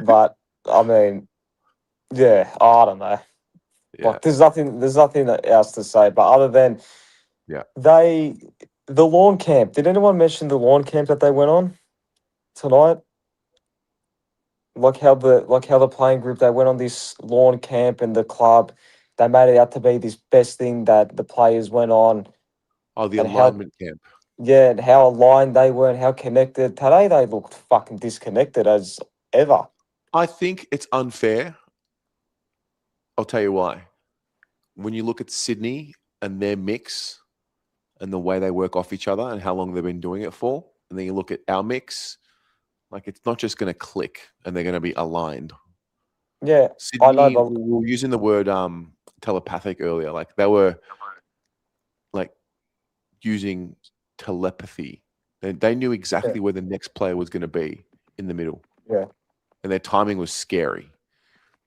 But I mean, yeah, I don't know. Yeah. Like, there's nothing else to say. But other than the lawn camp. Did anyone mention the lawn camp that they went on tonight? Like how the playing group, they went on this lawn camp and the club, they made it out to be this best thing that the players went on. Oh, the and alignment camp. Yeah, and how aligned they were and how connected. Today they looked fucking disconnected as ever. I think it's unfair. I'll tell you why. When you look at Sydney and their mix and the way they work off each other and how long they've been doing it for, and then you look at our mix, like it's not just going to click and they're going to be aligned. Yeah, Sydney, I know, but we were using the word telepathic earlier. Like they were like using telepathy. They knew exactly where the next player was going to be in the middle. Yeah. And their timing was scary.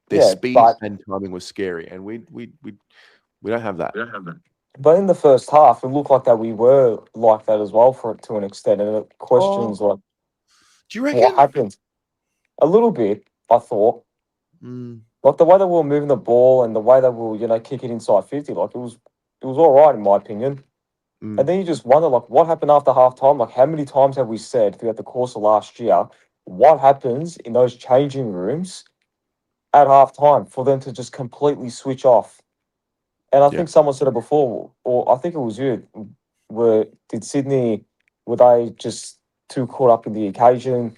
Their Yeah, speed but and timing was scary. And we don't have that. but in the first half, it looked like that we were like that as well to an extent. And it questions like, do you reckon? What happened? A little bit, I thought. Like the way that we were moving the ball and the way that we were, kick it inside 50, like it was all right in my opinion. And then you just wonder, like, what happened after half time? Like, how many times have we said throughout the course of last year, what happens in those changing rooms at half time for them to just completely switch off? And I think someone said it before, or I think it was you, were they just too caught up in the occasion?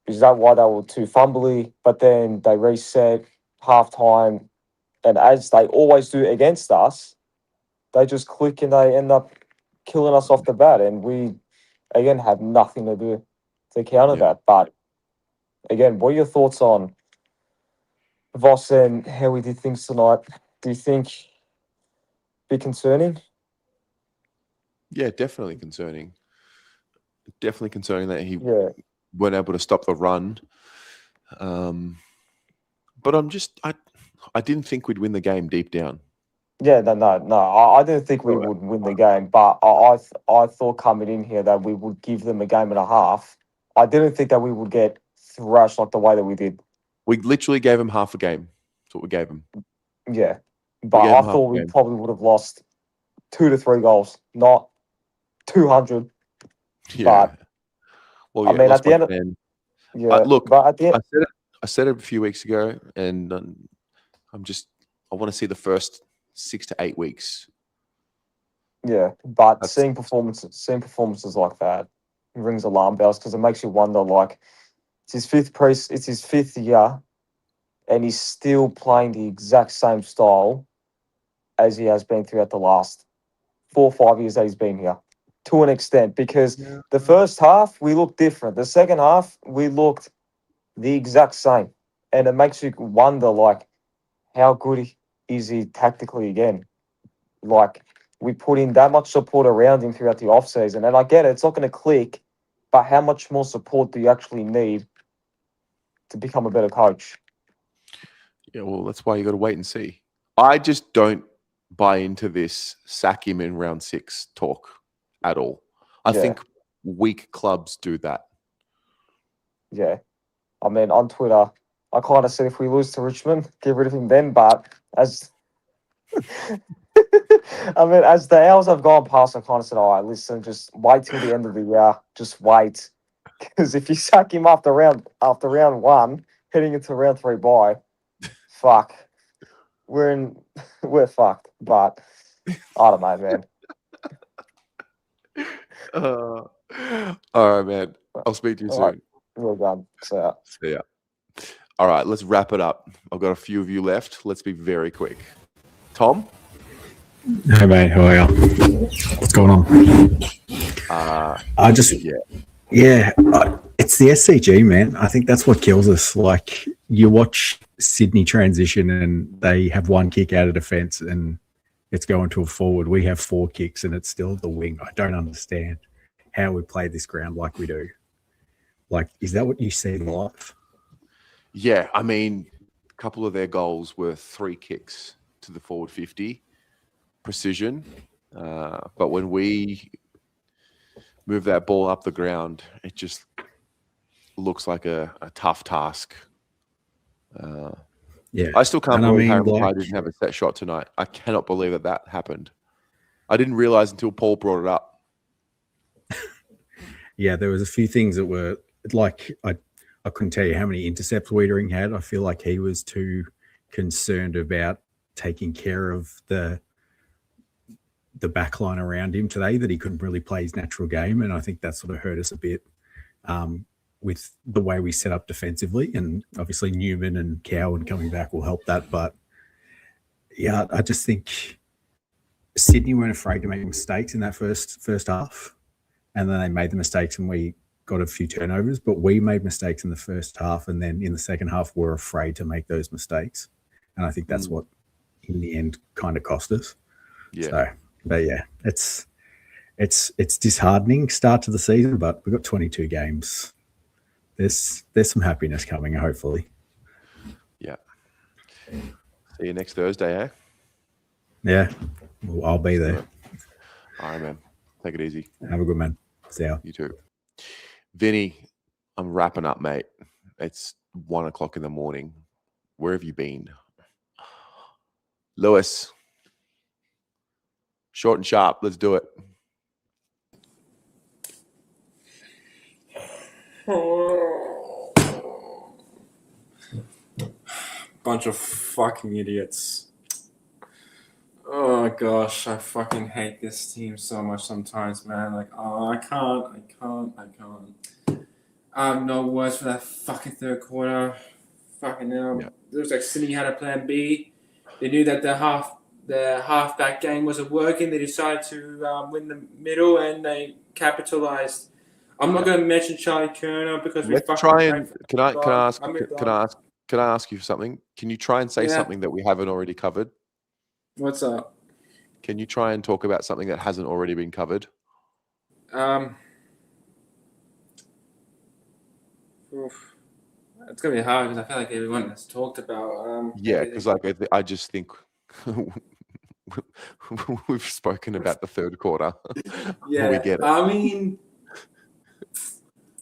Is that why they were too fumbly? But then they reset halftime, and as they always do against us, they just click and they end up killing us off the bat. And we, again, have nothing to do to counter that. But again, what are your thoughts on Voss and how we did things tonight? Do you think be concerning? Yeah, definitely concerning. Definitely concerning that he weren't able to stop the run. But I didn't think we'd win the game deep down. Yeah, no. I didn't think we would win the game, but I thought coming in here that we would give them a game and a half. I didn't think that we would get thrashed like the way that we did. We literally gave him half a game. That's what we gave him. Yeah, but I thought we probably would have lost 2 to 3 goals, not 200. Yeah. But, well, I mean, at the end of look, but at the end, I said it a few weeks ago, and I want to see the first 6 to 8 weeks. Yeah, but seeing performances like that rings alarm bells because it makes you wonder. Like, it's his fifth year, and he's still playing the exact same style as he has been throughout the last 4 or 5 years that he's been here. to an extent because the first half we looked different. The second half we looked the exact same, and it makes you wonder like how good is he tactically again. Like we put in that much support around him throughout the off season, and I get it, it's not going to click, but how much more support do you actually need to become a better coach? Yeah, well, that's why you got to wait and see. I just don't buy into this sack him in round 6 talk at all. I think weak clubs do that. Yeah. I mean, on Twitter, I kind of said if we lose to Richmond, get rid of him then. But as I mean, as the hours have gone past, I kind of said, all right, listen, just wait till the end of the year. Just wait. Because if you sack him after round 1, heading into round 3 bye, fuck. We're fucked. But I don't know, man. All right, man. I'll speak to you soon. Right. Well done. See ya. All right, let's wrap it up. I've got a few of you left. Let's be very quick. Tom? Hey, mate. How are you? What's going on? It's the SCG, man. I think that's what kills us. Like, you watch Sydney transition and they have one kick out of defence and it's going to a forward. We have 4 kicks and it's still the wing. I don't understand how we play this ground like we do. Like, is that what you see live? Yeah, I mean, a couple of their goals were 3 kicks to the forward 50, precision. But when we move that ball up the ground, it just looks like a tough task. I still can't believe Harry Mackay didn't have a set shot tonight. I cannot believe that happened. I didn't realize until Paul brought it up. Yeah, there was a few things that were like I couldn't tell you how many intercepts Wiedering had. I feel like he was too concerned about taking care of the back line around him today that he couldn't really play his natural game, and I think that sort of hurt us a bit with the way we set up defensively. And obviously Newman and Cowan coming back will help that. But yeah, I just think Sydney weren't afraid to make mistakes in that first half, and then they made the mistakes and we got a few turnovers, but we made mistakes in the first half, and then in the second half we're afraid to make those mistakes, and I think that's what in the end kind of cost us. But yeah, it's disheartening start to the season, but we've got 22 games. There's some happiness coming, hopefully. Yeah. See you next Thursday, eh? Yeah, well, I'll be there. All right, man. Take it easy. Have a good man. See ya. You too. Vinny, I'm wrapping up, mate. It's 1 o'clock in the morning. Where have you been? Lewis, short and sharp. Let's do it. Bunch of fucking idiots. Oh gosh, I fucking hate this team so much sometimes, man. Like, I can't. I have no words for that fucking third quarter. Fucking hell. It looks like Sydney had a plan B. They knew that the halfback game wasn't working. They decided to win the middle and they capitalized. I'm not going to mention Charlie Curnow because we fucking try and can I ask you something? Can you try and say something that we haven't already covered? What's up? Can you try and talk about something that hasn't already been covered? It's gonna be hard because I feel like everyone has talked about. Yeah, because I just think we've spoken about the third quarter. Yeah, we get it. I mean,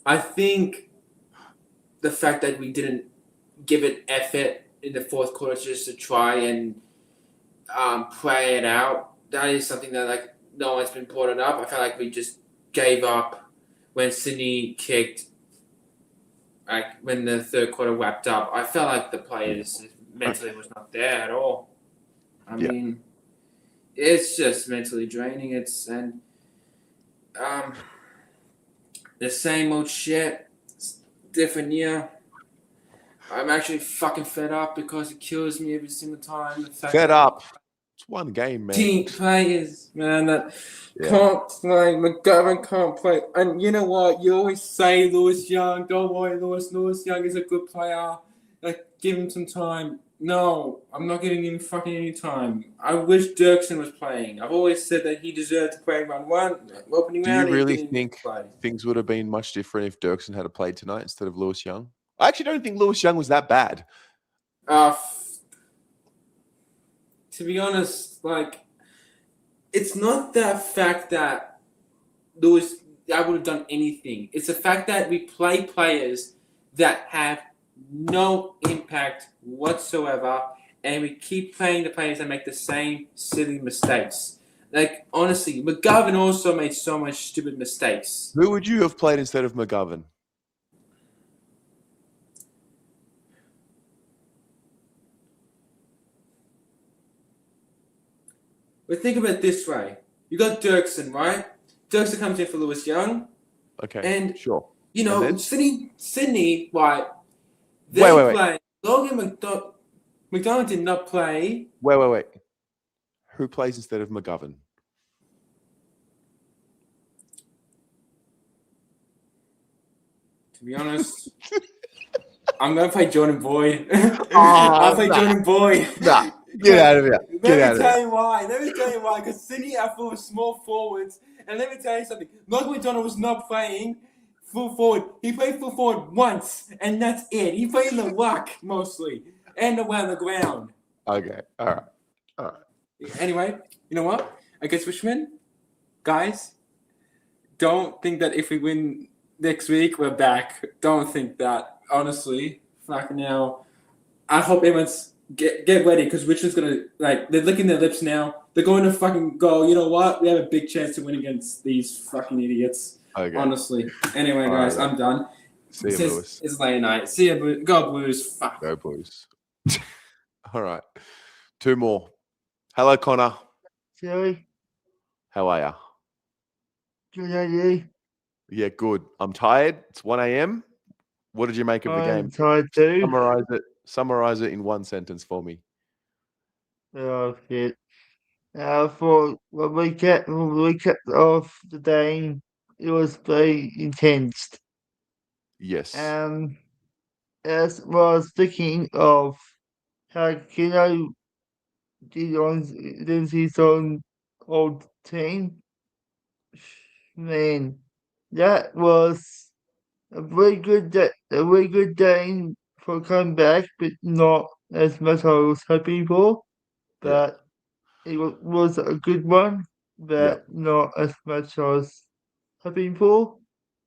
I think the fact that we didn't give it effort in the fourth quarter just to try and play it out, that is something that like no one's been brought it up. I felt like we just gave up when Sydney kicked. Like when the third quarter wrapped up, I felt like the players mentally was not there at all. I mean, it's just mentally draining. The same old shit. It's different year. I'm actually fucking fed up because it kills me every single time. Fed up. It's one game, man. Team players, man, that can't play. McGovern can't play. And you know what? You always say Lewis Young. Don't worry, Lewis. Lewis Young is a good player. Like, give him some time. No, I'm not giving him fucking any time. I wish Dirksen was playing. I've always said that he deserved to play round one, opening Do you round. really He didn't think play. things would have been much different if Dirksen had played tonight instead of Lewis Young? I actually don't think Lewis Young was that bad. To be honest, like, it's not the fact that Lewis, I would have done anything. It's the fact that we play players that have no impact whatsoever, and we keep playing the players that make the same silly mistakes. Like, honestly, McGovern also made so much stupid mistakes. Who would you have played instead of McGovern? But think about it this way. You got Dirksen, right? Dirksen comes in for Lewis Young. Okay, And, sure. you know, And then? Sydney, right? Wait. Play. Logan McDonald did not play. Wait. Who plays instead of McGovern? To be honest, I'm going to play Jordan Boyd. I'll play Jordan Boyd. Nah, get out of here. Let me tell you why. Because Sydney are full of small forwards. And let me tell you something. Logan McDonald was not playing full forward. He played full forward once, and that's it. He played in the ruck mostly, and around the ground. Okay, all right. Anyway, you know what? Against Richmond, guys, don't think that if we win next week, we're back. Don't think that. Honestly, fucking hell. I hope everyone's get ready, because Richmond's gonna, like, they're licking their lips now. They're going to fucking go, you know what? We have a big chance to win against these fucking idiots. Okay. Honestly. Anyway, All guys, right, I'm done. See you, Lewis. It's late night. See you, go Blues. Fuck. Go Blues. All right. Two more. Hello, Connor. Jerry, How are ya? good idea. Yeah, good. I'm tired. It's 1 a.m. What did you make of the game? I'm tired too. Summarize it in one sentence for me. Oh shit. I thought when we kept off the game, it was very intense. Yes. As was thinking of how Curnow did on his own old team. Man, that was a very good day for comeback, but not as much as I was hoping for. But it was a good one, but not as much as I was hoping for.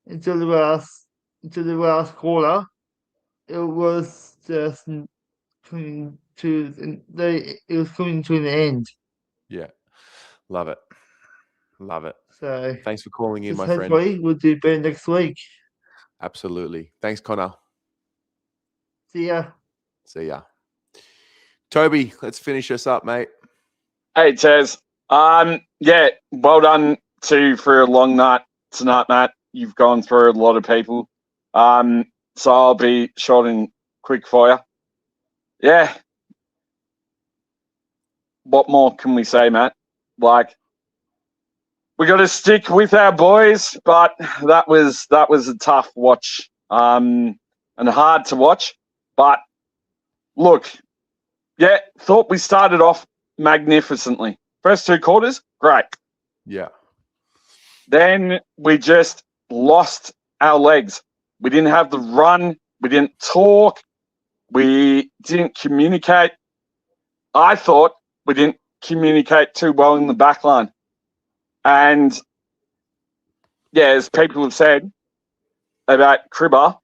Until the last quarter, it was just coming to an end. Yeah. Love it. So Thanks for calling in, my hopefully friend. we'll do better next week. Absolutely. Thanks, Connor. See ya. Toby, let's finish us up, mate. Hey, Tez. Yeah, well done for a long night tonight, Matt. You've gone through a lot of people. So I'll be short and quick for you. Yeah. What more can we say, Matt? Like, we got to stick with our boys, but that was a tough watch, and hard to watch. But look, yeah, thought we started off magnificently. First two quarters, great. Yeah. Then we just lost our legs. We didn't have the run. We didn't talk. We didn't communicate. I thought we didn't communicate too well in the back line. And, yeah, as people have said about Cribber,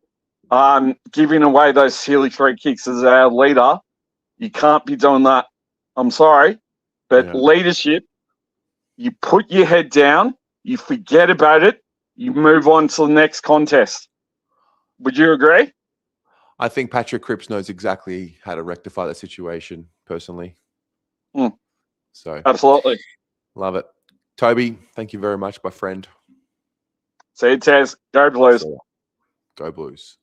giving away those silly free kicks as our leader, you can't be doing that. I'm sorry. But leadership, you put your head down, you forget about it, you move on to the next contest. Would you agree? I think Patrick Cripps knows exactly how to rectify that situation, personally. So absolutely. Love it. Toby, thank you very much, my friend. See you, Tez. Go Blues. Go Blues.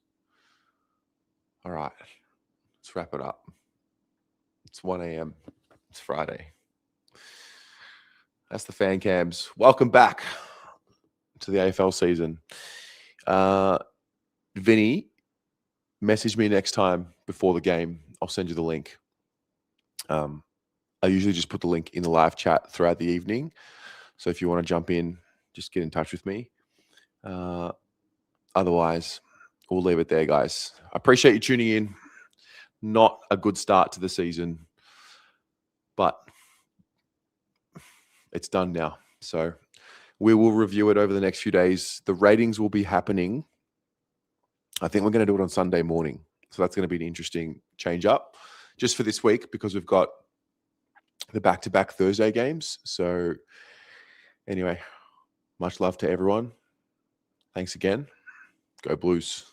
All right. Let's wrap it up. It's 1 a.m. It's Friday. That's the fan cams. Welcome back to the AFL season. Vinny, message me next time before the game. I'll send you the link. I usually just put the link in the live chat throughout the evening. So if you want to jump in, just get in touch with me. Otherwise, we'll leave it there, guys. I appreciate you tuning in. Not a good start to the season, but it's done now. So we will review it over the next few days. The ratings will be happening. I think we're going to do it on Sunday morning. So that's going to be an interesting change up just for this week because we've got the back-to-back Thursday games. So anyway, much love to everyone. Thanks again. Go Blues.